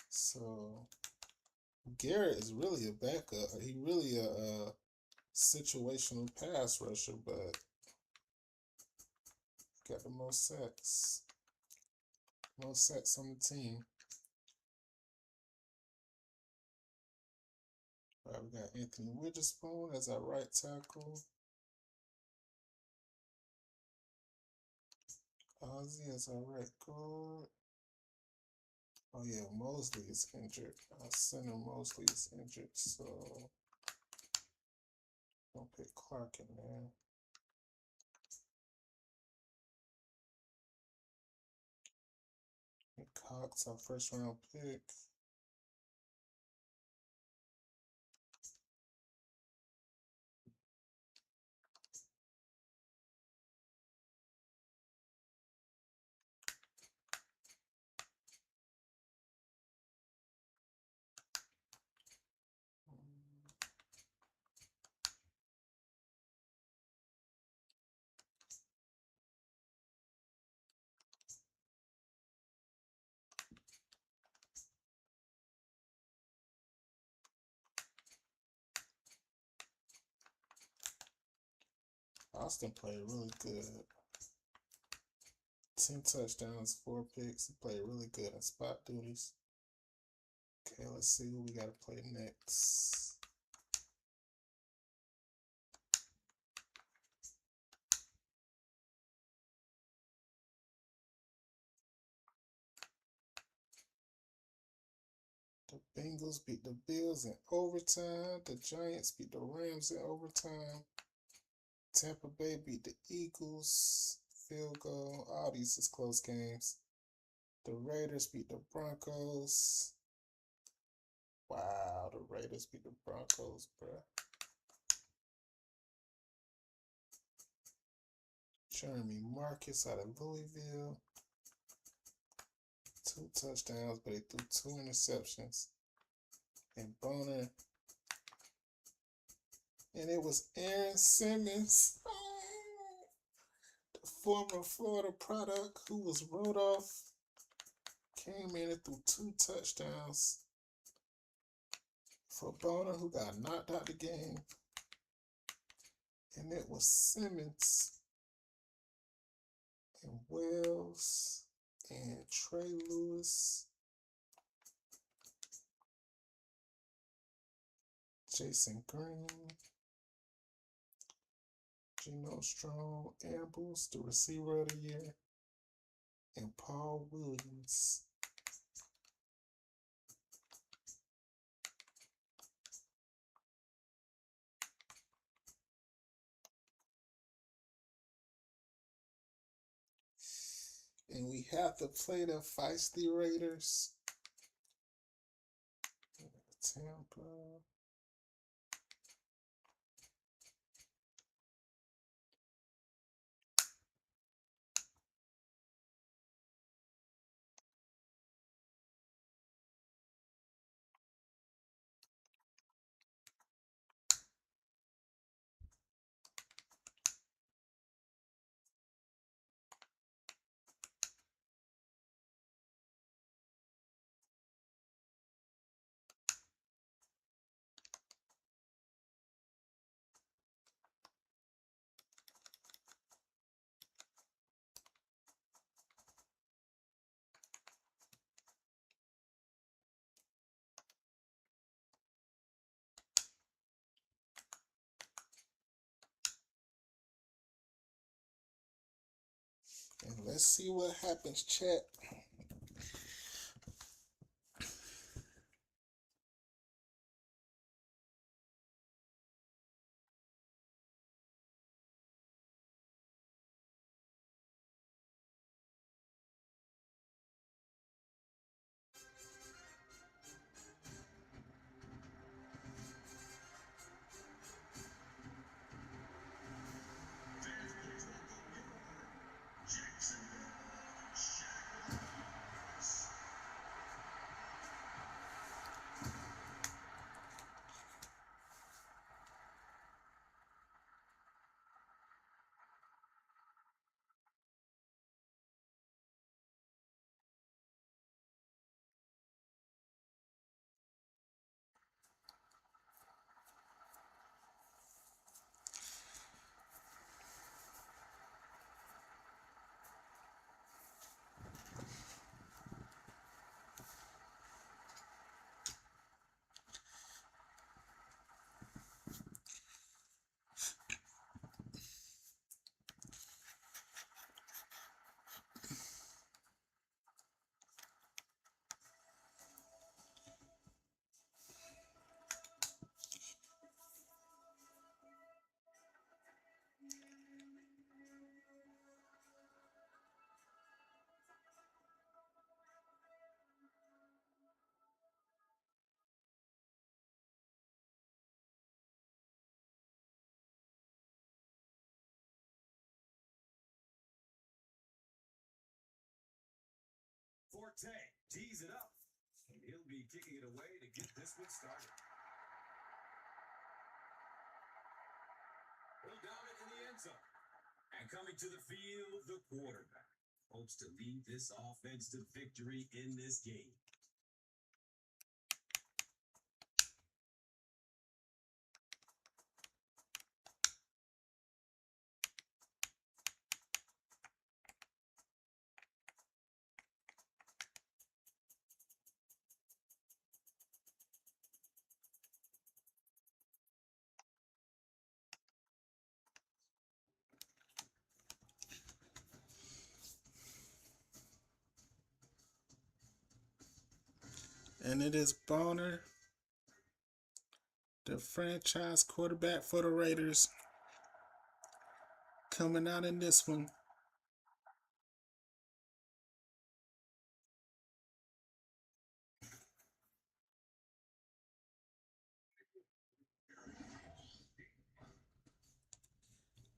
So Garrett is really a backup. He really a situational pass rusher, but got the most sacks. Most sacks on the team. All right, we got Anthony Witherspoon as our right tackle. Ozzie as our right guard. Oh yeah, Mosley is injured. Center Mosley is injured, so don't pick Clark in there. And Cox, our first round pick. Austin played really good. 10 touchdowns, 4 picks. He played really good in spot duties. Okay, let's see who we got to play next. The Bengals beat the Bills in overtime. The Giants beat the Rams in overtime. Tampa Bay beat the Eagles. Field goal. All these is close games. The Raiders beat the Broncos. Wow, the Raiders beat the Broncos, bruh. Jeremy Marcus out of Louisville. 2 touchdowns, but he threw 2 interceptions. And Boner. And it was Aaron Simmons, the former Florida product who was wrote off, came in and threw 2 touchdowns for Boner, who got knocked out the game. And it was Simmons and Wells and Trey Lewis, Jason Green, Geno Strong, Ambles, the receiver of the year, and Paul Williams. And we have to play the feisty Raiders. Tampa. And let's see what happens, chat. Marte tees it up, and he'll be kicking it away to get this one started. He'll down it in the end zone. And coming to the field, the quarterback hopes to lead this offense to victory in this game. And it is Bonner, the franchise quarterback for the Raiders, coming out in this one.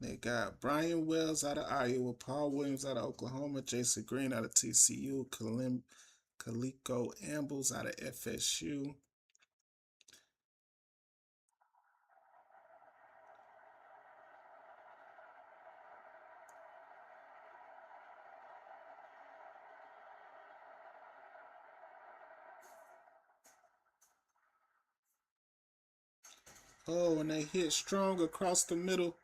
They got Brian Wells out of Iowa, Paul Williams out of Oklahoma, Jason Green out of TCU, Kaliko Ambles out of FSU. Oh, and they hit strong across the middle.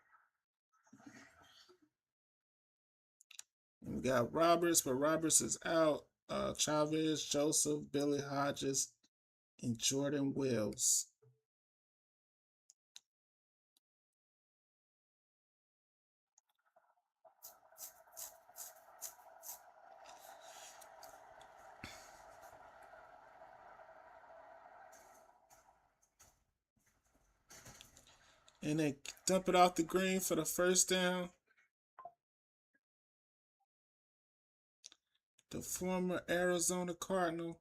And we got Roberts, but Roberts is out. Chavez, Joseph, Billy Hodges, and Jordan Wells. And they dump it off the green for the first down. The former Arizona Cardinal.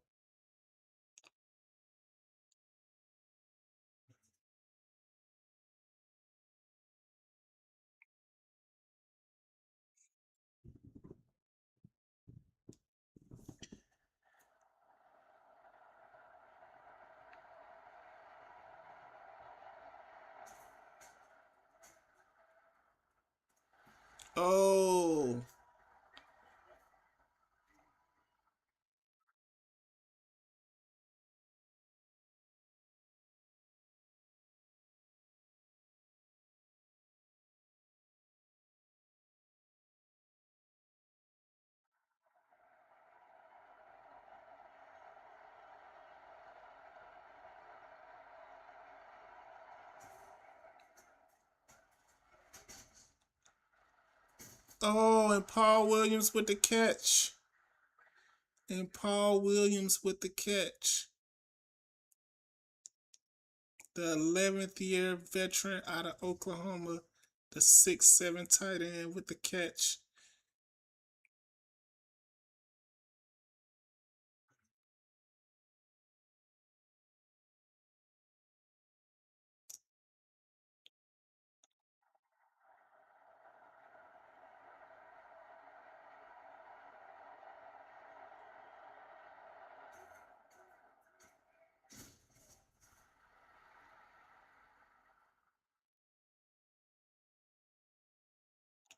Oh, oh, and Paul Williams with the catch. And Paul Williams with the catch. The 11th year veteran out of Oklahoma, the 6'7" tight end with the catch.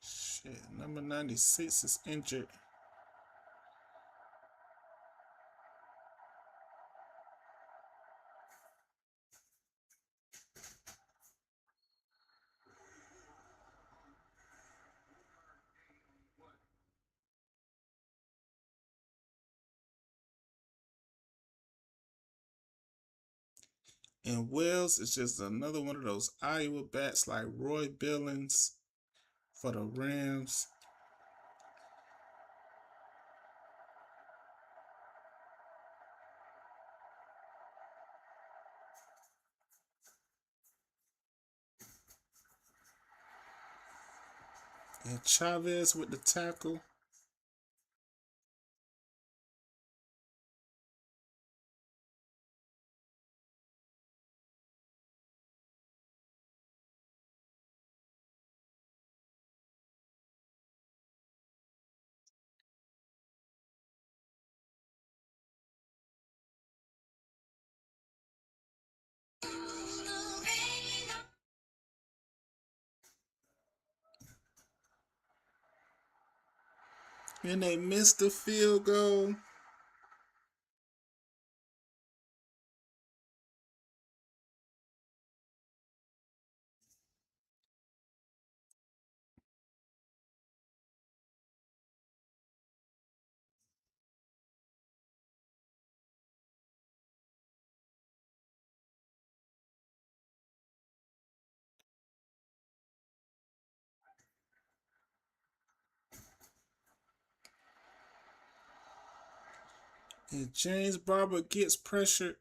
Shit, number 96 is injured. And Wells is just another one of those Iowa bats like Roy Billings for the Rams. And Chavez with the tackle. And they missed the field goal. And James Barber gets pressured.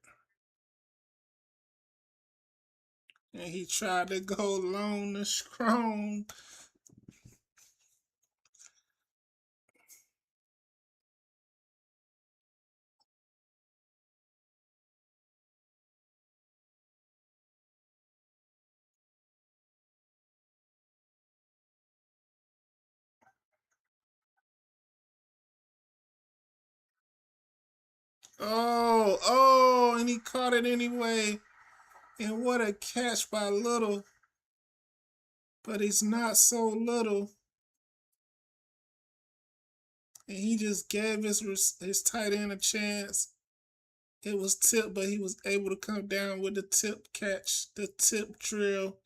And he tried to go long and strong. Oh, and he caught it anyway. And what a catch by Little. But he's not so little. And he just gave his tight end a chance. It was tipped, but he was able to come down with the tip catch, the tip drill.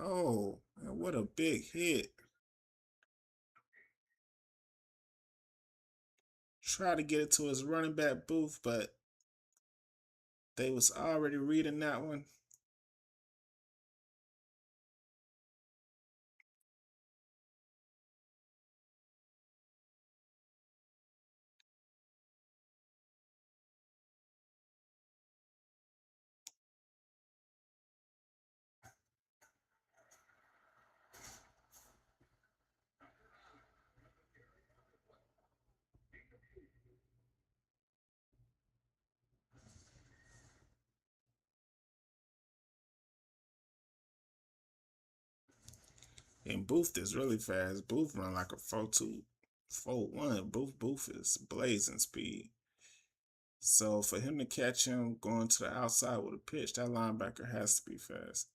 Oh, and what a big hit. Try to get it to his running back Booth, but they was already reading that one. And Booth is really fast. Booth run like a 4.2, 4.1. Booth is blazing speed. So for him to catch him going to the outside with a pitch, that linebacker has to be fast.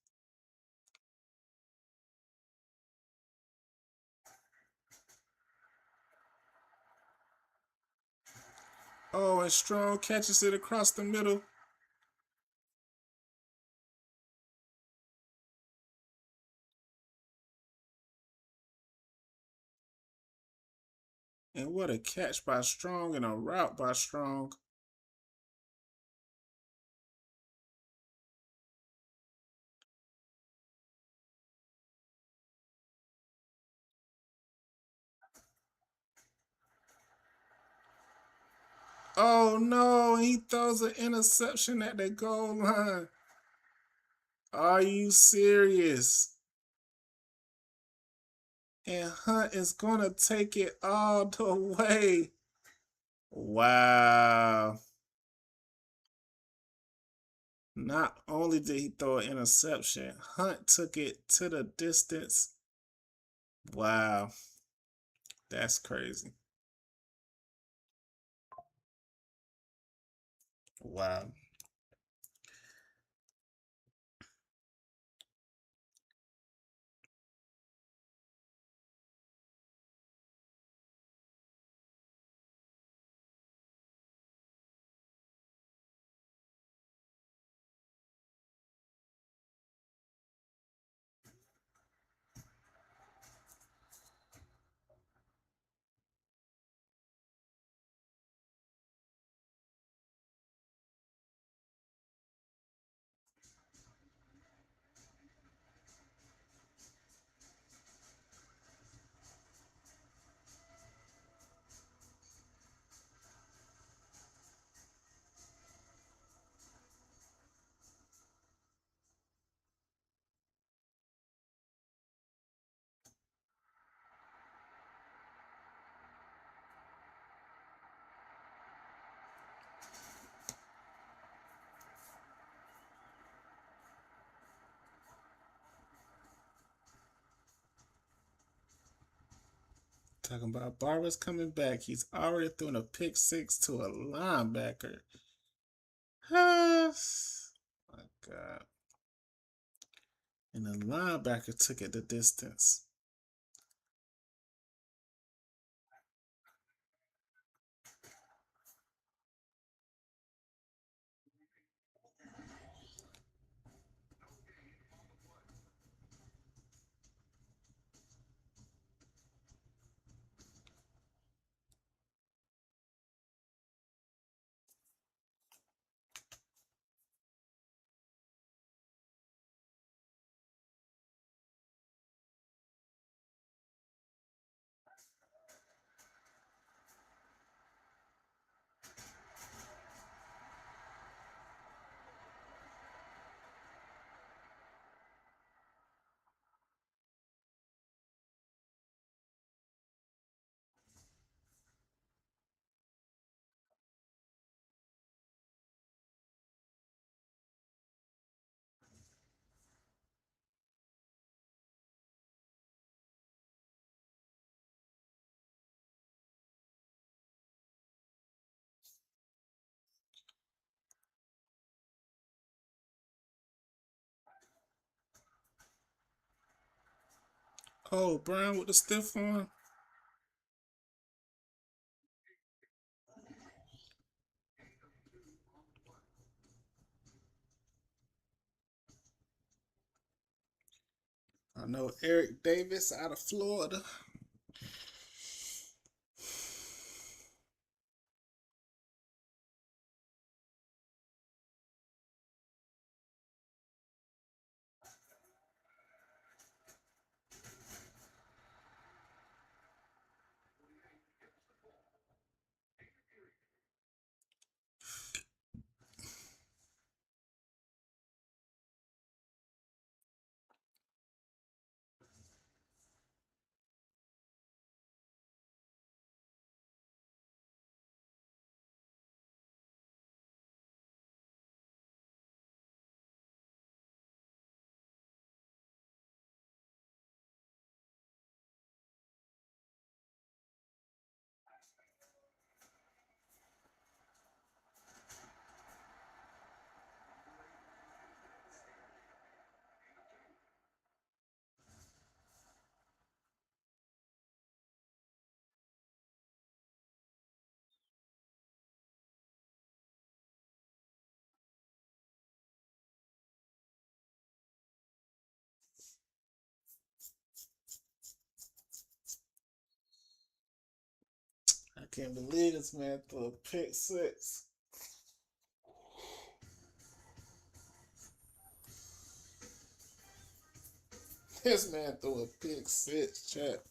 Oh, and Strong catches it across the middle. And what a catch by Strong and a route by Strong. Oh no, he throws an interception at the goal line. Are you serious? And Hunt is going to take it all the way. Wow. Not only did he throw an interception, Hunt took it to the distance. Wow. That's crazy. Wow. Talking about Barber's coming back. He's already thrown a pick six to a linebacker. My God. And the linebacker took it the distance. Oh, Brown with the stiff arm. I know Eric Davis out of Florida. I can't believe this man threw a pick six. This man threw a pick six, chat.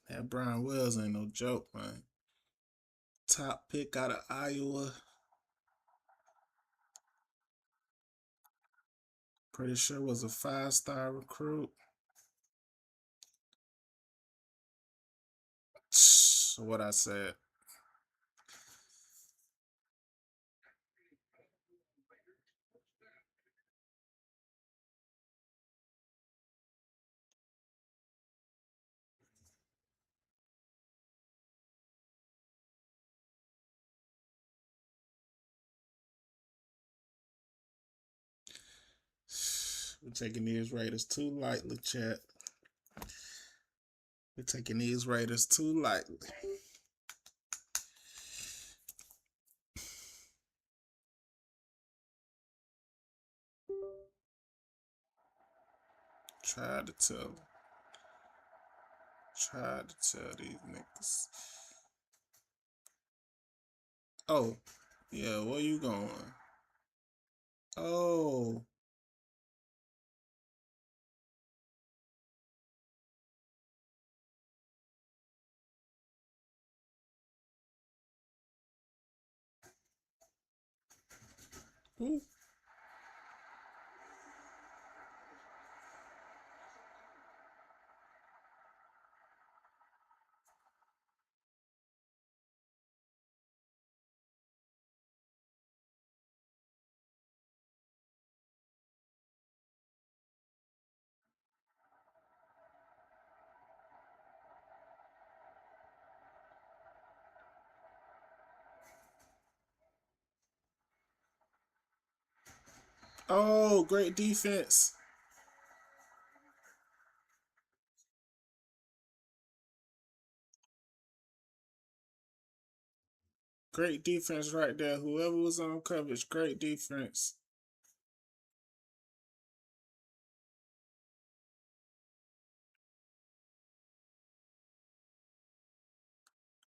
That Brian Wells ain't no joke, man. Top pick out of Iowa. Pretty sure was a 5-star recruit. What I said. We're taking these Raiders too lightly, chat. We're taking these Raiders too lightly. Tried to tell these niggas. Oh, yeah, where you going? Oh. Ooh. Oh, great defense. Great defense right there. Whoever was on coverage, great defense.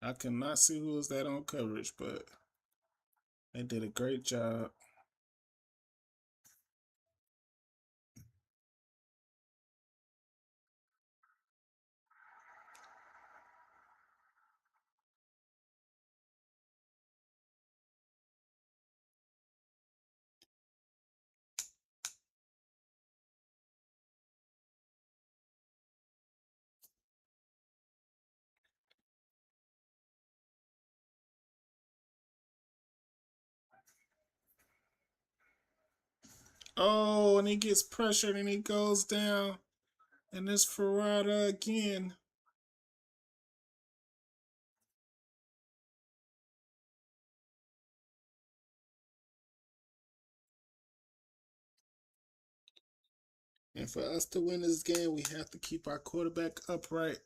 I cannot see who was that on coverage, but they did a great job. Oh, and he gets pressured and he goes down. And it's Ferrada again. And for us to win this game, we have to keep our quarterback upright.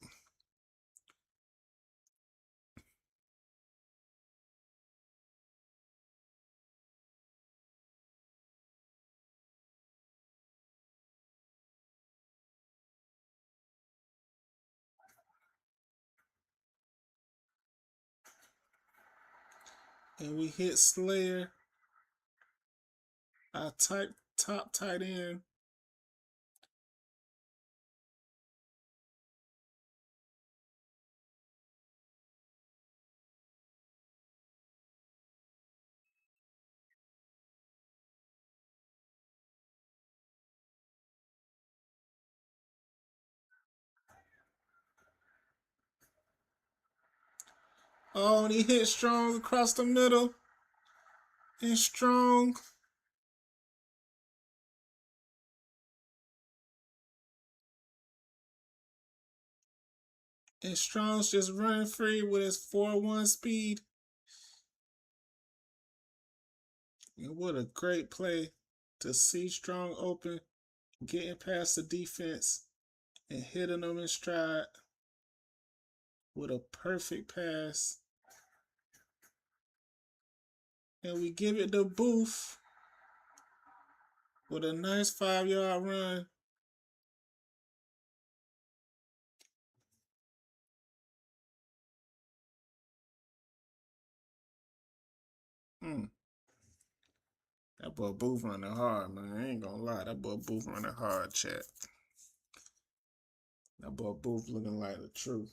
And we hit Slayer, our top tight end. Oh, and he hit Strong across the middle. And Strong. And Strong's just running free with his 4-1 speed. And what a great play to see Strong open, getting past the defense and hitting them in stride with a perfect pass. And we give it to Booth with a nice 5-yard run. That boy Booth running hard, man. I ain't gonna lie. That boy Booth running hard, chat. That boy Booth looking like the truth.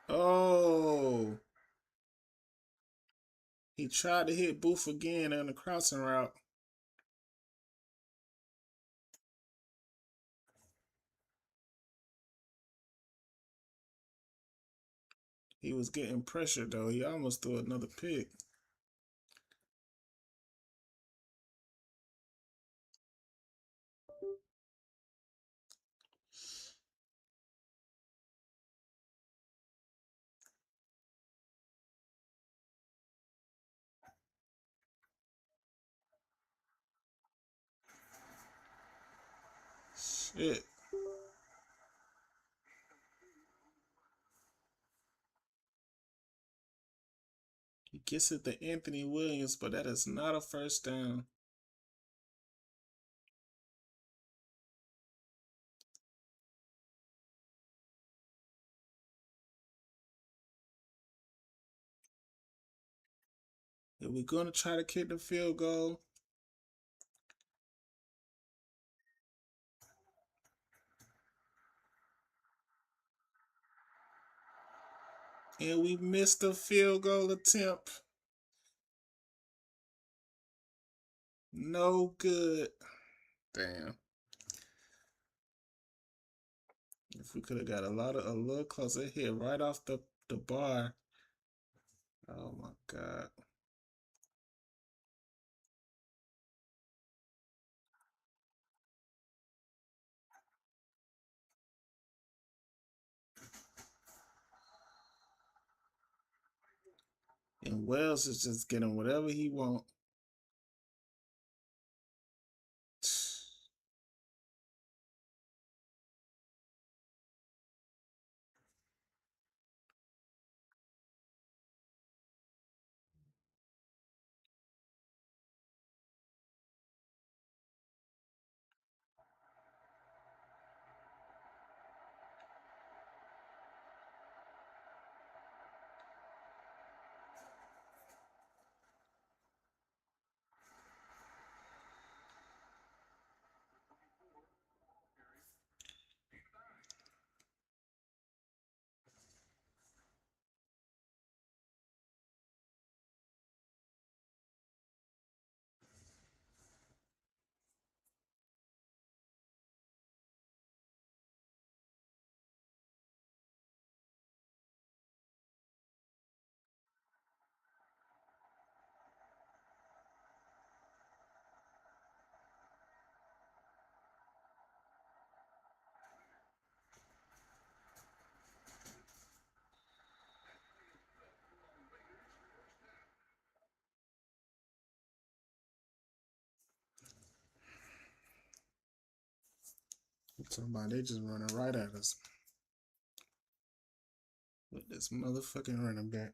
Oh. He tried to hit Booth again on the crossing route. He was getting pressured, though. He almost threw another pick. Shit. He gets it to Anthony Williams, but that is not a first down. Are we going to try to kick the field goal? And we missed the field goal attempt. No good. Damn. If we could have got a little closer here, right off the bar. Oh my God. And Wells is just getting whatever he wants. I'm talking about they just running right at us with this motherfucking running back.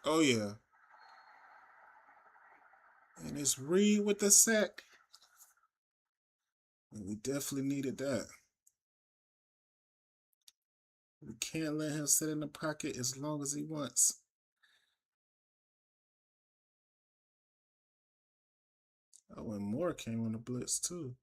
Oh yeah. And it's Reed with the sack. And we definitely needed that. We can't let him sit in the pocket as long as he wants. Oh, and Moore came on the blitz too.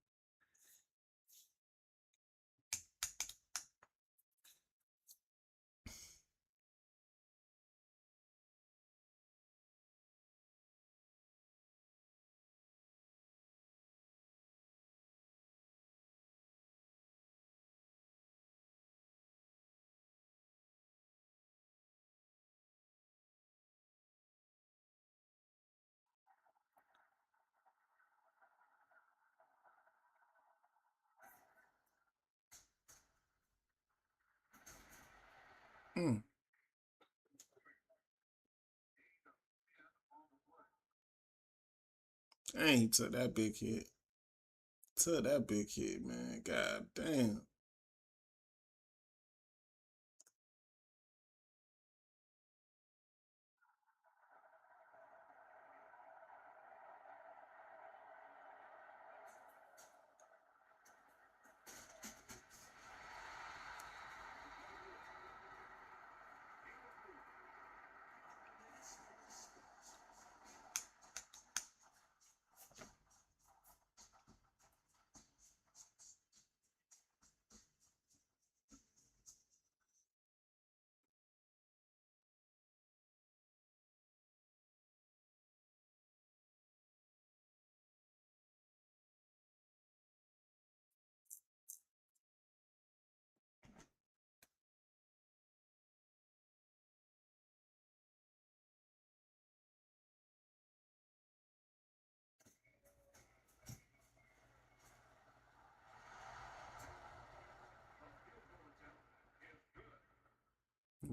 Mm. Dang, he took that big hit. Took that big hit, man. God damn.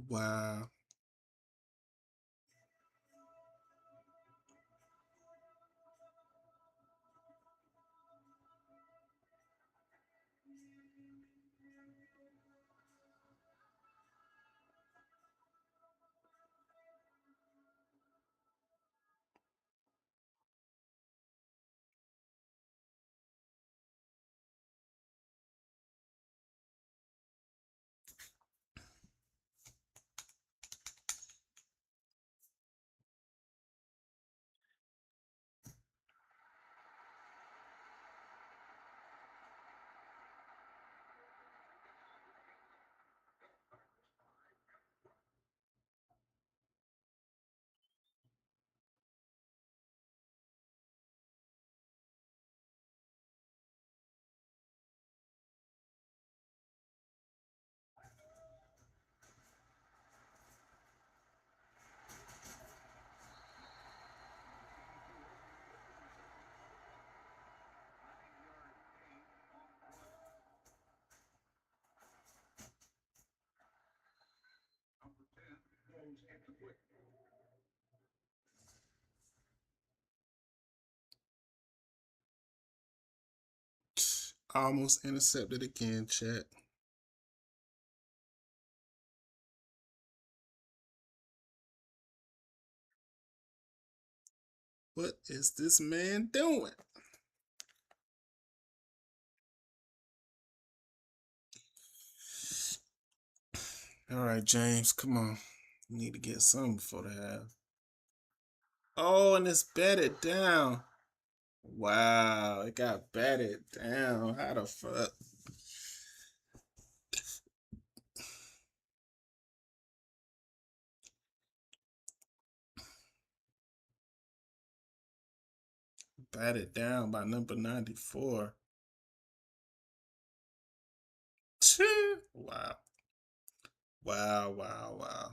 Wow. Almost intercepted again, chat. What is this man doing? All right, James, come on. You need to get something before the half. Oh, and it's batted down. Wow, it got batted down. How the fuck? Batted down by number 94. Wow. Wow, wow, wow.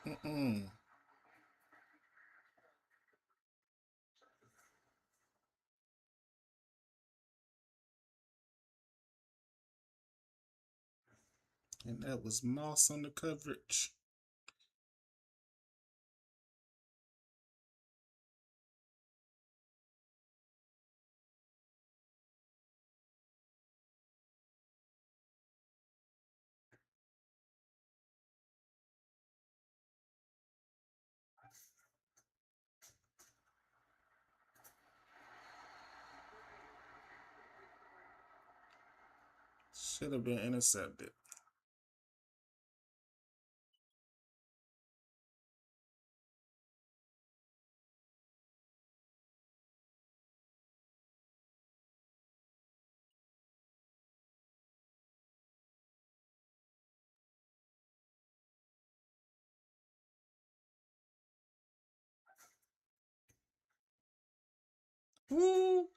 Mm-mm. And that was Moss on the coverage. Should have been intercepted. Woo!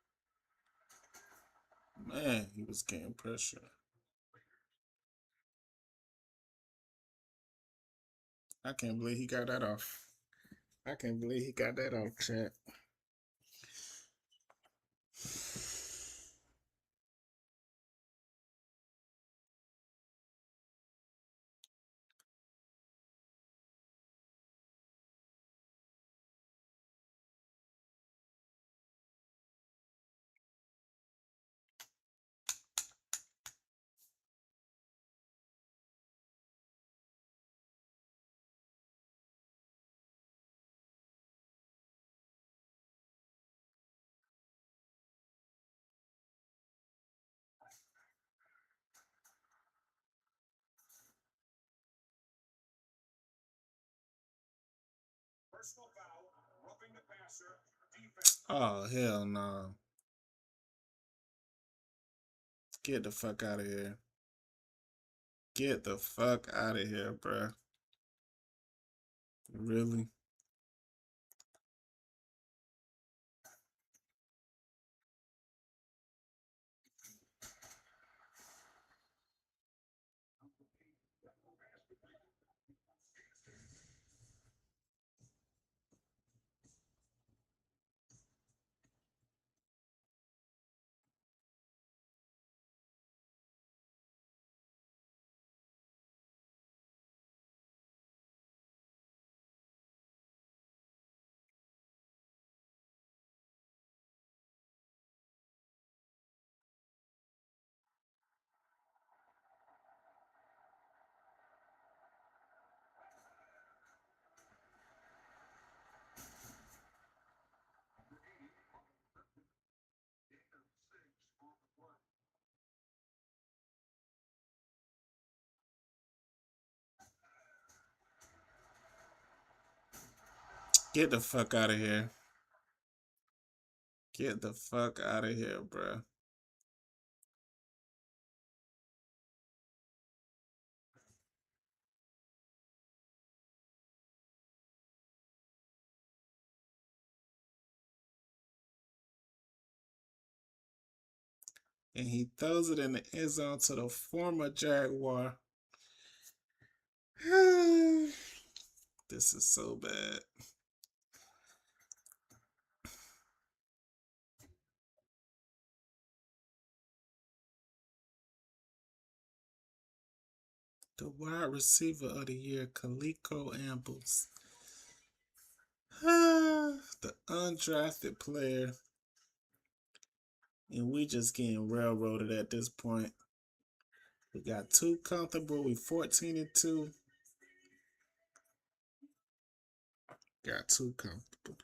Man, he was getting pressure. I can't believe he got that off. I can't believe he got that off, chat. Personal foul, roughing the passer, defense. Oh, hell no. Get the fuck out of here. Get the fuck out of here, bruh. Really? Get the fuck out of here. Get the fuck out of here, bruh. And he throws it in the end zone to the former Jaguar. This is so bad. The wide receiver of the year, Kaliko Ambles. The undrafted player. And we just getting railroaded at this point. We got too comfortable. We 14-2. Got too comfortable.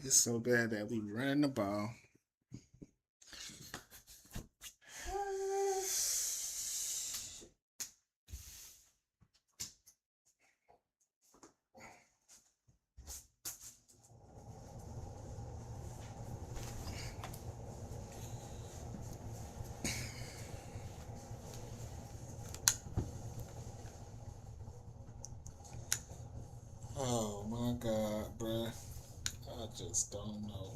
It's so bad that we running the ball. Oh my God, bruh. I just don't know.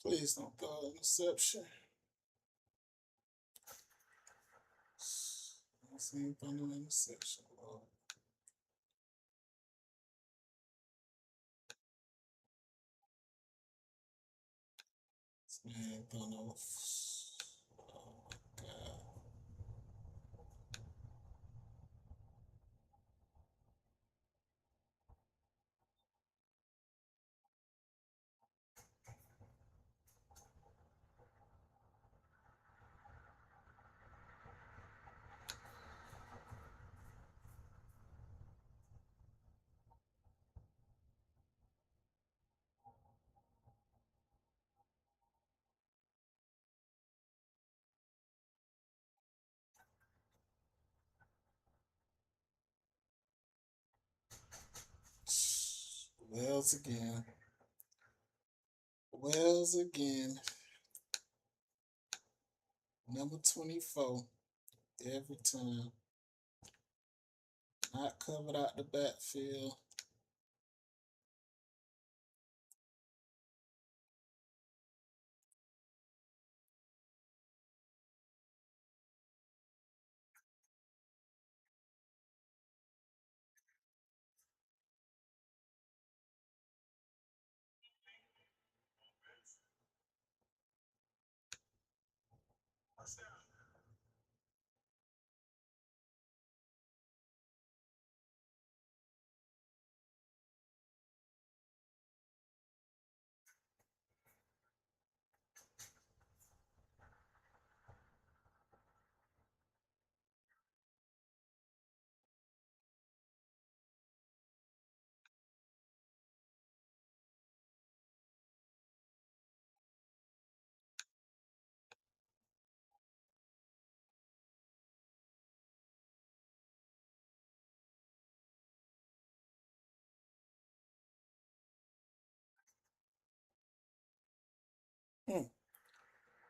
Please don't throw an interception. Don't see him throw no interception, Lord. This man ain't throw no. Oh my God. Wells again. Wells again. Number 24. Every time. Not covered out the backfield.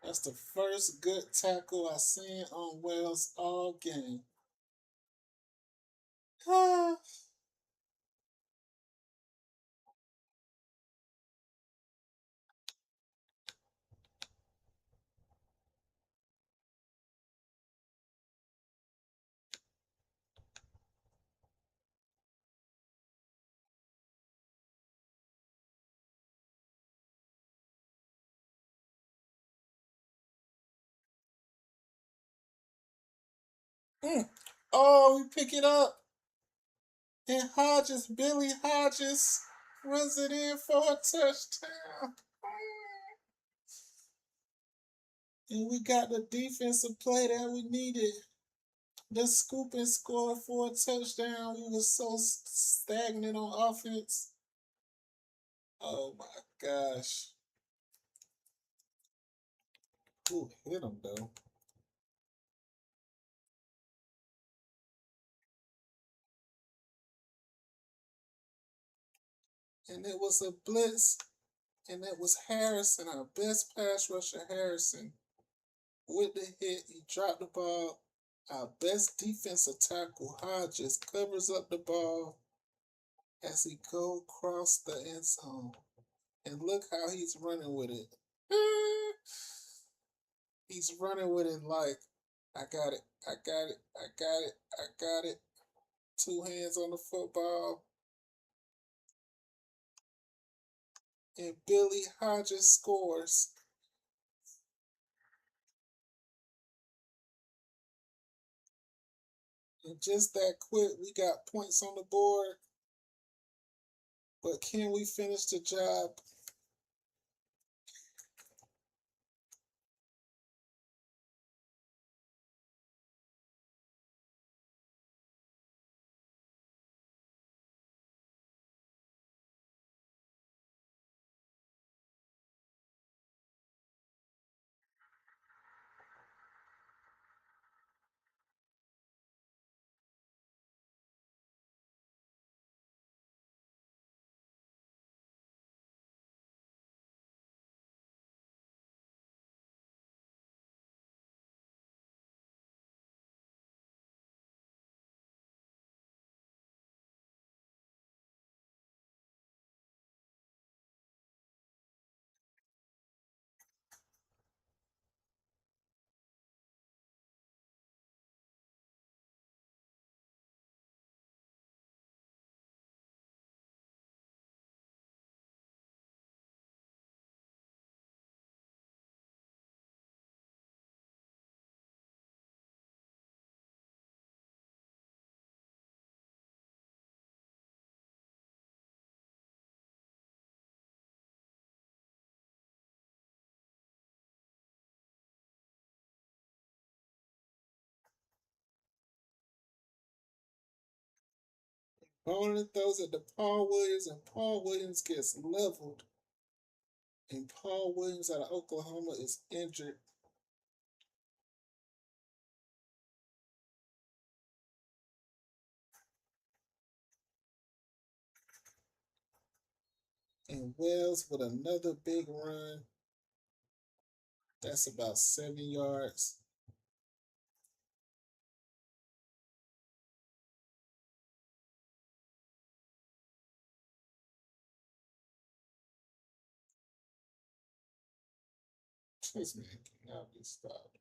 That's the first good tackle I seen on Wells all game. Oh, we pick it up. And Billy Hodges, runs it in for a touchdown. And we got the defensive play that we needed. The scoop and score for a touchdown. We were so stagnant on offense. Oh my gosh. Who hit him though? And it was a blitz. And it was Harrison, our best pass rusher, Harrison. With the hit, he dropped the ball. Our best defensive tackle, Hodges, covers up the ball as he go across the end zone. And look how he's running with it. He's running with it like, I got it, I got it, I got it, I got it. 2 hands on the football. And Billy Hodges scores. And just that quick, we got points on the board. But can we finish the job? Opponent throws it to Paul Williams, and Paul Williams gets leveled. And Paul Williams out of Oklahoma is injured. And Wells with another big run. That's about 7 yards. This man cannot be stopped.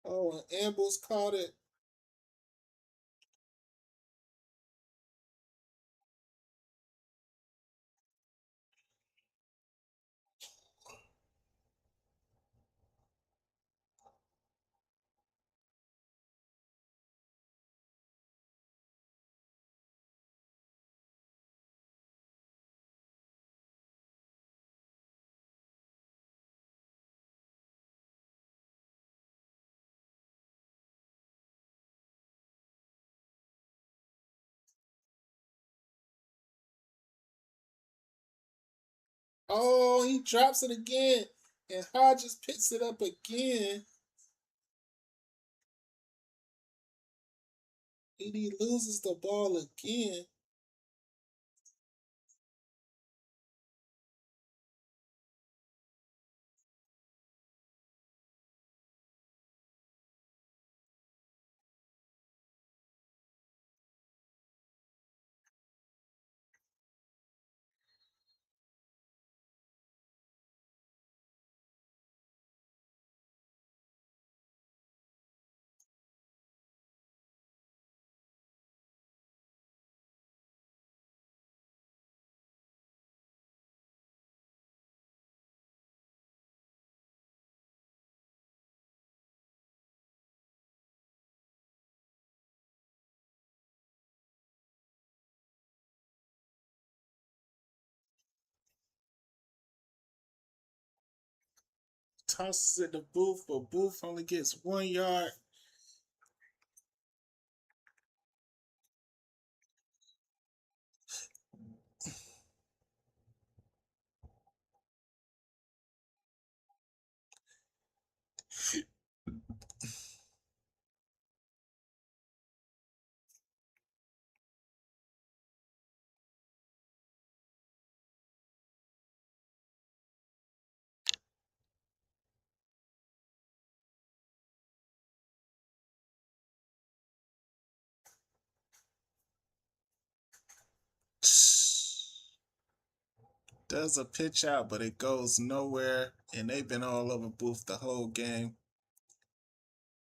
Oh, and Ambles caught it. Oh, he drops it again. And Hodges picks it up again. And he loses the ball again. Tosses it to Booth, but Booth only gets 1 yard. Does a pitch out, but it goes nowhere. And they've been all over Booth the whole game.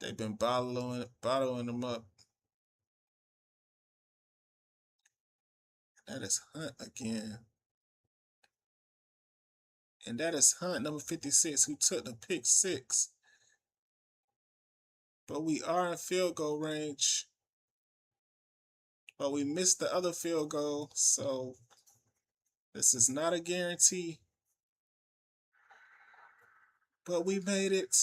They've been bottling him up. That is Hunt again. And that is Hunt, number 56, who took the pick 6. But we are in field goal range. But we missed the other field goal, so this is not a guarantee. But we made it.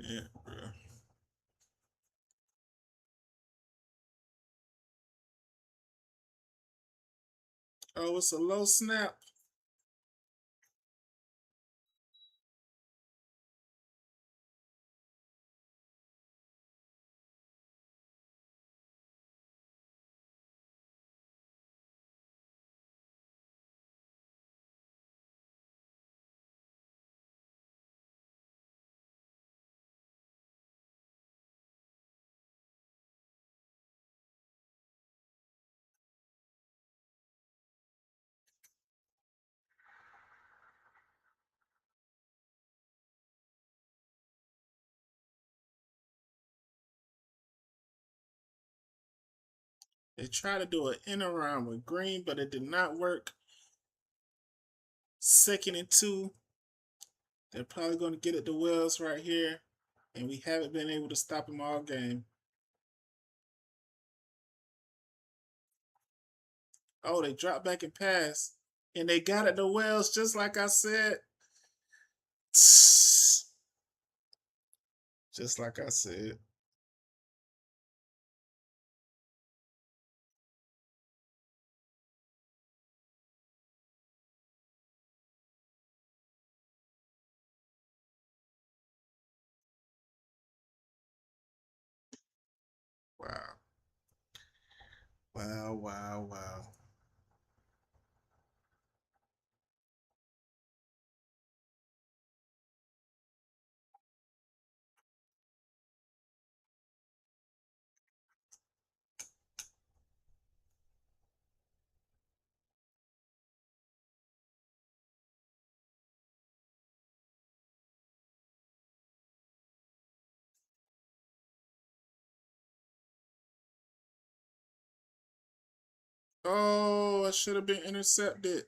Yeah, bro. Oh, it's a low snap. They tried to do an end around with Green, but it did not work. 2nd and 2. They're probably going to get it to Wells right here. And we haven't been able to stop him all game. Oh, they dropped back and pass. And they got it to Wells just like I said. Just like I said. Wow. Wow, wow, wow. Oh, I should have been intercepted.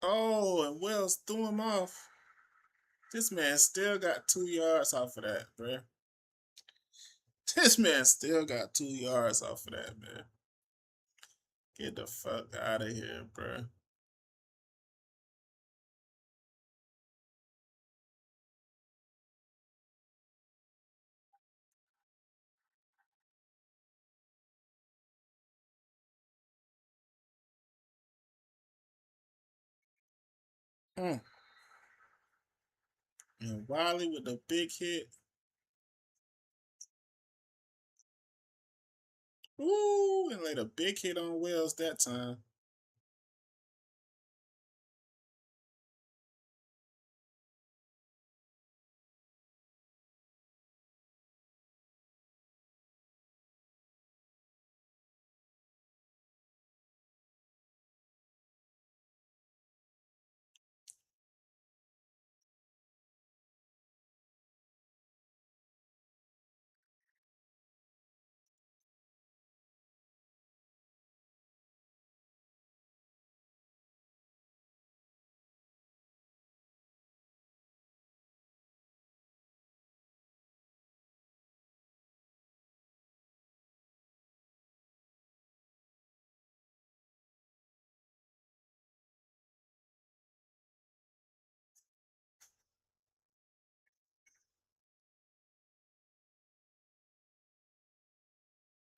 Oh, and Wells threw him off. This man still got 2 yards off of that, bruh. This man still got 2 yards off of that, man. Get the fuck out of here, bruh. Mm. And Wiley with the big hit. Ooh, and laid a big hit on Wells that time.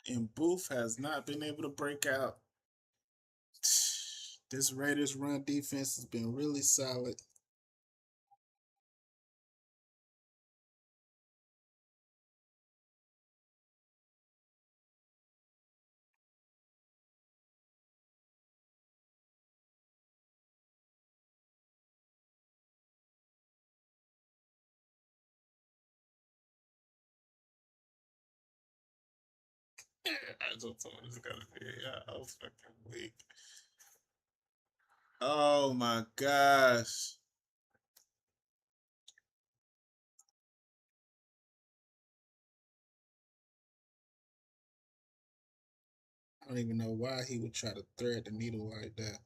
And Booth has not been able to break out. This Raiders run defense has been really solid. I just told this gonna be, yeah, I was fucking weak. Oh my gosh. I don't even know why he would try to thread the needle like that.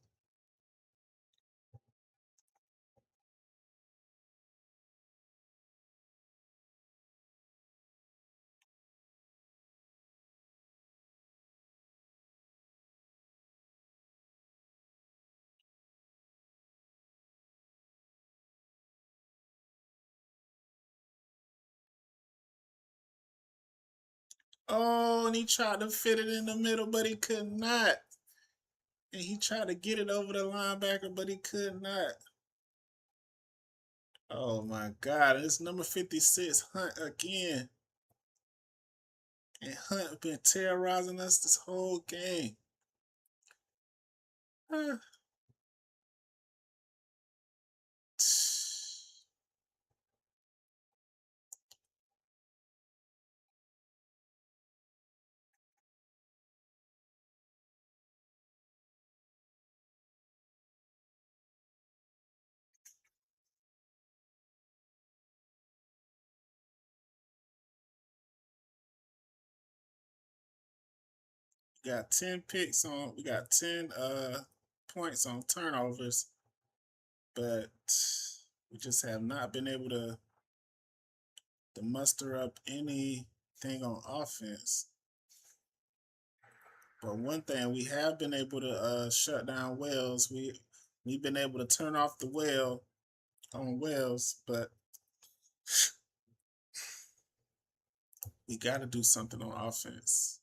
Oh, and he tried to fit it in the middle, but he could not. And he tried to get it over the linebacker, but he could not. Oh my God. It's number 56, Hunt again. And Hunt been terrorizing us this whole game. Uh, we got 10 picks on, we got 10 points on turnovers, but we just have not been able to muster up anything on offense. But one thing we have been able to shut down Wells. We've been able to turn off the well on Wells, but we got to do something on offense.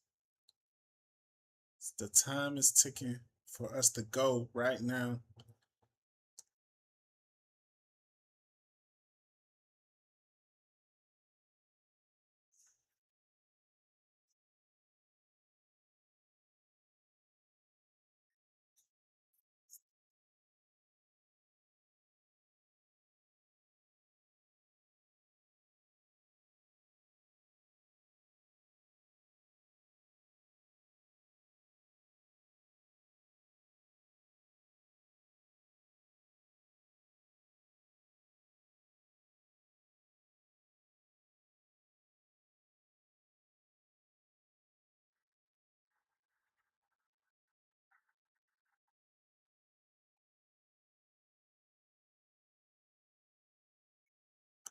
The time is ticking for us to go right now.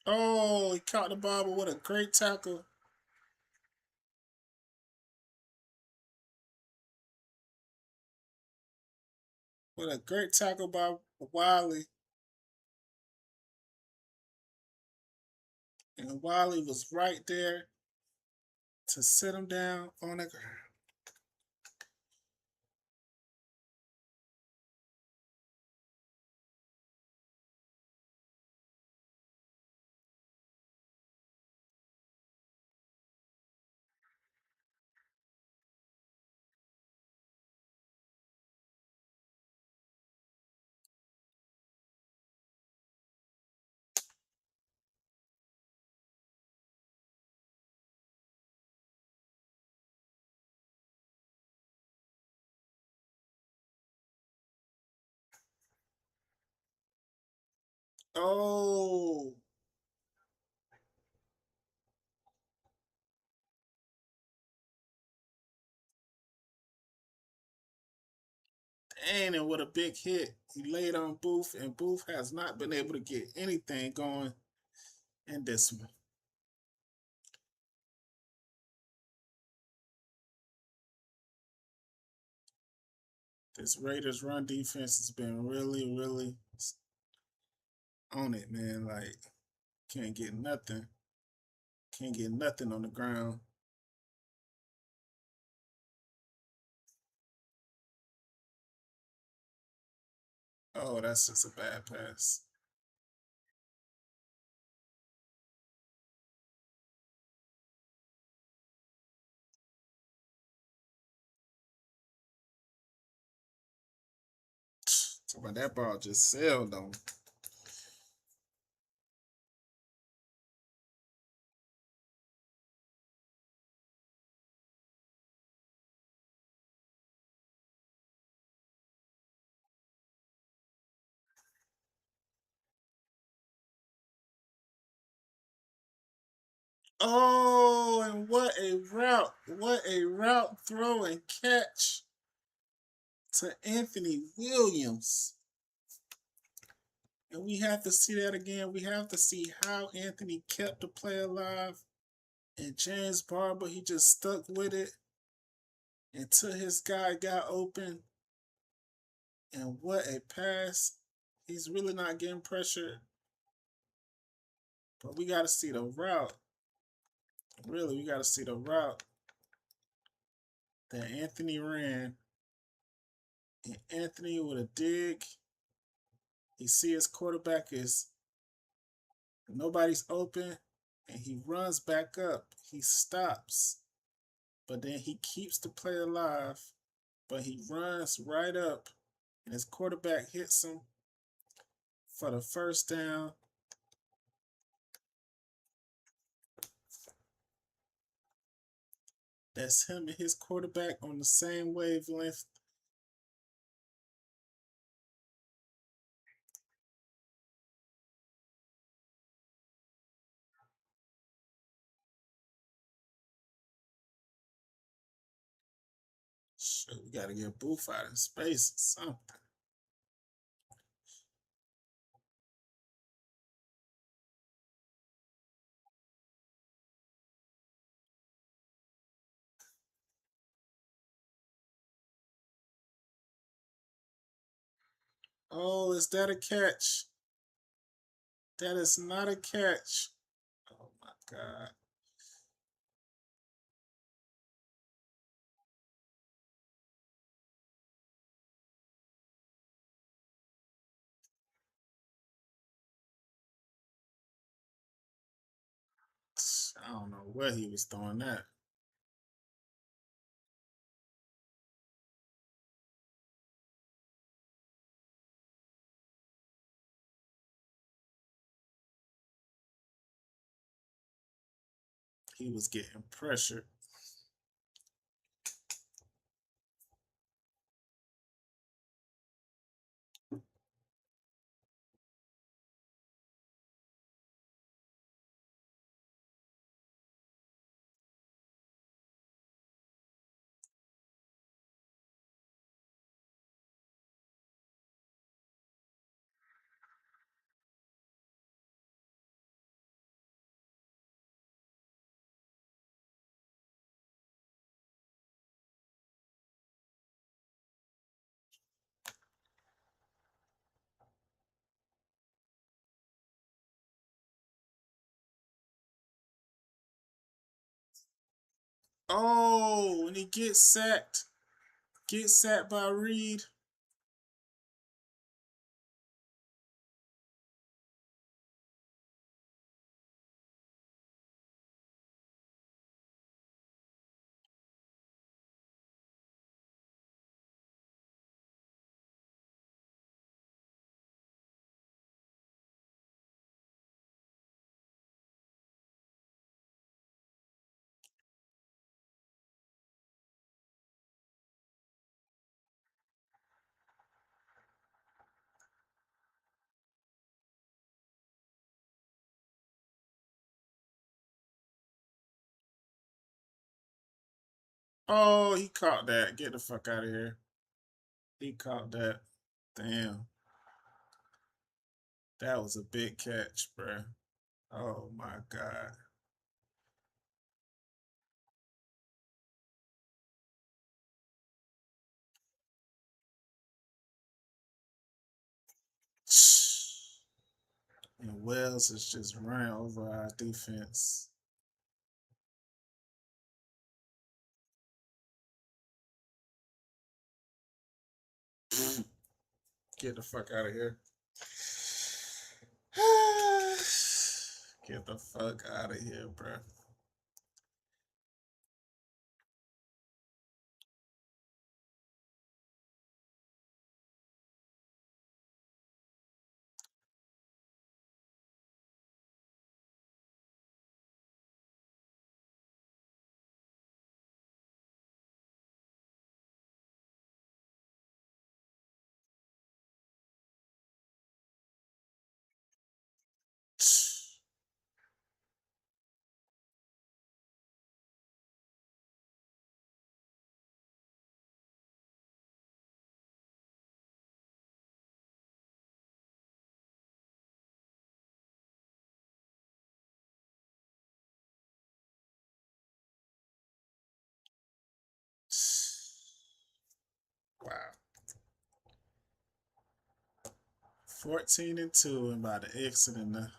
Oh, he caught the ball, but what a great tackle. What a great tackle by Wiley. And Wiley was right there to sit him down on the ground. Oh, dang, and what a big hit. He laid on Booth, and Booth has not been able to get anything going in this one. This Raiders run defense has been really, really on it, man. Like, can't get nothing. Can't get nothing on the ground. Oh, that's just a bad pass. So, but that ball just sailed on. Oh, and what a route. What a route, throw, and catch to Anthony Williams. And we have to see that again. We have to see how Anthony kept the play alive. And James Barber, he just stuck with it until his guy got open. And what a pass. He's really not getting pressured. But we got to see the route. Really, we got to see the route that Anthony ran. And Anthony with a dig. He see his quarterback is nobody's open. And he runs back up. He stops. but then he keeps the play alive, but he runs right up, and his quarterback hits him for the first down. That's him and his quarterback on the same wavelength. Shit, we gotta get Booth out in space or something. Oh, is that a catch? That is not a catch. Oh my God. I don't know where he was throwing that. He was getting pressured. Oh, and he gets sacked. Gets sacked by Reed. Oh, he caught that. Get the fuck out of here. He caught that. Damn. That was a big catch, bruh. Oh my God. And Wells is just running over our defense. Get the fuck out of here. Get the fuck out of here, bro. Wow. 14-2 and by the exit in the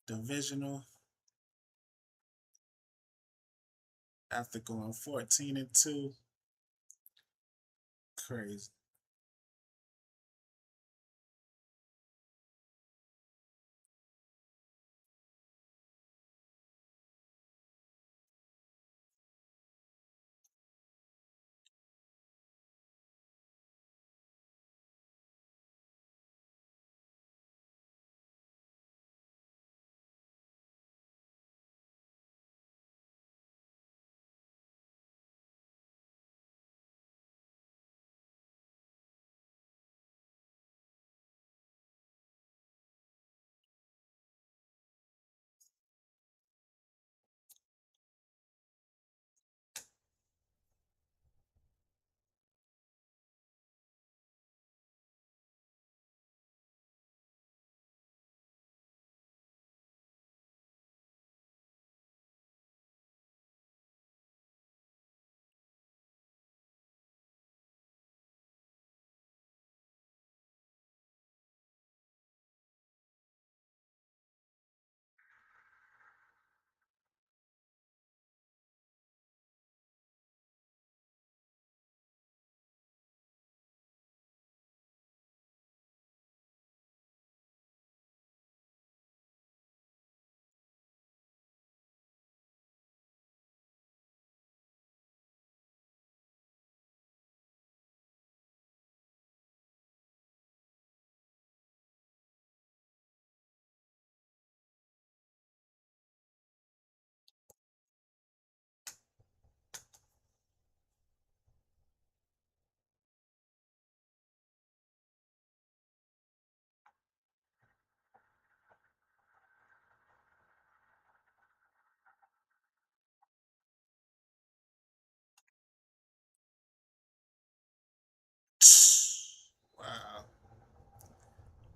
divisional after going 14-2. Crazy.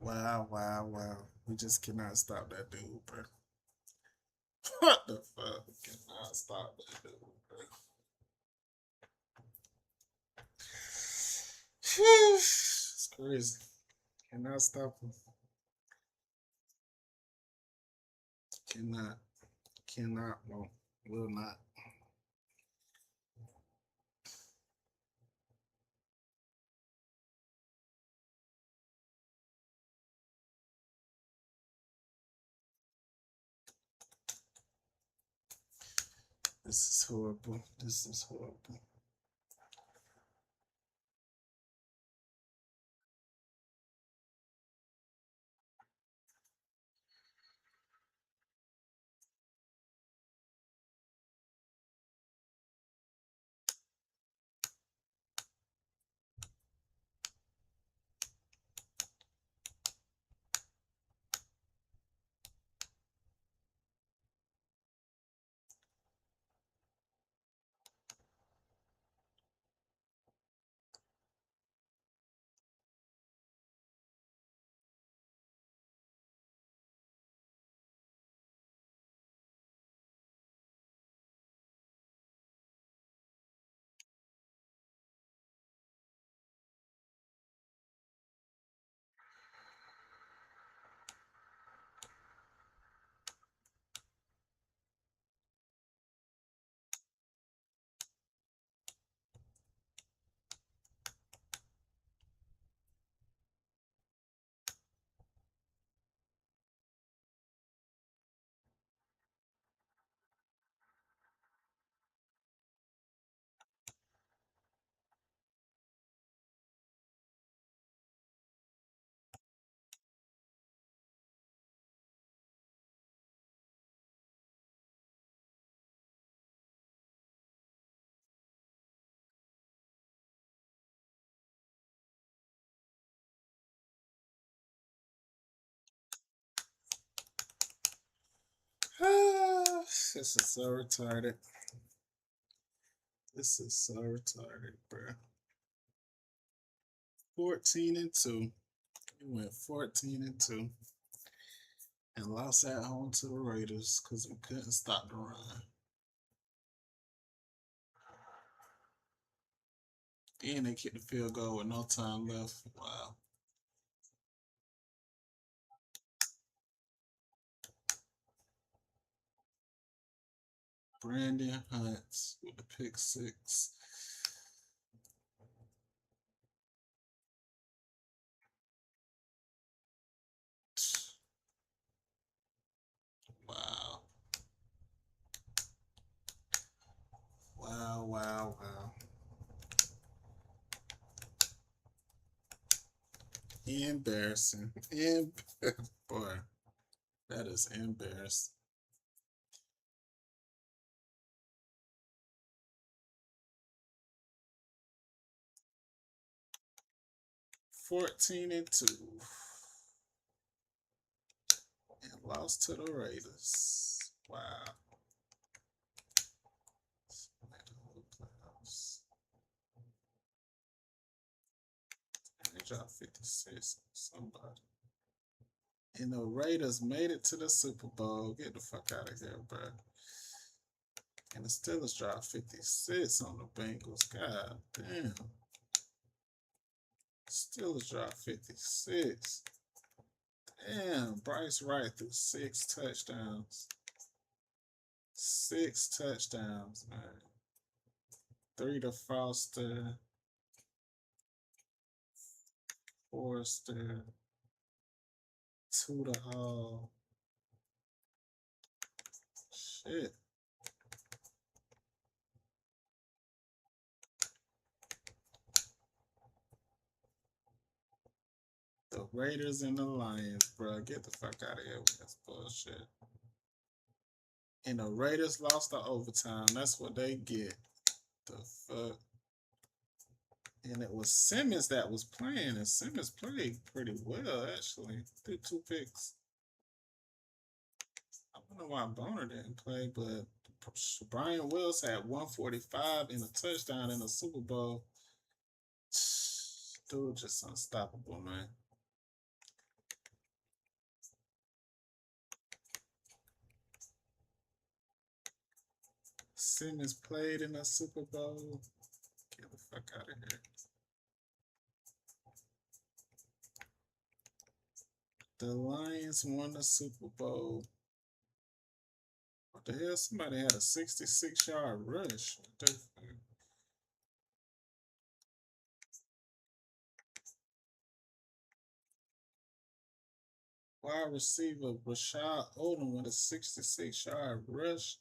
Wow, wow, wow. We just cannot stop that dude, bro. What the fuck? Cannot stop that dude, bro. It's crazy. Cannot stop him. Cannot. Cannot. Won't. Will not. This is horrible. This is horrible. This is so retarded. This is so retarded, bro. 14-2. We went 14-2 and lost at home to the Raiders because we couldn't stop the run. And they kicked the field goal with no time left. Wow. Brandon Hunt with the pick six. Wow. Wow, wow, wow. Embarrassing. Boy, that is embarrassing. $14-2 and lost to the Raiders. Wow. Playoffs. They dropped 56. Somebody. And the Raiders made it to the Super Bowl. Get the fuck out of here, bro. And the Steelers dropped 56 on the Bengals. God damn. Steelers dropped 56. Damn, Bryce Wright threw 6 touchdowns. 6 touchdowns, man. 3 to Foster. Forrester. 2 to Hall. Shit. The Raiders and the Lions, bro. Get the fuck out of here with this bullshit. And the Raiders lost the overtime. That's what they get. The fuck. And it was Simmons that was playing, and Simmons played pretty well, actually. Threw 2 picks. I don't know why Boner didn't play, but Brian Wills had 145 and a touchdown in the Super Bowl. Dude, just unstoppable, man. Simmons played in a Super Bowl. Get the fuck out of here. The Lions won the Super Bowl. What the hell? Somebody had a 66-yard rush. What the fuck? Wide receiver Rashad Odom with a 66-yard rush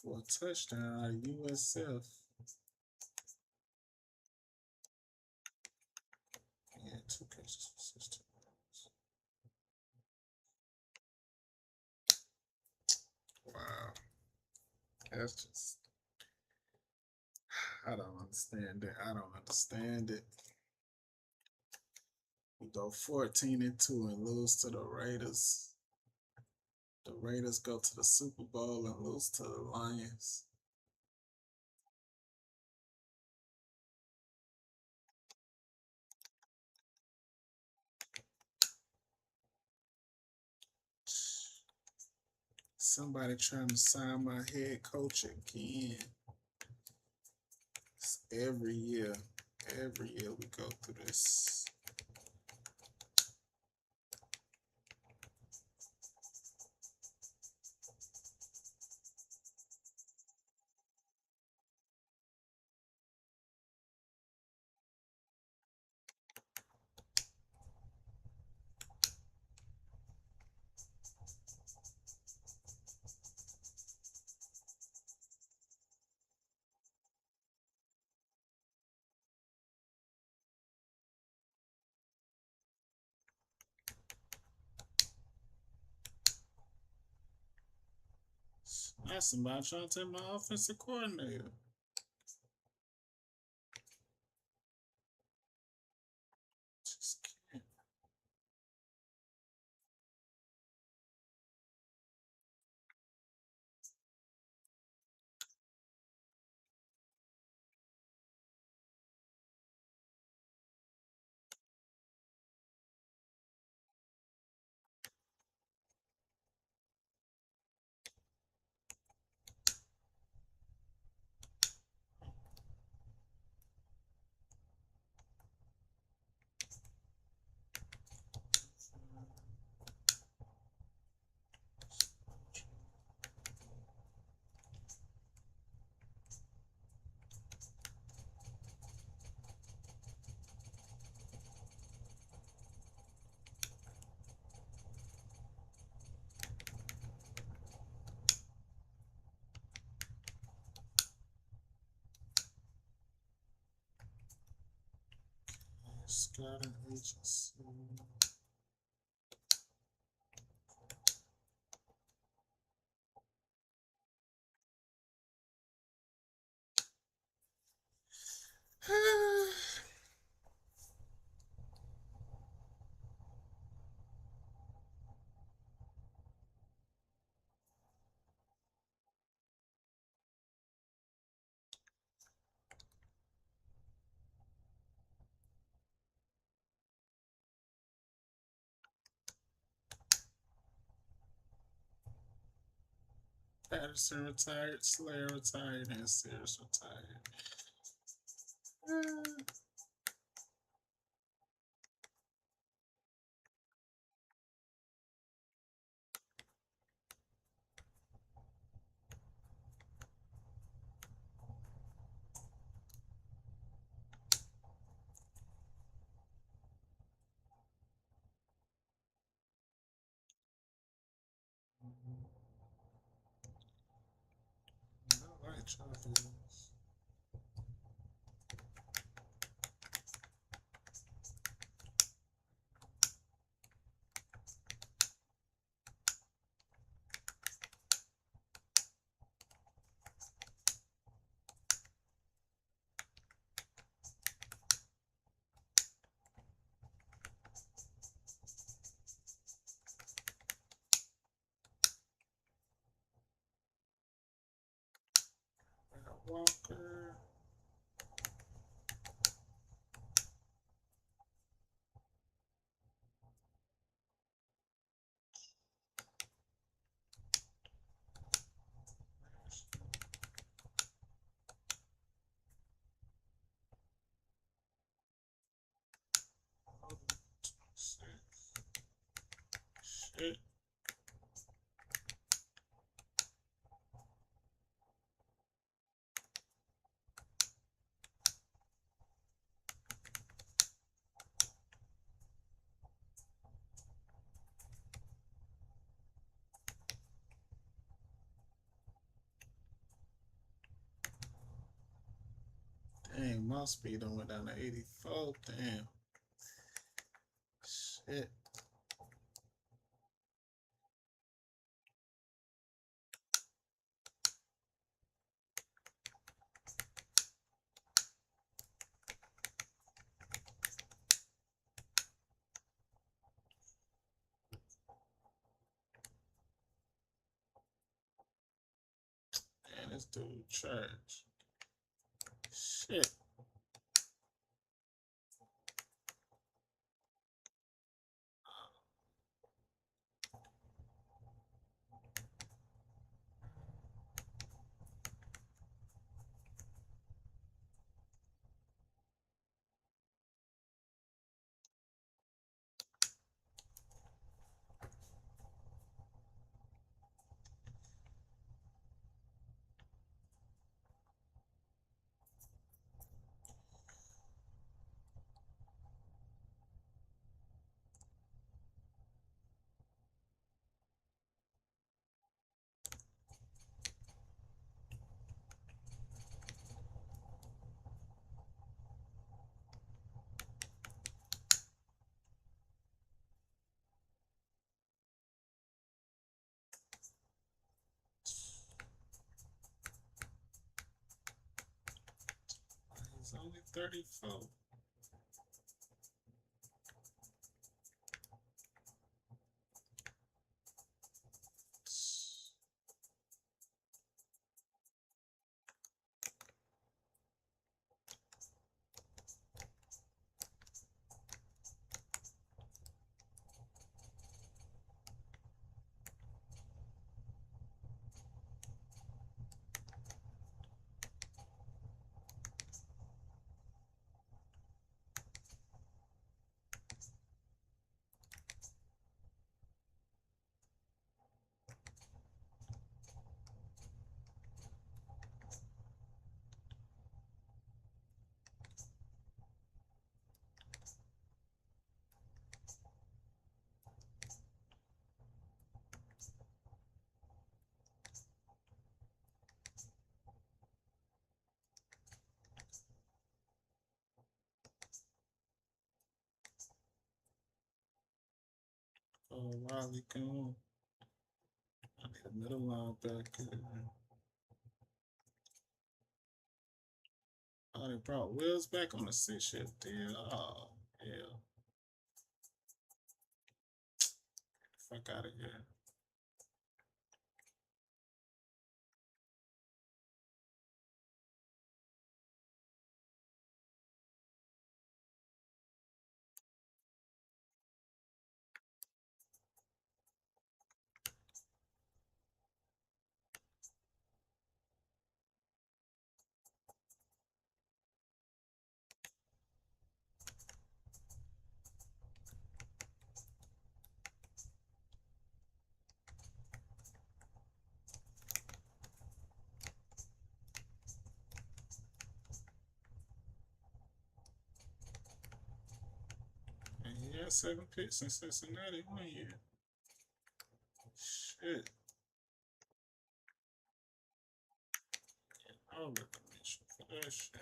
for a touchdown out of USF. Yeah, 2 catches for 16 yards. Wow. That's just, I don't understand it. I don't understand it. We go 14-2 and lose to the Raiders. The Raiders go to the Super Bowl and lose to the Lions. Somebody trying to sign my head coach again. It's every year we go through this. That's somebody trying to take my offensive coordinator. Just can't. Scouting agency. Patterson retired, Slayer retired, and Sears retired. I like Chargers. Walker. Shit. Dang, my speed done went down to 84. Damn. Shit. Man, this dude trash. Shit. He's only 34. Oh, Wiley, come on. I need a middle linebacker. Oh, they brought Wills back on the 6 shift deal. Oh, hell. Fuck out of here. And he had 7 picks in Cincinnati 1 year. Shit. I'll recommend you for that shit.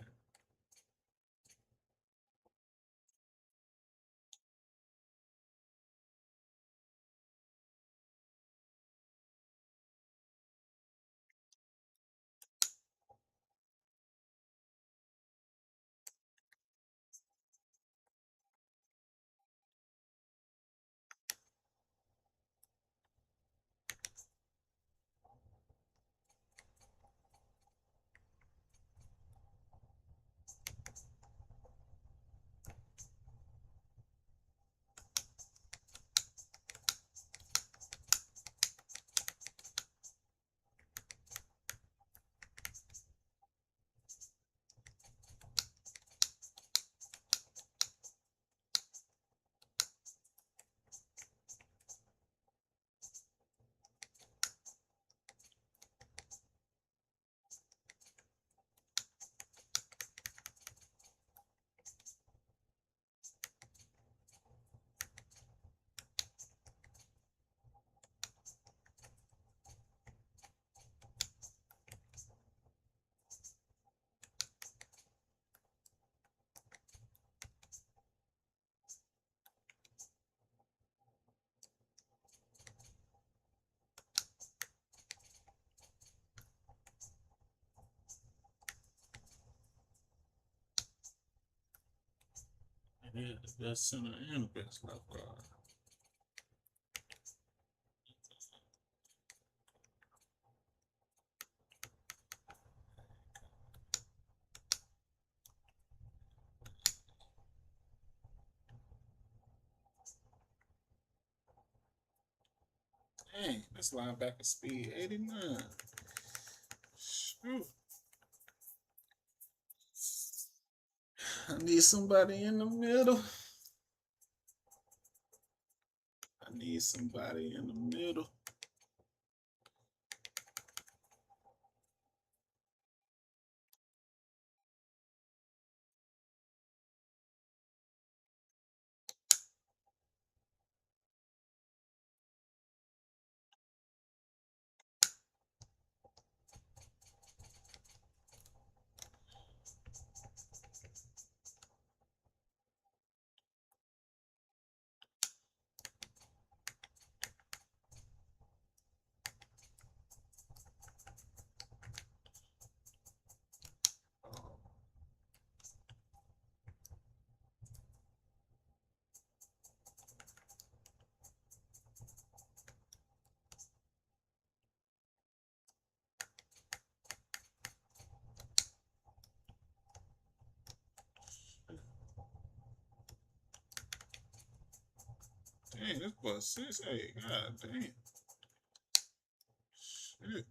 Yeah, the best center and the best left guard. Dang, this linebacker speed 89. Shoot. I need somebody in the middle. I need somebody in the middle. Dang, this bus 6'8". God damn. Shit.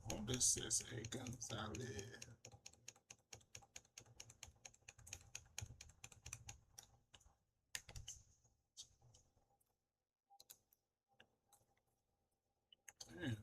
Oh, this is a Gonzalez. Damn.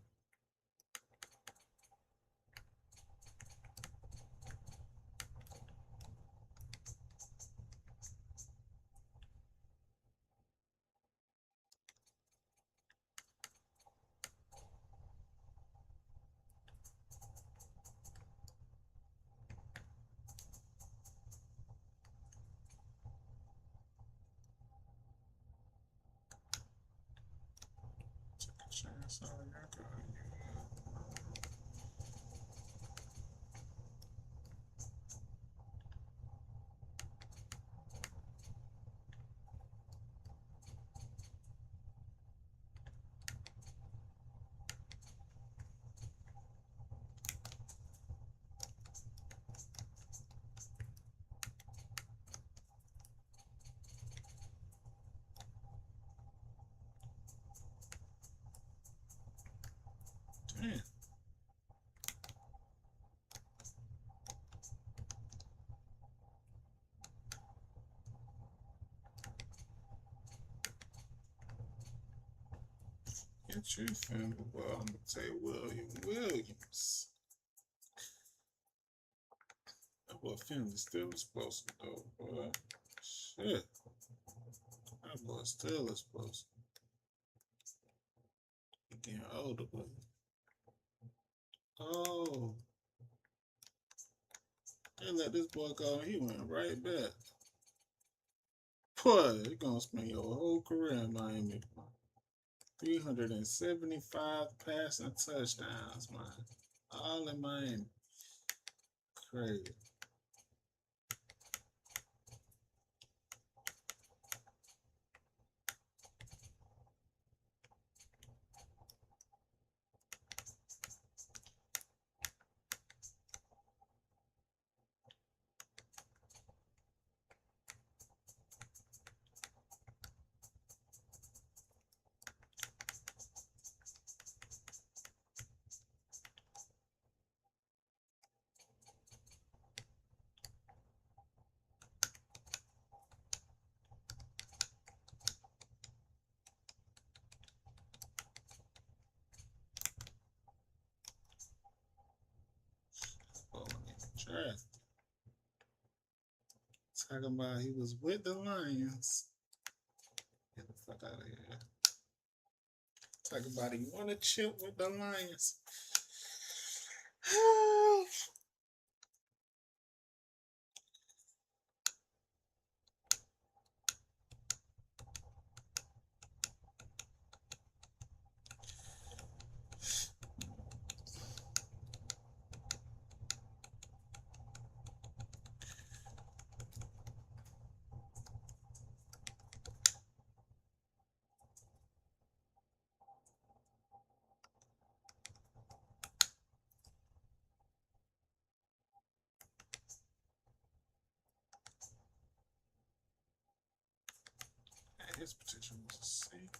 Take a chance on your guy. Damn. Get you fan the ball. I'm gonna say Williams. That boy Finley still explosive though, boy. Shit. That boy still explosive. He getting older, but oh, they let this boy go and he went right back. Boy, you're gonna spend your whole career in Miami. 375 passing touchdowns, man. All in Miami. Crazy. Oh, draft. Talking about he was with the Lions. Get the fuck out of here. Talking about he won a chip with the Lions. His potential was the same.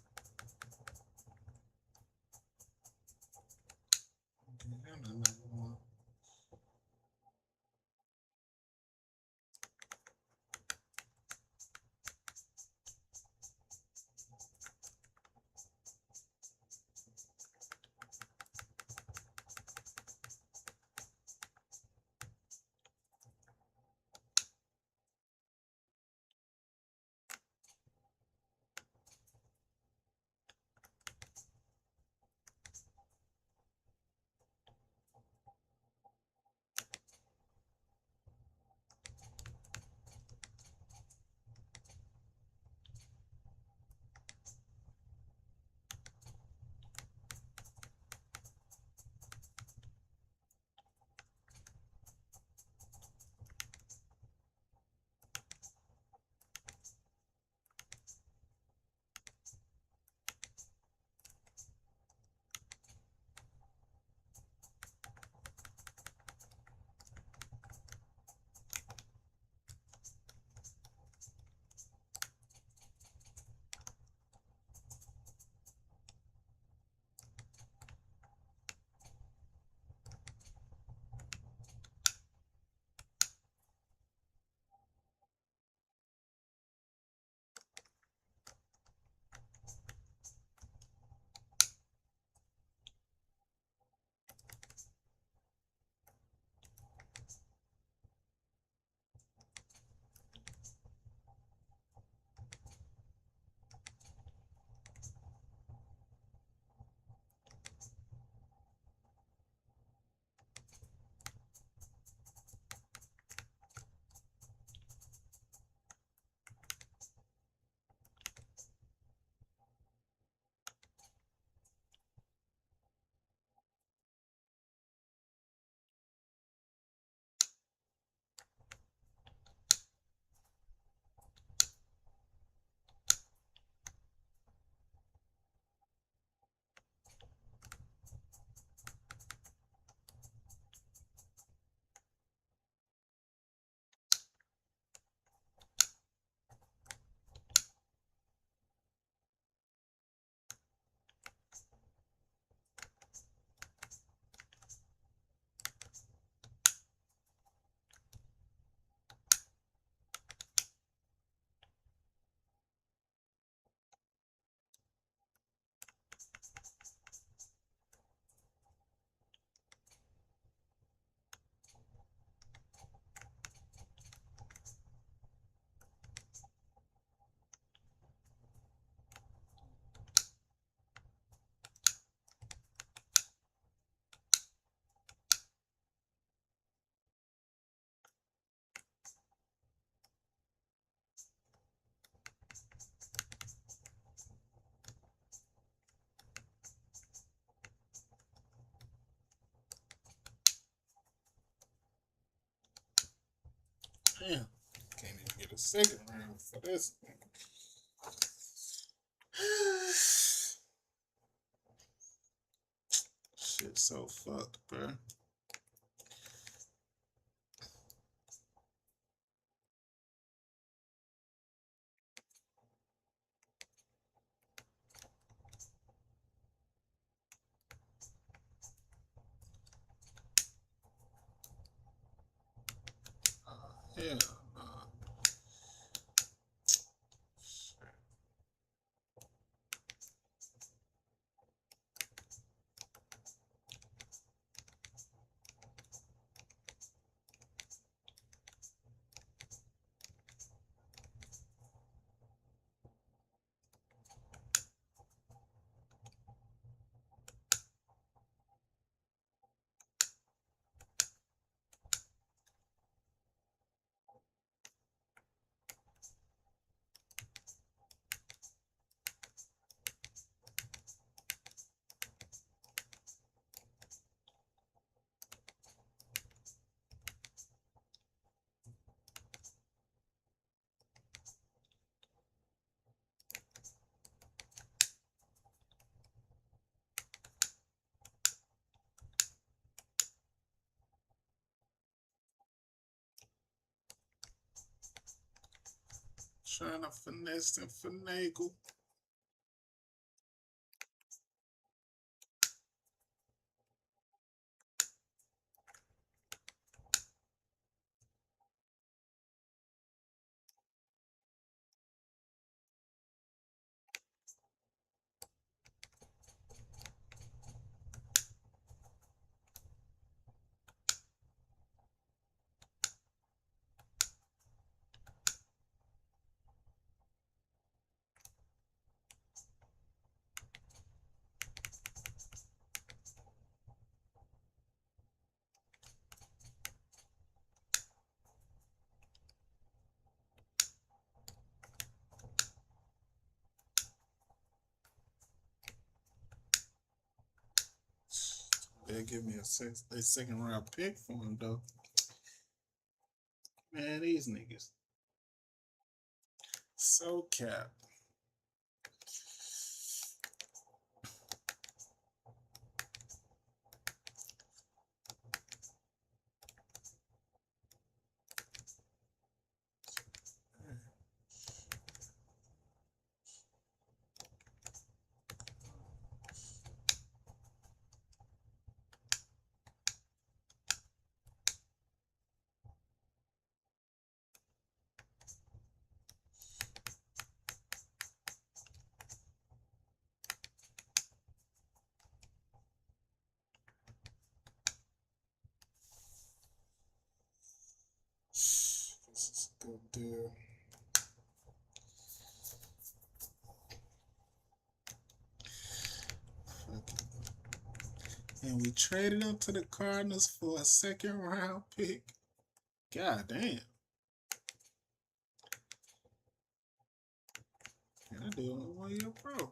Damn. Can't even get a second round for this. Shit so fucked, bro. Yeah. Trying to finesse and finagle. They give me a second round pick for him though. Man, these niggas so cap. This is a good deal. Fuck it. And we traded him to the Cardinals for a second round pick. God damn. And I do only 1 year pro.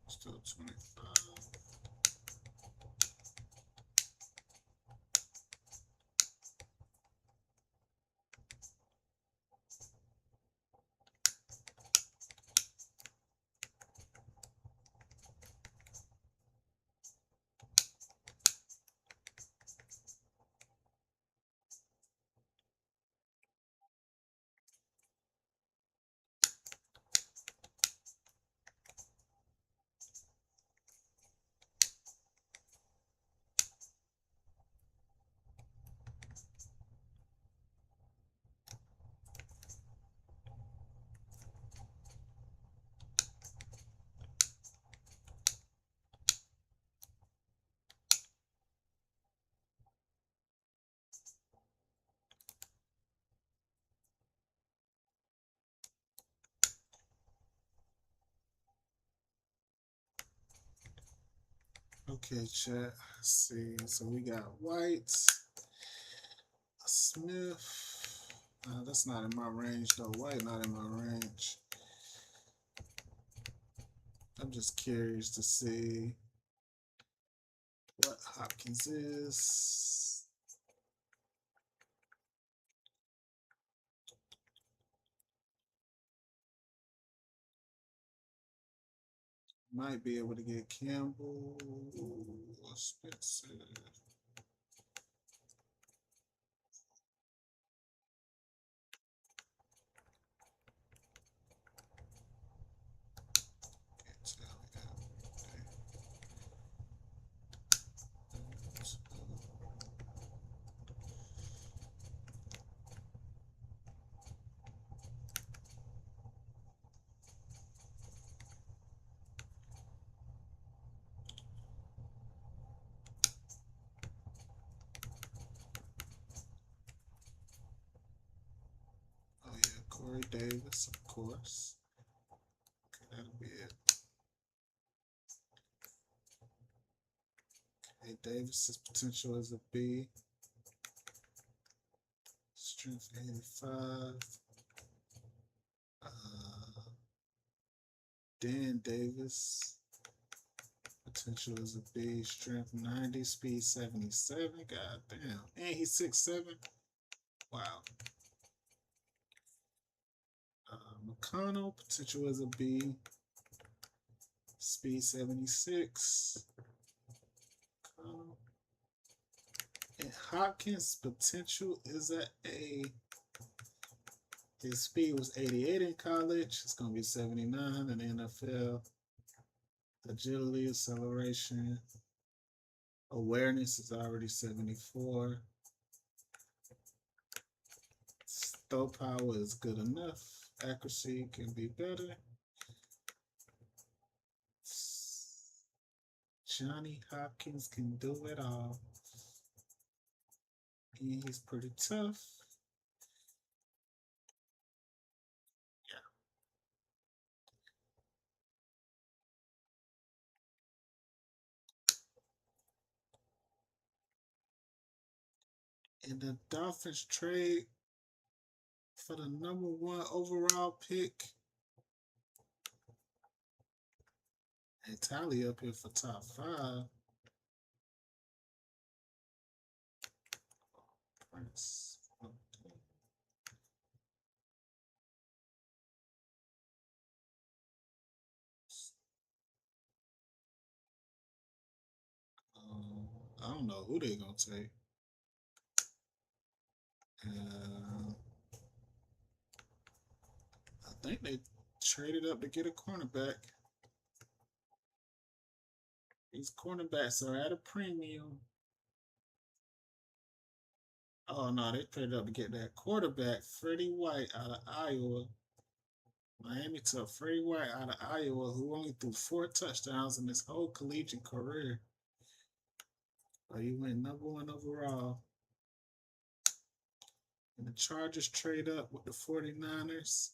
Still 25. Okay, chat. Let's see. So we got White, Smith. That's not in my range though. White not in my range. I'm just curious to see what Hopkins is. Might be able to get Campbell or Spencer. Can't tell. Oh yeah, Corey Davis, of course. Okay, that'll be it. Okay, Davis's potential is a B. Strength 85. Dan Davis. Potential is a B. Strength 90. Speed 77. God damn. And he's 6'7". Wow. McConnell. Potential is a B. Speed 76. McConnell. And Hopkins' potential is a A. His speed was 88 in college. It's going to be 79 in the NFL. Agility, acceleration, awareness is already 74. Throw power is good enough. Accuracy can be better. Johnny Hopkins can do it all. And he's pretty tough. Yeah. In the Dolphins trade for the #1 overall pick, they tally up here for top 5. Prince. I don't know who they're gonna take. I think they traded up to get a cornerback. These cornerbacks are at a premium. Oh no, they traded up to get that quarterback, Freddie White out of Iowa. Miami took Freddie White out of Iowa, who only threw 4 touchdowns in his whole collegiate career. But he went #1 overall. And the Chargers trade up with the 49ers.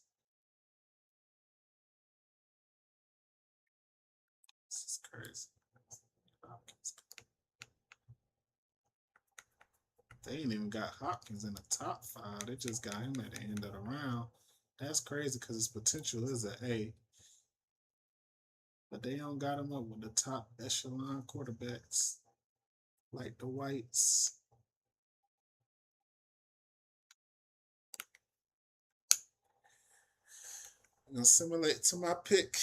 This is crazy. They ain't even got Hopkins in the top 5. They just got him at the end of the round. That's crazy because his potential is an A. But they don't got him up with the top echelon quarterbacks like the Whites. I'm gonna simulate to my pick.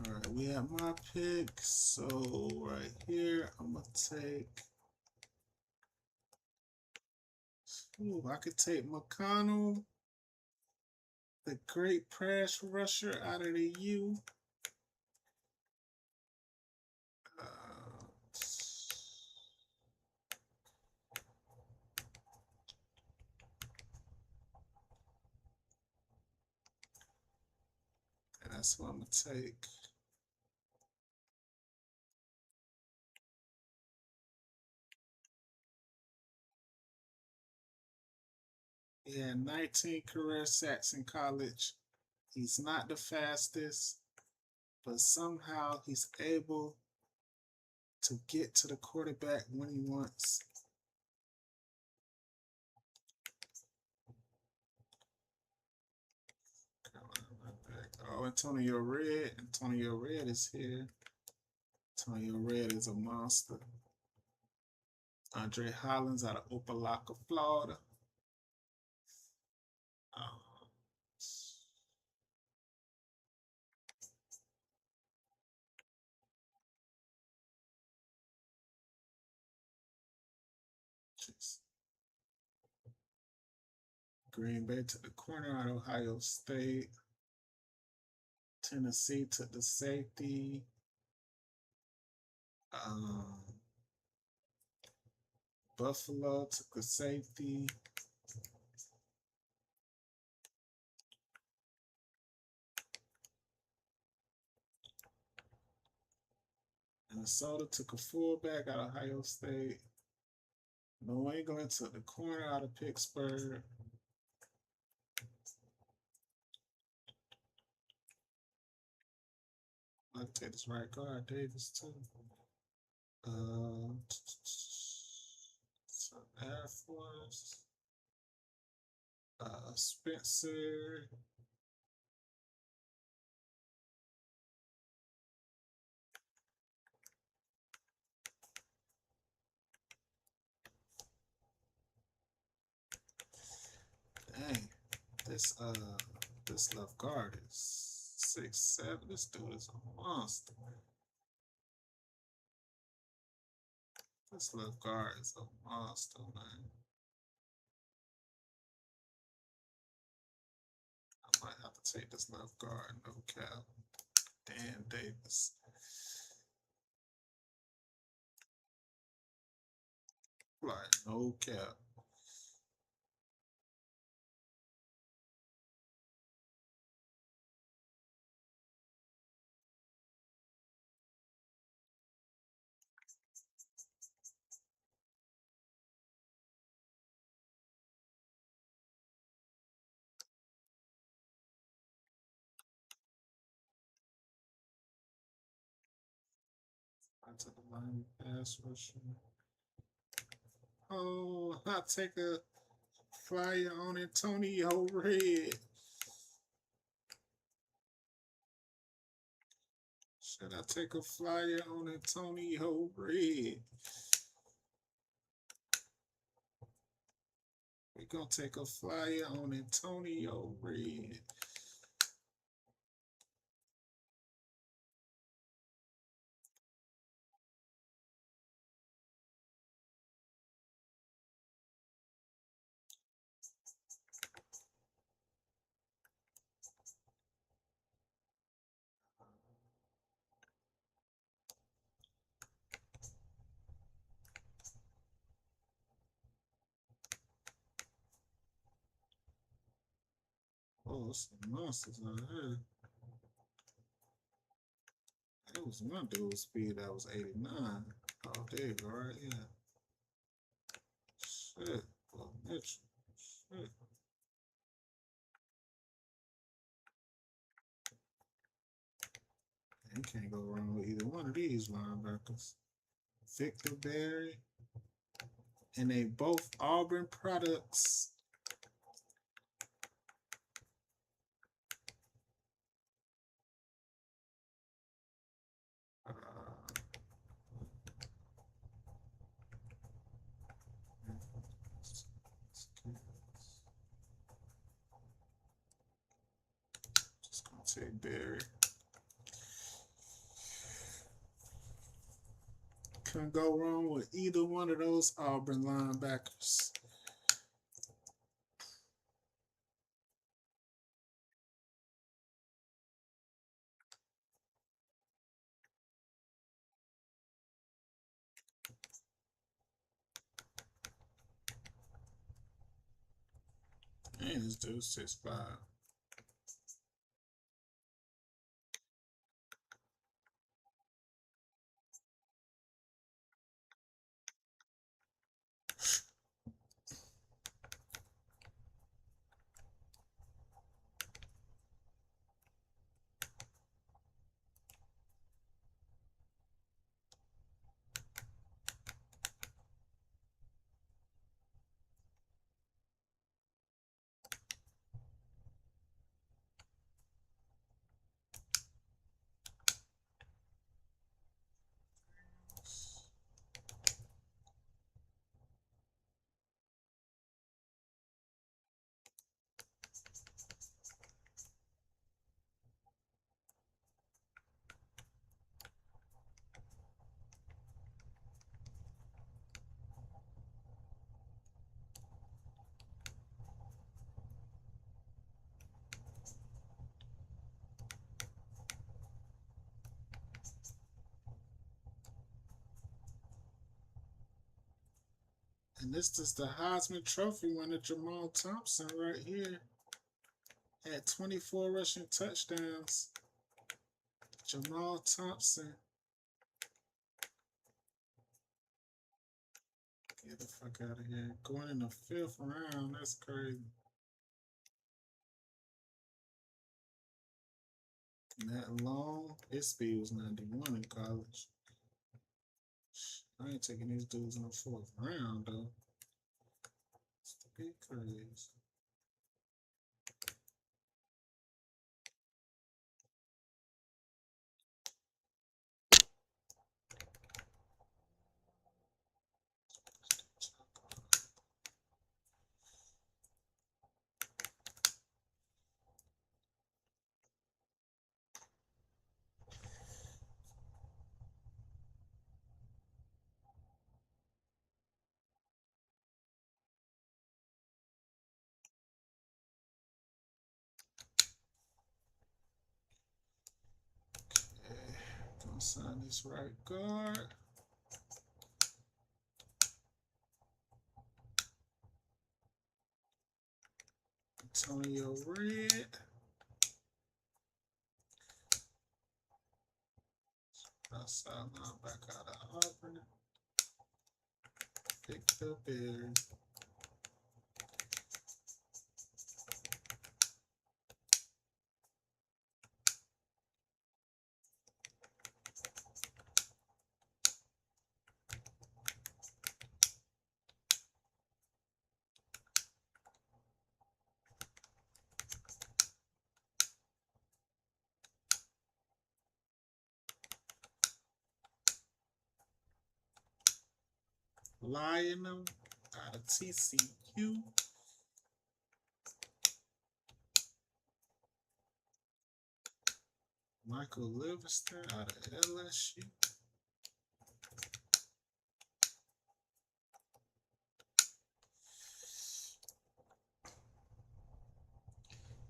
All right, we have my pick. So right here, I'm gonna take. Ooh, I could take McConnell, the great pass rusher out of the U. And that's what I'm gonna take. He had 19 career sacks in college. He's not the fastest, but somehow he's able to get to the quarterback when he wants. Oh, Antonio Red. Antonio Red is here. Antonio Red is a monster. Andre Hollins out of Opelika, Florida. Um, Green Bay took the corner out of Ohio State. Tennessee took the safety. Buffalo took the safety. Minnesota took a fullback out of Ohio State. New England took the corner out of Pittsburgh. I'll take this right guard, Davis, too. Air Force. Spencer. Dang, this left guard is 6'7". This dude is a monster. This left guard is a monster, man. I might have to take this left guard, no cap. Dan Davis. Like, no cap. I took the line pass rusher. Oh, I take a flyer on Antonio Red. Should I take a flyer on Antonio Red? We're going to take a flyer on Antonio Red. Oh, some monsters out here. It was one dude speed that was 89. Oh, there you go, right? Yeah. Shit. Well, Mitchell. Shit. You can't go wrong with either one of these linebackers. Victor Berry. And they both Auburn products. Just gonna take Berry. Couldn't go wrong with either one of those Auburn linebackers. Man, this dude's 6'5". And this is the Heisman Trophy winner, Jamal Thompson, right here. Had 24 rushing touchdowns. Jamal Thompson. Get the fuck out of here. Going in the 5th round. That's crazy. Matt Long. His speed was 91 in college. I ain't taking these dudes in the 4th round, though. It's big crazy. Gonna sign this right guard. Antonio Red. Outside linebacker out of Auburn. Picked up Bears. Lionel out of TCU. Michael Livingston out of LSU.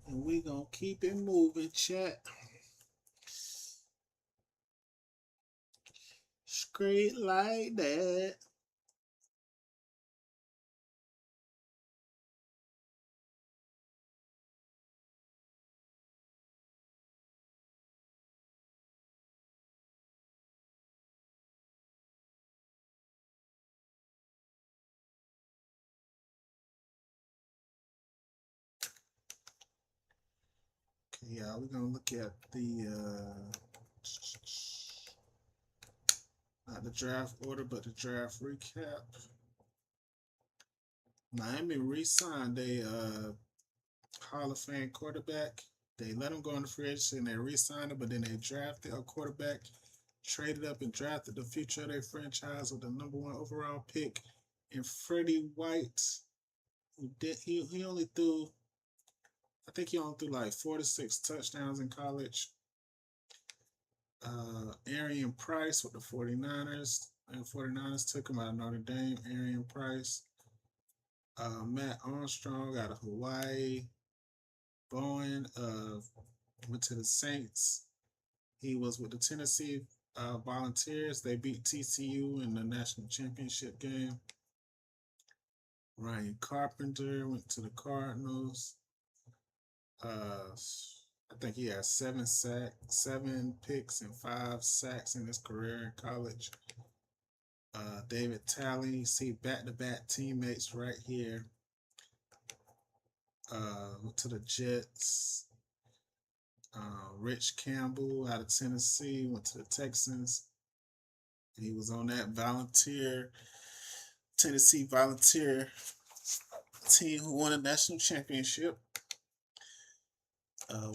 And we gonna keep it moving, chat. Straight like that. Okay, yeah, we're gonna look at the not the draft order, but the draft recap. Miami re-signed a Hall of Fame quarterback. They let him go into free agency and they re-signed him, but then they drafted a quarterback, traded up and drafted the future of their franchise with the #1 overall pick. And Freddie White, who did he only threw, I think he only threw like 4 to 6 touchdowns in college. Arian Price with the 49ers. And 49ers took him out of Notre Dame. Arian Price. Matt Armstrong out of Hawaii. Bowen went to the Saints. He was with the Tennessee Volunteers. They beat TCU in the national championship game. Ryan Carpenter went to the Cardinals. I think he has 7 picks and 5 sacks in his career in college. David Talley, you see back-to-back teammates right here. Went to the Jets. Rich Campbell out of Tennessee went to the Texans. He was on that Tennessee Volunteer team who won a national championship.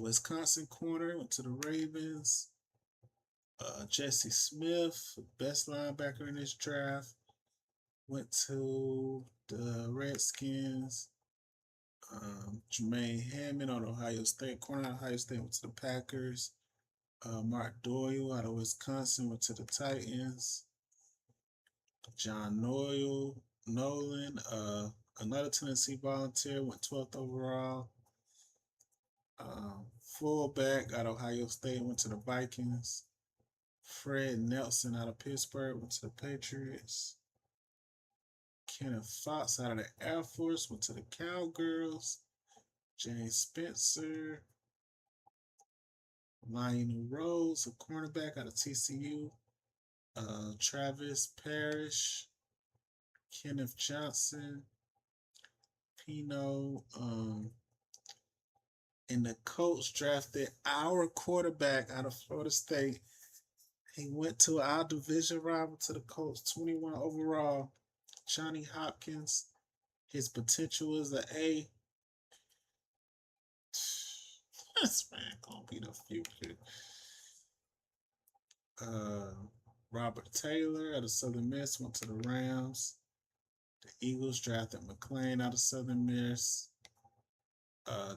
Wisconsin corner went to the Ravens. Jesse Smith, best linebacker in this draft, went to the Redskins. Jermaine Hammond out of Ohio State, corner out of Ohio State, went to the Packers. Mark Doyle out of Wisconsin went to the Titans. John Nolan, another Tennessee Volunteer, went 12th overall. Fullback out of Ohio State went to the Vikings. Fred Nelson out of Pittsburgh went to the Patriots. Kenneth Fox out of the Air Force went to the Cowgirls. James Spencer. Lionel Rose, a cornerback out of TCU. Travis Parrish. Kenneth Johnson. Pino. And the Colts drafted our quarterback out of Florida State. He went to our division rival to the Colts, 21 overall. Johnny Hopkins. His potential is an A. This man gonna be the future. Robert Taylor out of Southern Miss went to the Rams. The Eagles drafted McLean out of Southern Miss.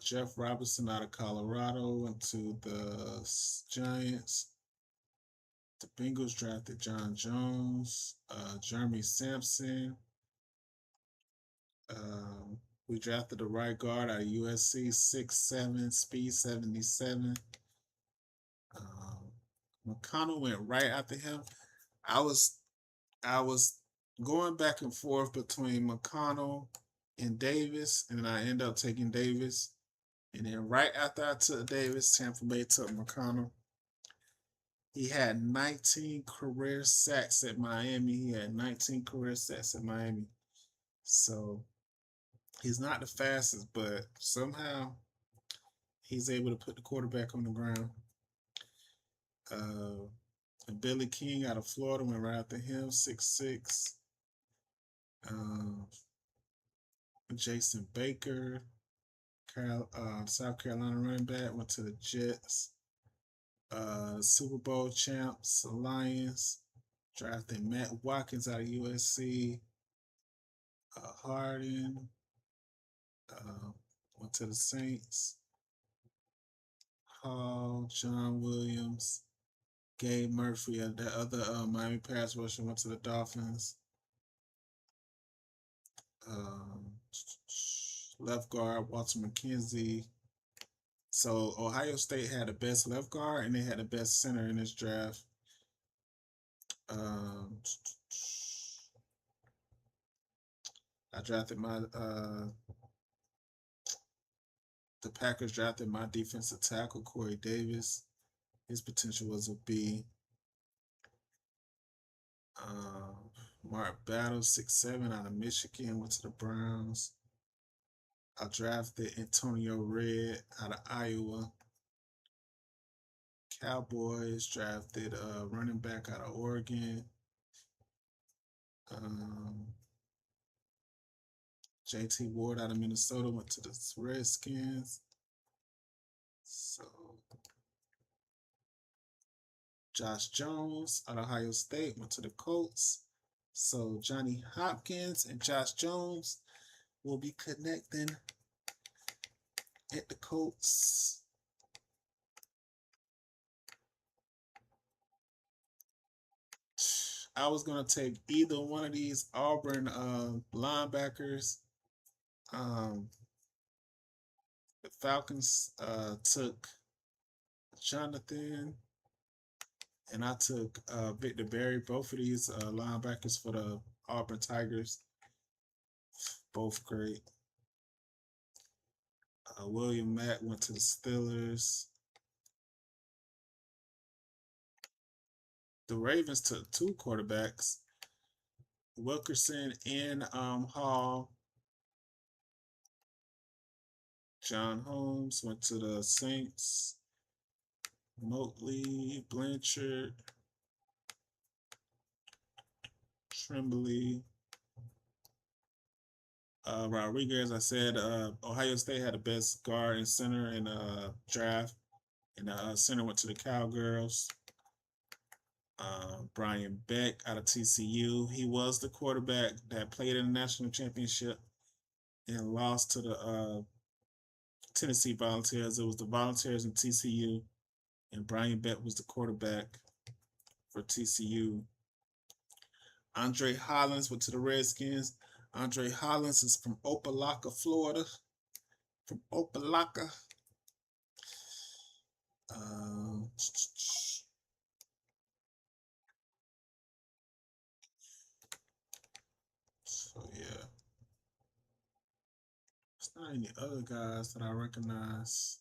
Jeff Robinson out of Colorado went to the Giants. The Bengals drafted John Jones. Jeremy Sampson. We drafted the right guard out of USC, 6'7", speed 77. McConnell went right after him. I was going back and forth between McConnell and Davis, and I ended up taking Davis. And then right after I took Davis, Tampa Bay took McConnell. He had 19 career sacks at Miami. So he's not the fastest, but somehow he's able to put the quarterback on the ground. Billy King out of Florida went right after him, 6'6". Jason Baker, South Carolina running back, went to the Jets. Super Bowl champs, Lions, drafted Matt Watkins out of USC. Harden went to the Saints. Hall, John Williams, Gabe Murphy, that other Miami pass rusher, went to the Dolphins. Left guard, Walter McKenzie. So Ohio State had the best left guard and they had the best center in this draft. I drafted the Packers drafted my defensive tackle, Corey Davis. His potential was a B. Mark Battle, 6'7", out of Michigan, went to the Browns. I drafted Antonio Red out of Iowa. Cowboys drafted a running back out of Oregon. JT Ward out of Minnesota went to the Redskins. So Josh Jones out of Ohio State went to the Colts. So Johnny Hopkins and Josh Jones will be connecting at the Colts. I was going to take either one of these Auburn linebackers. The Falcons took Jonathan, and I took Victor Berry. Both of these linebackers for the Auburn Tigers. Both great. William Mack went to the Steelers. The Ravens took two quarterbacks, Wilkerson and Hall. John Holmes went to the Saints. Motley, Blanchard, Tremblay, Rodriguez. I said Ohio State had the best guard and center in the draft, and the center went to the Cowgirls. Brian Beck out of TCU. He was the quarterback that played in the national championship and lost to the Tennessee Volunteers. It was the Volunteers and TCU, and Brian Beck was the quarterback for TCU. Andre Hollins went to the Redskins. Andre Hollins is from Opelika, Florida. From Opelika. So yeah. not any other guys that I recognize.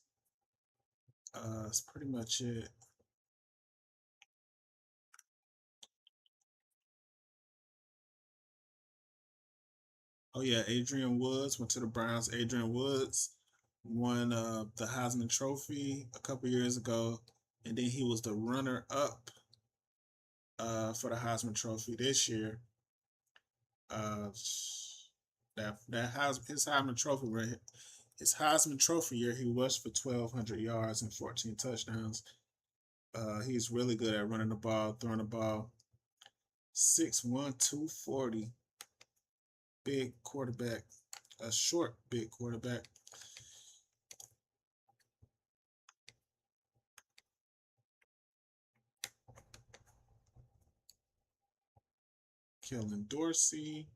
That's pretty much it. Oh yeah, Adrian Woods went to the Browns. Adrian Woods won the Heisman Trophy a couple years ago, and then he was the runner up for the Heisman Trophy this year. Uh, that his Heisman Trophy his Heisman Trophy year, he rushed for 1,200 yards and 14 touchdowns. He's really good at running the ball, throwing the ball. 6'1", 240. Big quarterback, a short, big quarterback. Kellen Dorsey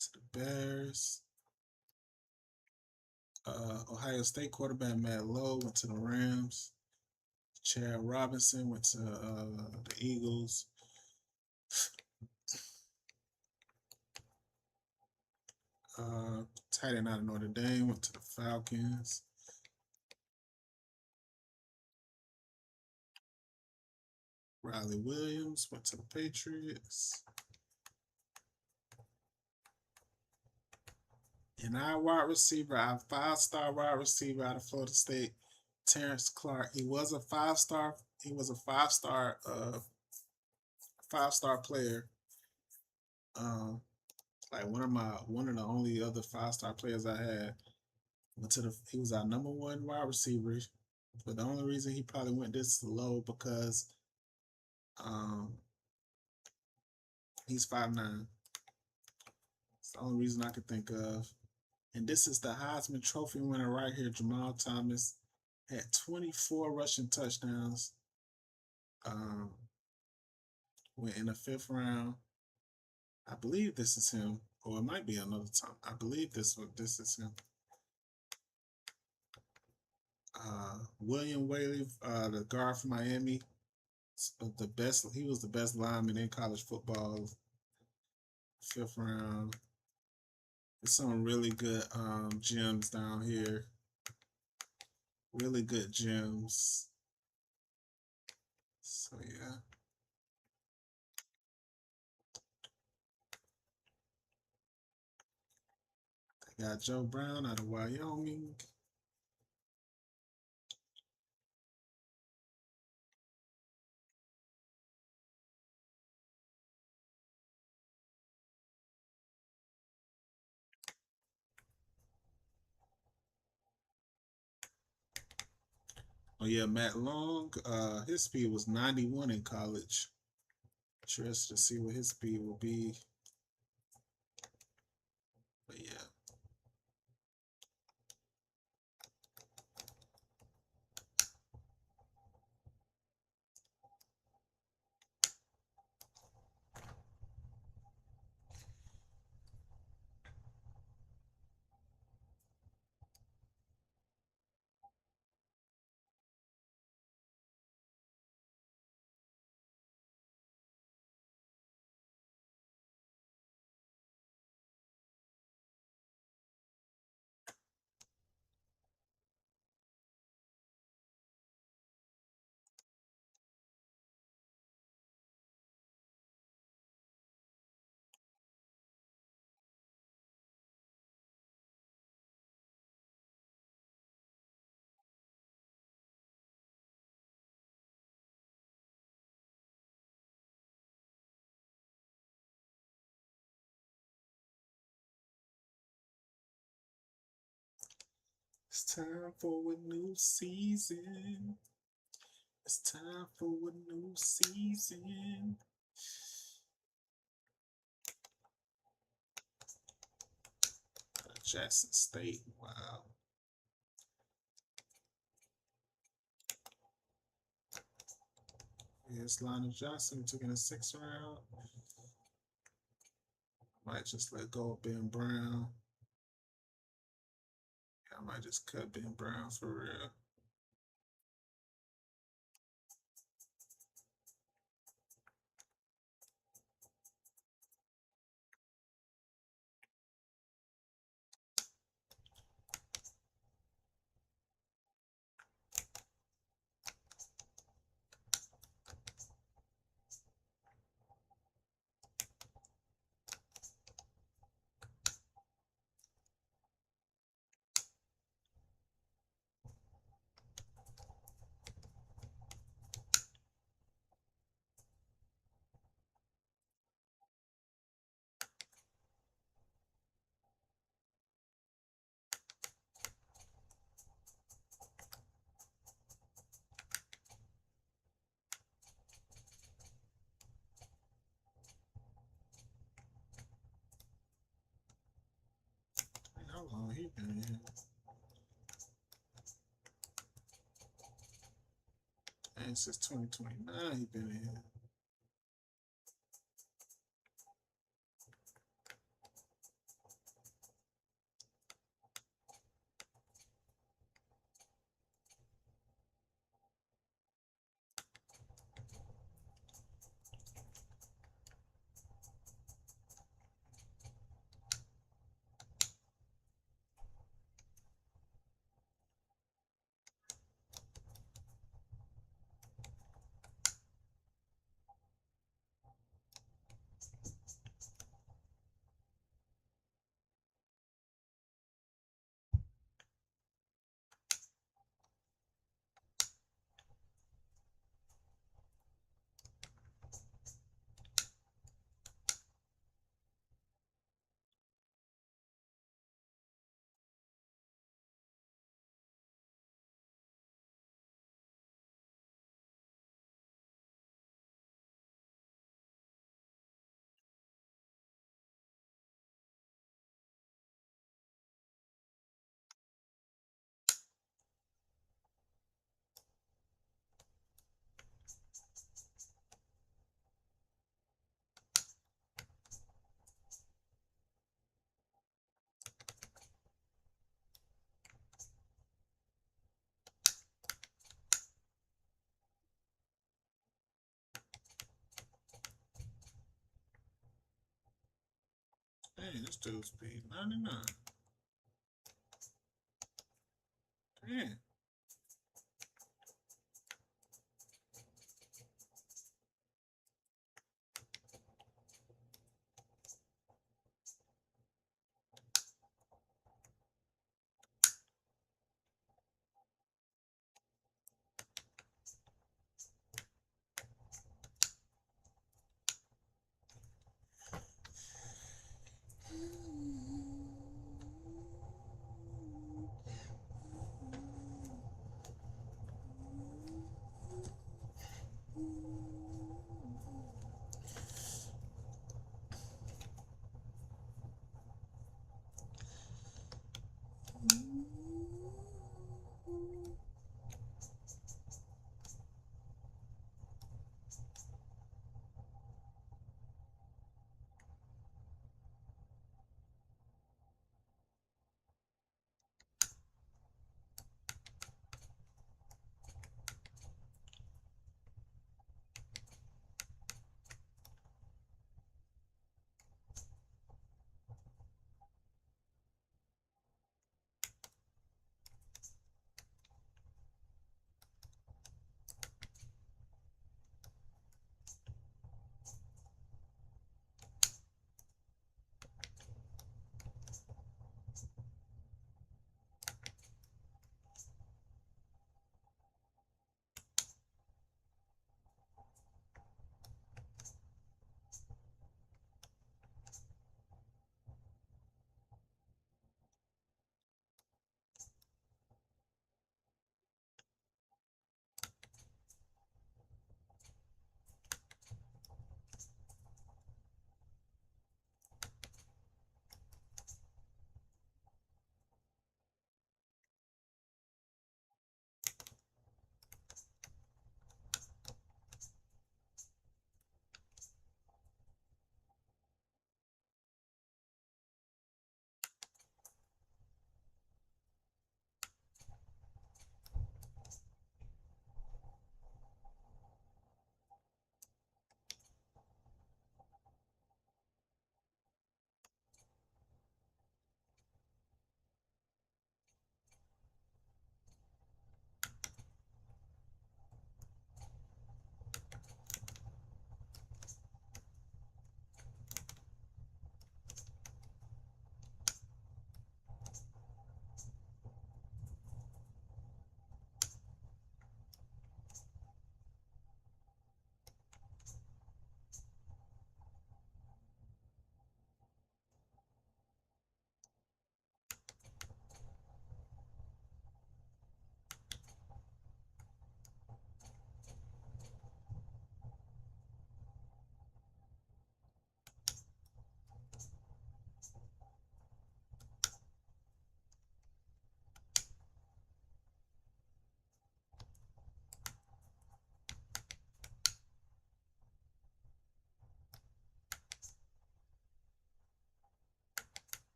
to the Bears. Ohio State quarterback Matt Lowe went to the Rams. Chad Robinson went to the Eagles. Tight end out of Notre Dame went to the Falcons. Riley Williams went to the Patriots. And our wide receiver, our 5-star wide receiver out of Florida State, Terrence Clark. He was a 5-star. He was a 5-star, 5-star player. Like one of the only other 5-star players I had. He was our number 1 wide receiver. But the only reason he probably went this low because he's 5'9". It's the only reason I could think of. And this is the Heisman Trophy winner right here, Jamal Thomas. Had 24 rushing touchdowns. Went in the 5th round. I believe this is him, or it might be another time. I believe this is him. William Whaley, the guard from Miami, the best. He was the best lineman in college football. 5th round. There's some really good gems down here. Really good gems. So yeah. They got Joe Brown out of Wyoming. Oh yeah, Matt Long. His speed was 91 in college. Interested to see what his speed will be. But yeah. It's time for a new season. It's time for a new season. Jackson State. Wow. Here's Lionel Johnson. Took in the 6th round. Might just let go of Ben Brown. I might just cut Ben Brown for real. How long he been here? And since 2029 he been here. Dang, this dude's speed 99. Damn.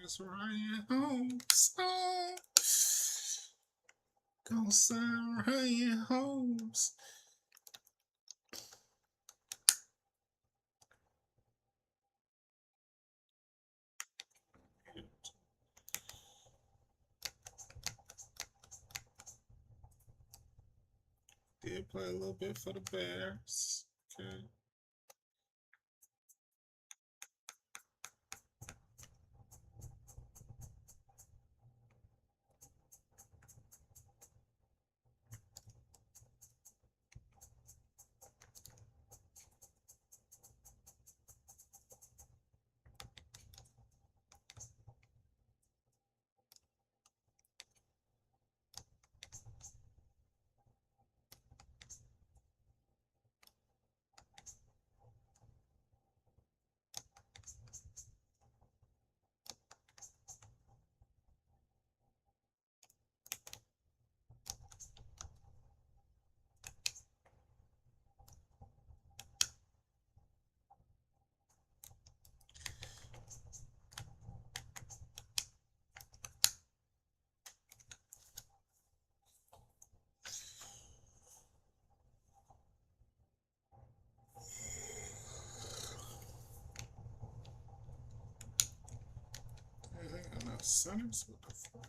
It's Ryan Holmes. Oh. Gonna sign Ryan Holmes. Did play a little bit for the Bears. Okay. Enough centers. What the fuck?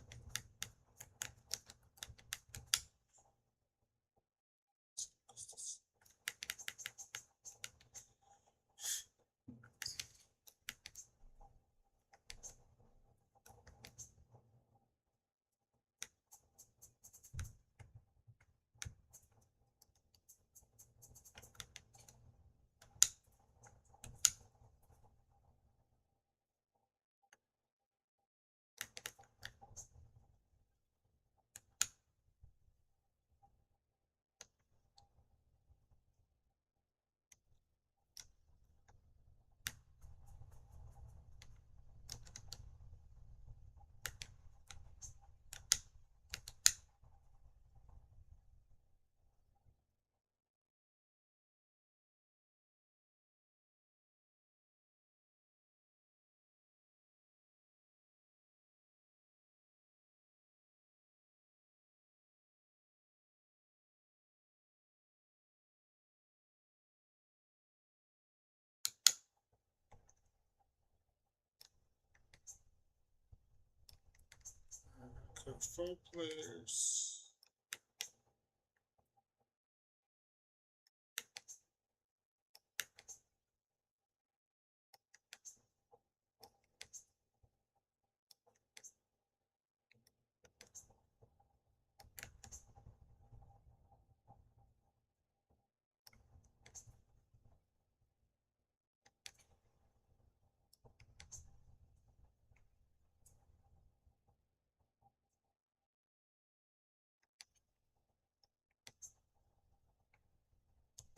Cut 4 players.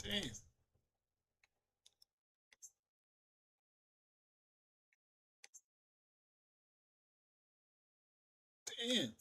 Damn. Damn.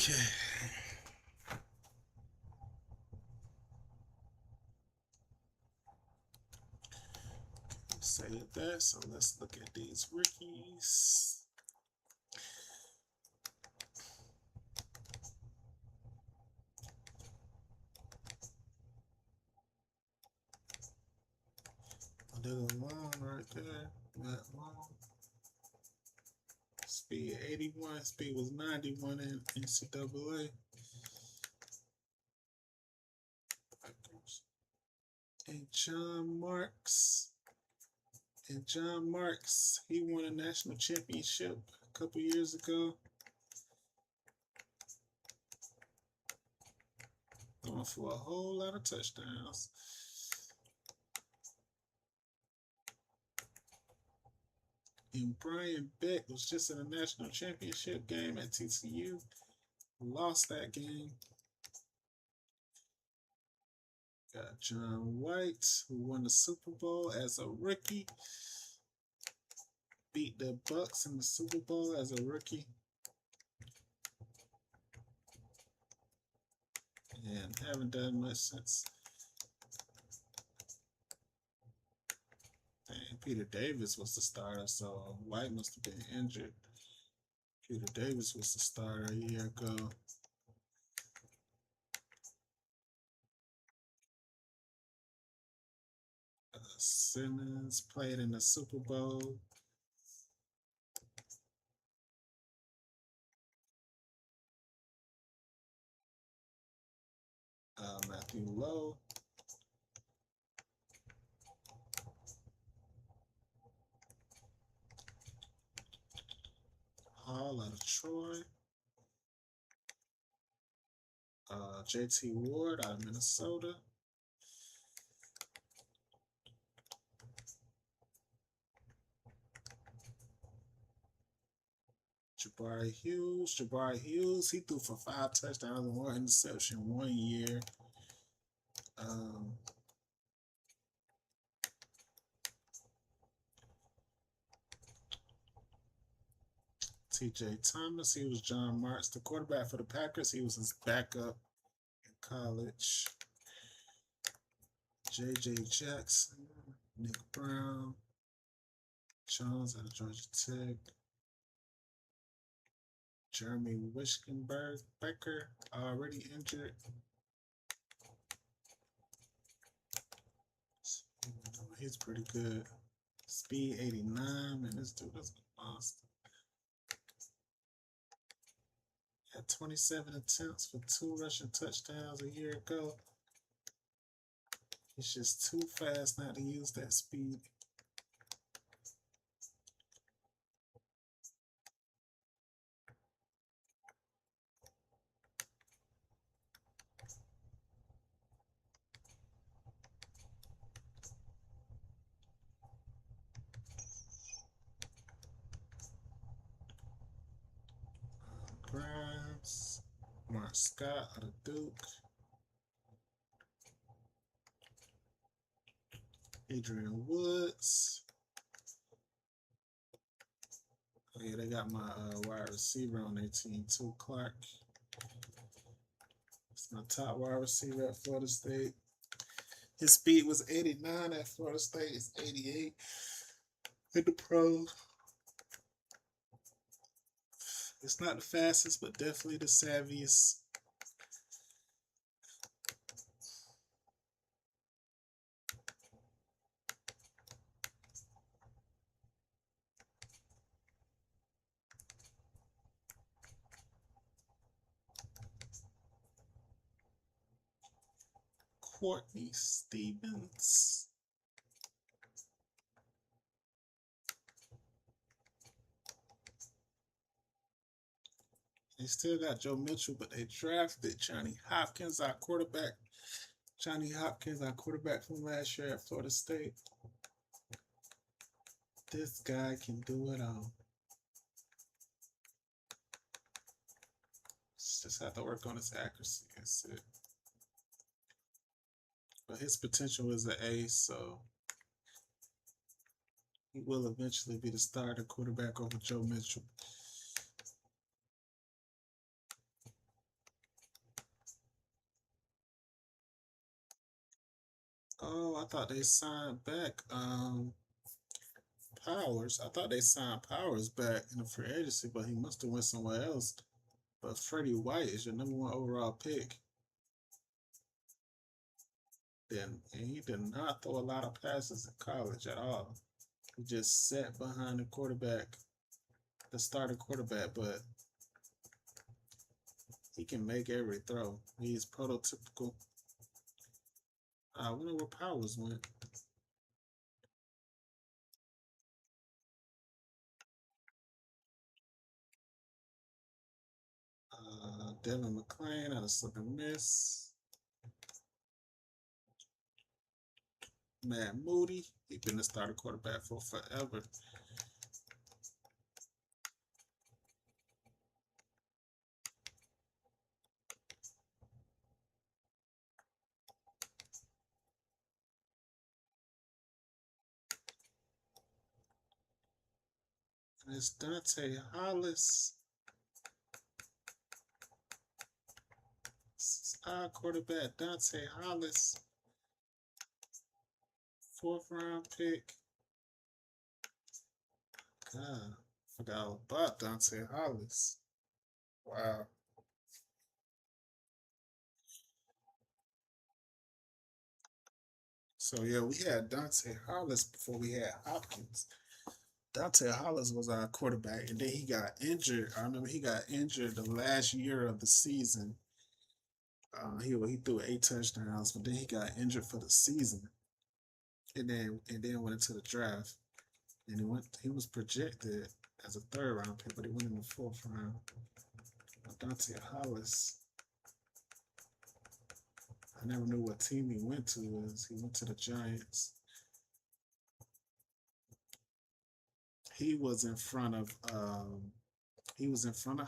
Okay. Say that. So let's look at these rookies. There's a long right there. That long. Speed 81. Speed was 91 in NCAA. And John Marks. He won a national championship a couple years ago. Going for a whole lot of touchdowns. And Brian Beck was just in a national championship game at TCU. Lost that game. Got John White, who won the Super Bowl as a rookie. Beat the Bucks in the Super Bowl as a rookie. And haven't done much since. Dang, Peter Davis was the starter, so White must have been injured. Peter Davis was the starter a year ago. Simmons played in the Super Bowl. Matthew Lowe. Hall out of Troy. JT Ward out of Minnesota. Jabari Hughes, he threw for 5 touchdowns and 1 interception 1 year. TJ Thomas, he was John Marks, the quarterback for the Packers. He was his backup in college. JJ Jackson, Nick Brown, Jones out of Georgia Tech. Jeremy Becker, already injured. He's pretty good. Speed 89, man, this dude is a monster. Had 27 attempts for 2 rushing touchdowns a year ago. He's just too fast not to use that speed. Grimes, Mark Scott out of Duke. Adrian Woods. Oh yeah, they got my wide receiver on their team too, Clark. It's my top wide receiver at Florida State. His speed was 89 at Florida State. It's 88 in the pros. It's not the fastest, but definitely the savviest. Courtney Stevens. They still got Joe Mitchell, but they drafted Johnny Hopkins, our quarterback. Johnny Hopkins, our quarterback from last year at Florida State. This guy can do it all. Just have to work on his accuracy. That's it. But his potential is an A, so he will eventually be the starter quarterback over Joe Mitchell. I thought they signed back Powers. I thought they signed Powers back in the free agency, but he must have went somewhere else. But Freddie White is your #1 overall pick. And he did not throw a lot of passes in college at all. He just sat behind the quarterback, the starting quarterback, but he can make every throw. He's prototypical. I wonder where Powers went. Devin McClain out of Southern Miss. Matt Moody, he's been the starting quarterback for forever. And it's Dante Hollis. Our quarterback, Dante Hollis. 4th round pick. God, forgot all about Dante Hollis. Wow. So yeah, we had Dante Hollis before we had Hopkins. Dante Hollis was our quarterback, and then he got injured. I remember he got injured the last year of the season. He threw 8 touchdowns, but then he got injured for the season, and then went into the draft, and he was projected as a 3rd round pick, but he went in the 4th round. Dante Hollis, I never knew what team he went to. He went to the Giants. He was in front of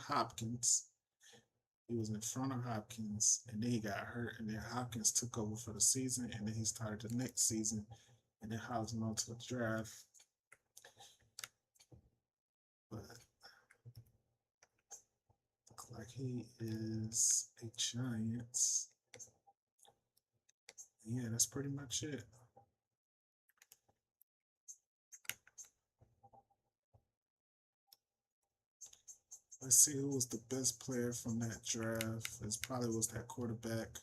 Hopkins. He was in front of Hopkins, and then he got hurt, and then Hopkins took over for the season, and then he started the next season, and then Hopkins went on to the draft. But looks like he is a Giants. Yeah, that's pretty much it. Let's see who was the best player from that draft. It probably was that quarterback.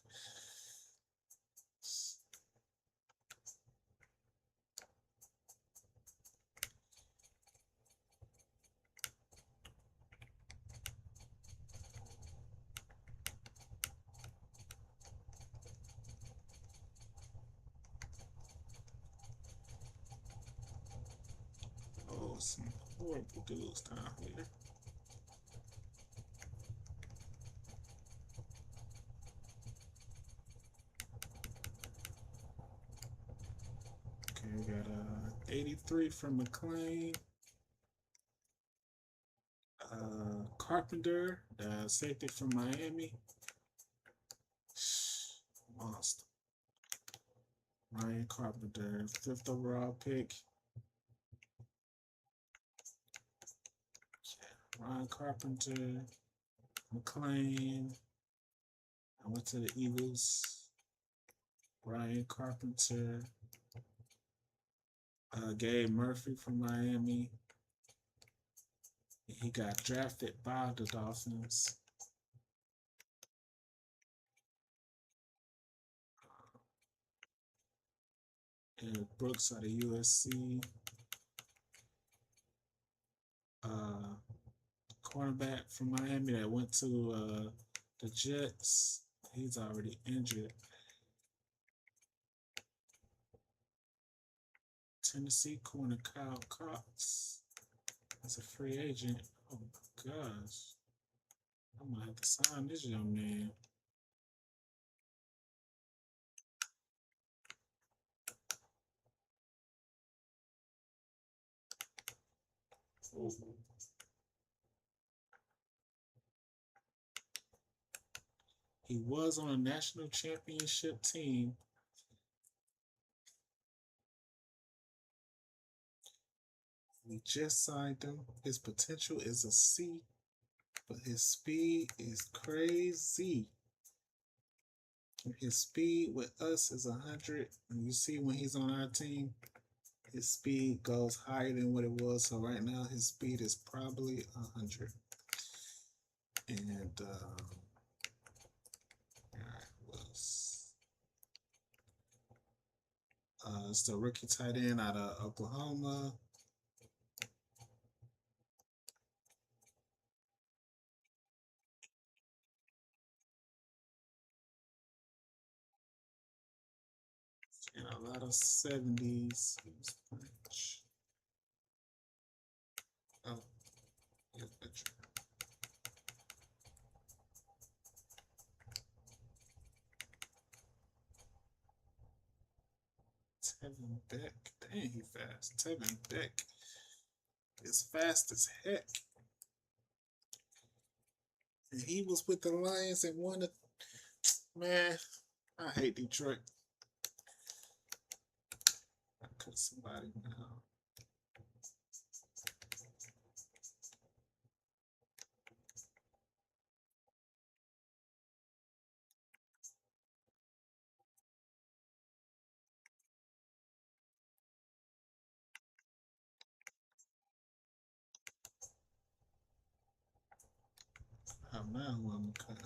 Oh, some horrible dudes down here. Okay, we got 83 from McClain. Carpenter, the safety from Miami. Monster. Ryan Carpenter, 5th overall pick. Ryan Carpenter, McClain. I went to the Eagles. Ryan Carpenter. Gabe Murphy from Miami. He got drafted by the Dolphins. And Brooks out of USC. Cornerback from Miami that went to the Jets. He's already injured. Tennessee corner Kyle Cox. That's a free agent. Oh my gosh. I'm gonna have to sign this young man. Oh. He was on a national championship team. We just signed him. His potential is a C, but his speed is crazy. His speed with us is 100. And you see when he's on our team, his speed goes higher than what it was. So right now his speed is probably 100. And all right, who else? It's the rookie tight end out of Oklahoma. And a lot of 70s. Oh, yeah, picture. Tevin Beck. Dang, he fast. Tevin Beck is fast as heck. And he was with the Lions and won it. Man, I hate Detroit. I cut somebody now. I'm now who I'm gonna cut.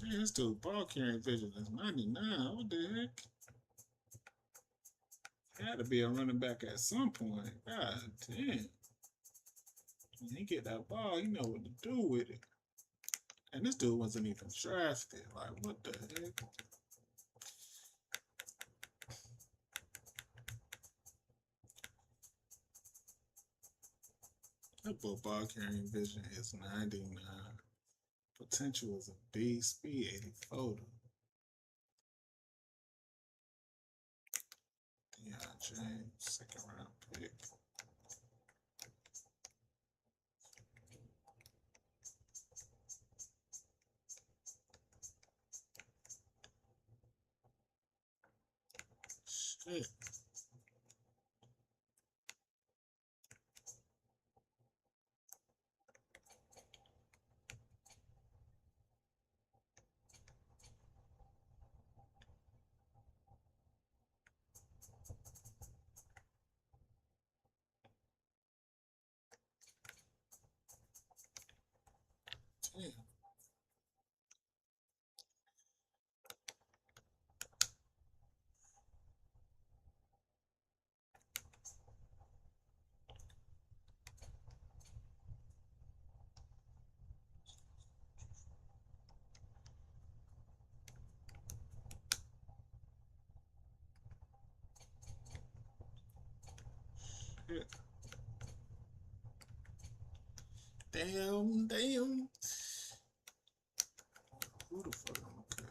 Man, this dude ball carrying vision is 99. What the heck? Had to be a running back at some point. God damn. When he get that ball, you know what to do with it. And this dude wasn't even drafted. Like, what the heck? That ball carrying vision is 99. Potential is a B. Speed 84. Deion James, second round pick. Shit. Damn. Shit. Damn. Who the fuck am I cut?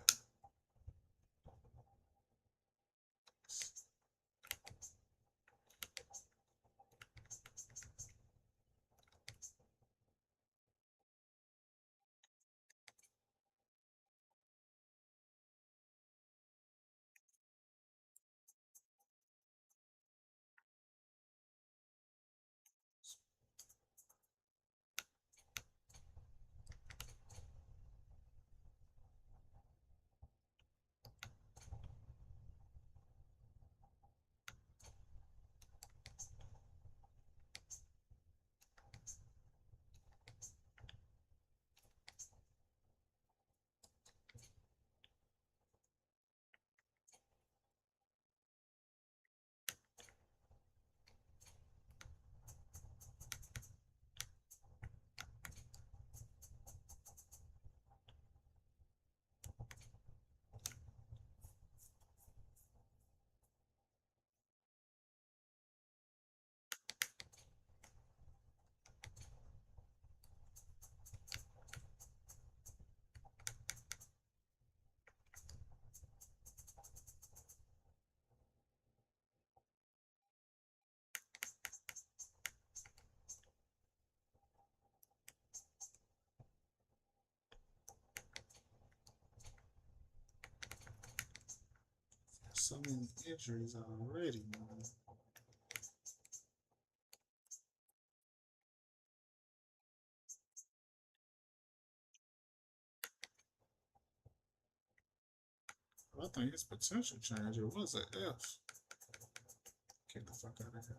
So many injuries already, man. I think his potential changer was an F. Get the fuck out of here.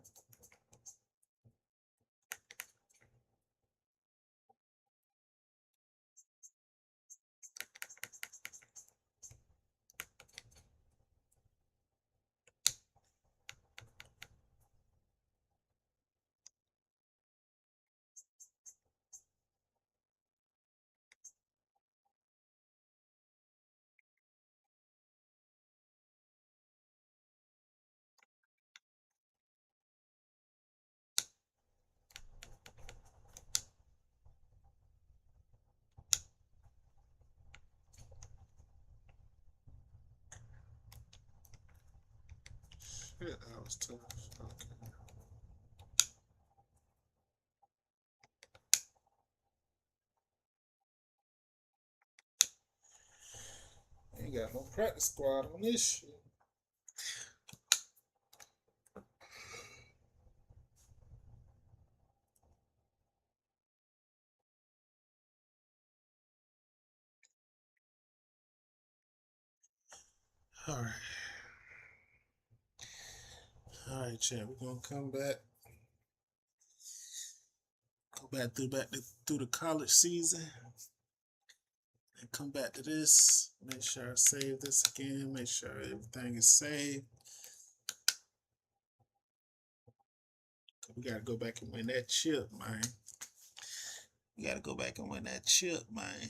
Shit, that was tough. Okay. Ain't got no practice squad on this shit. Alright. Alright, chat. We're gonna come back. Go back through the college season. And come back to this. Make sure I save this again. Make sure everything is saved. We gotta go back and win that chip, man. We gotta go back and win that chip, man.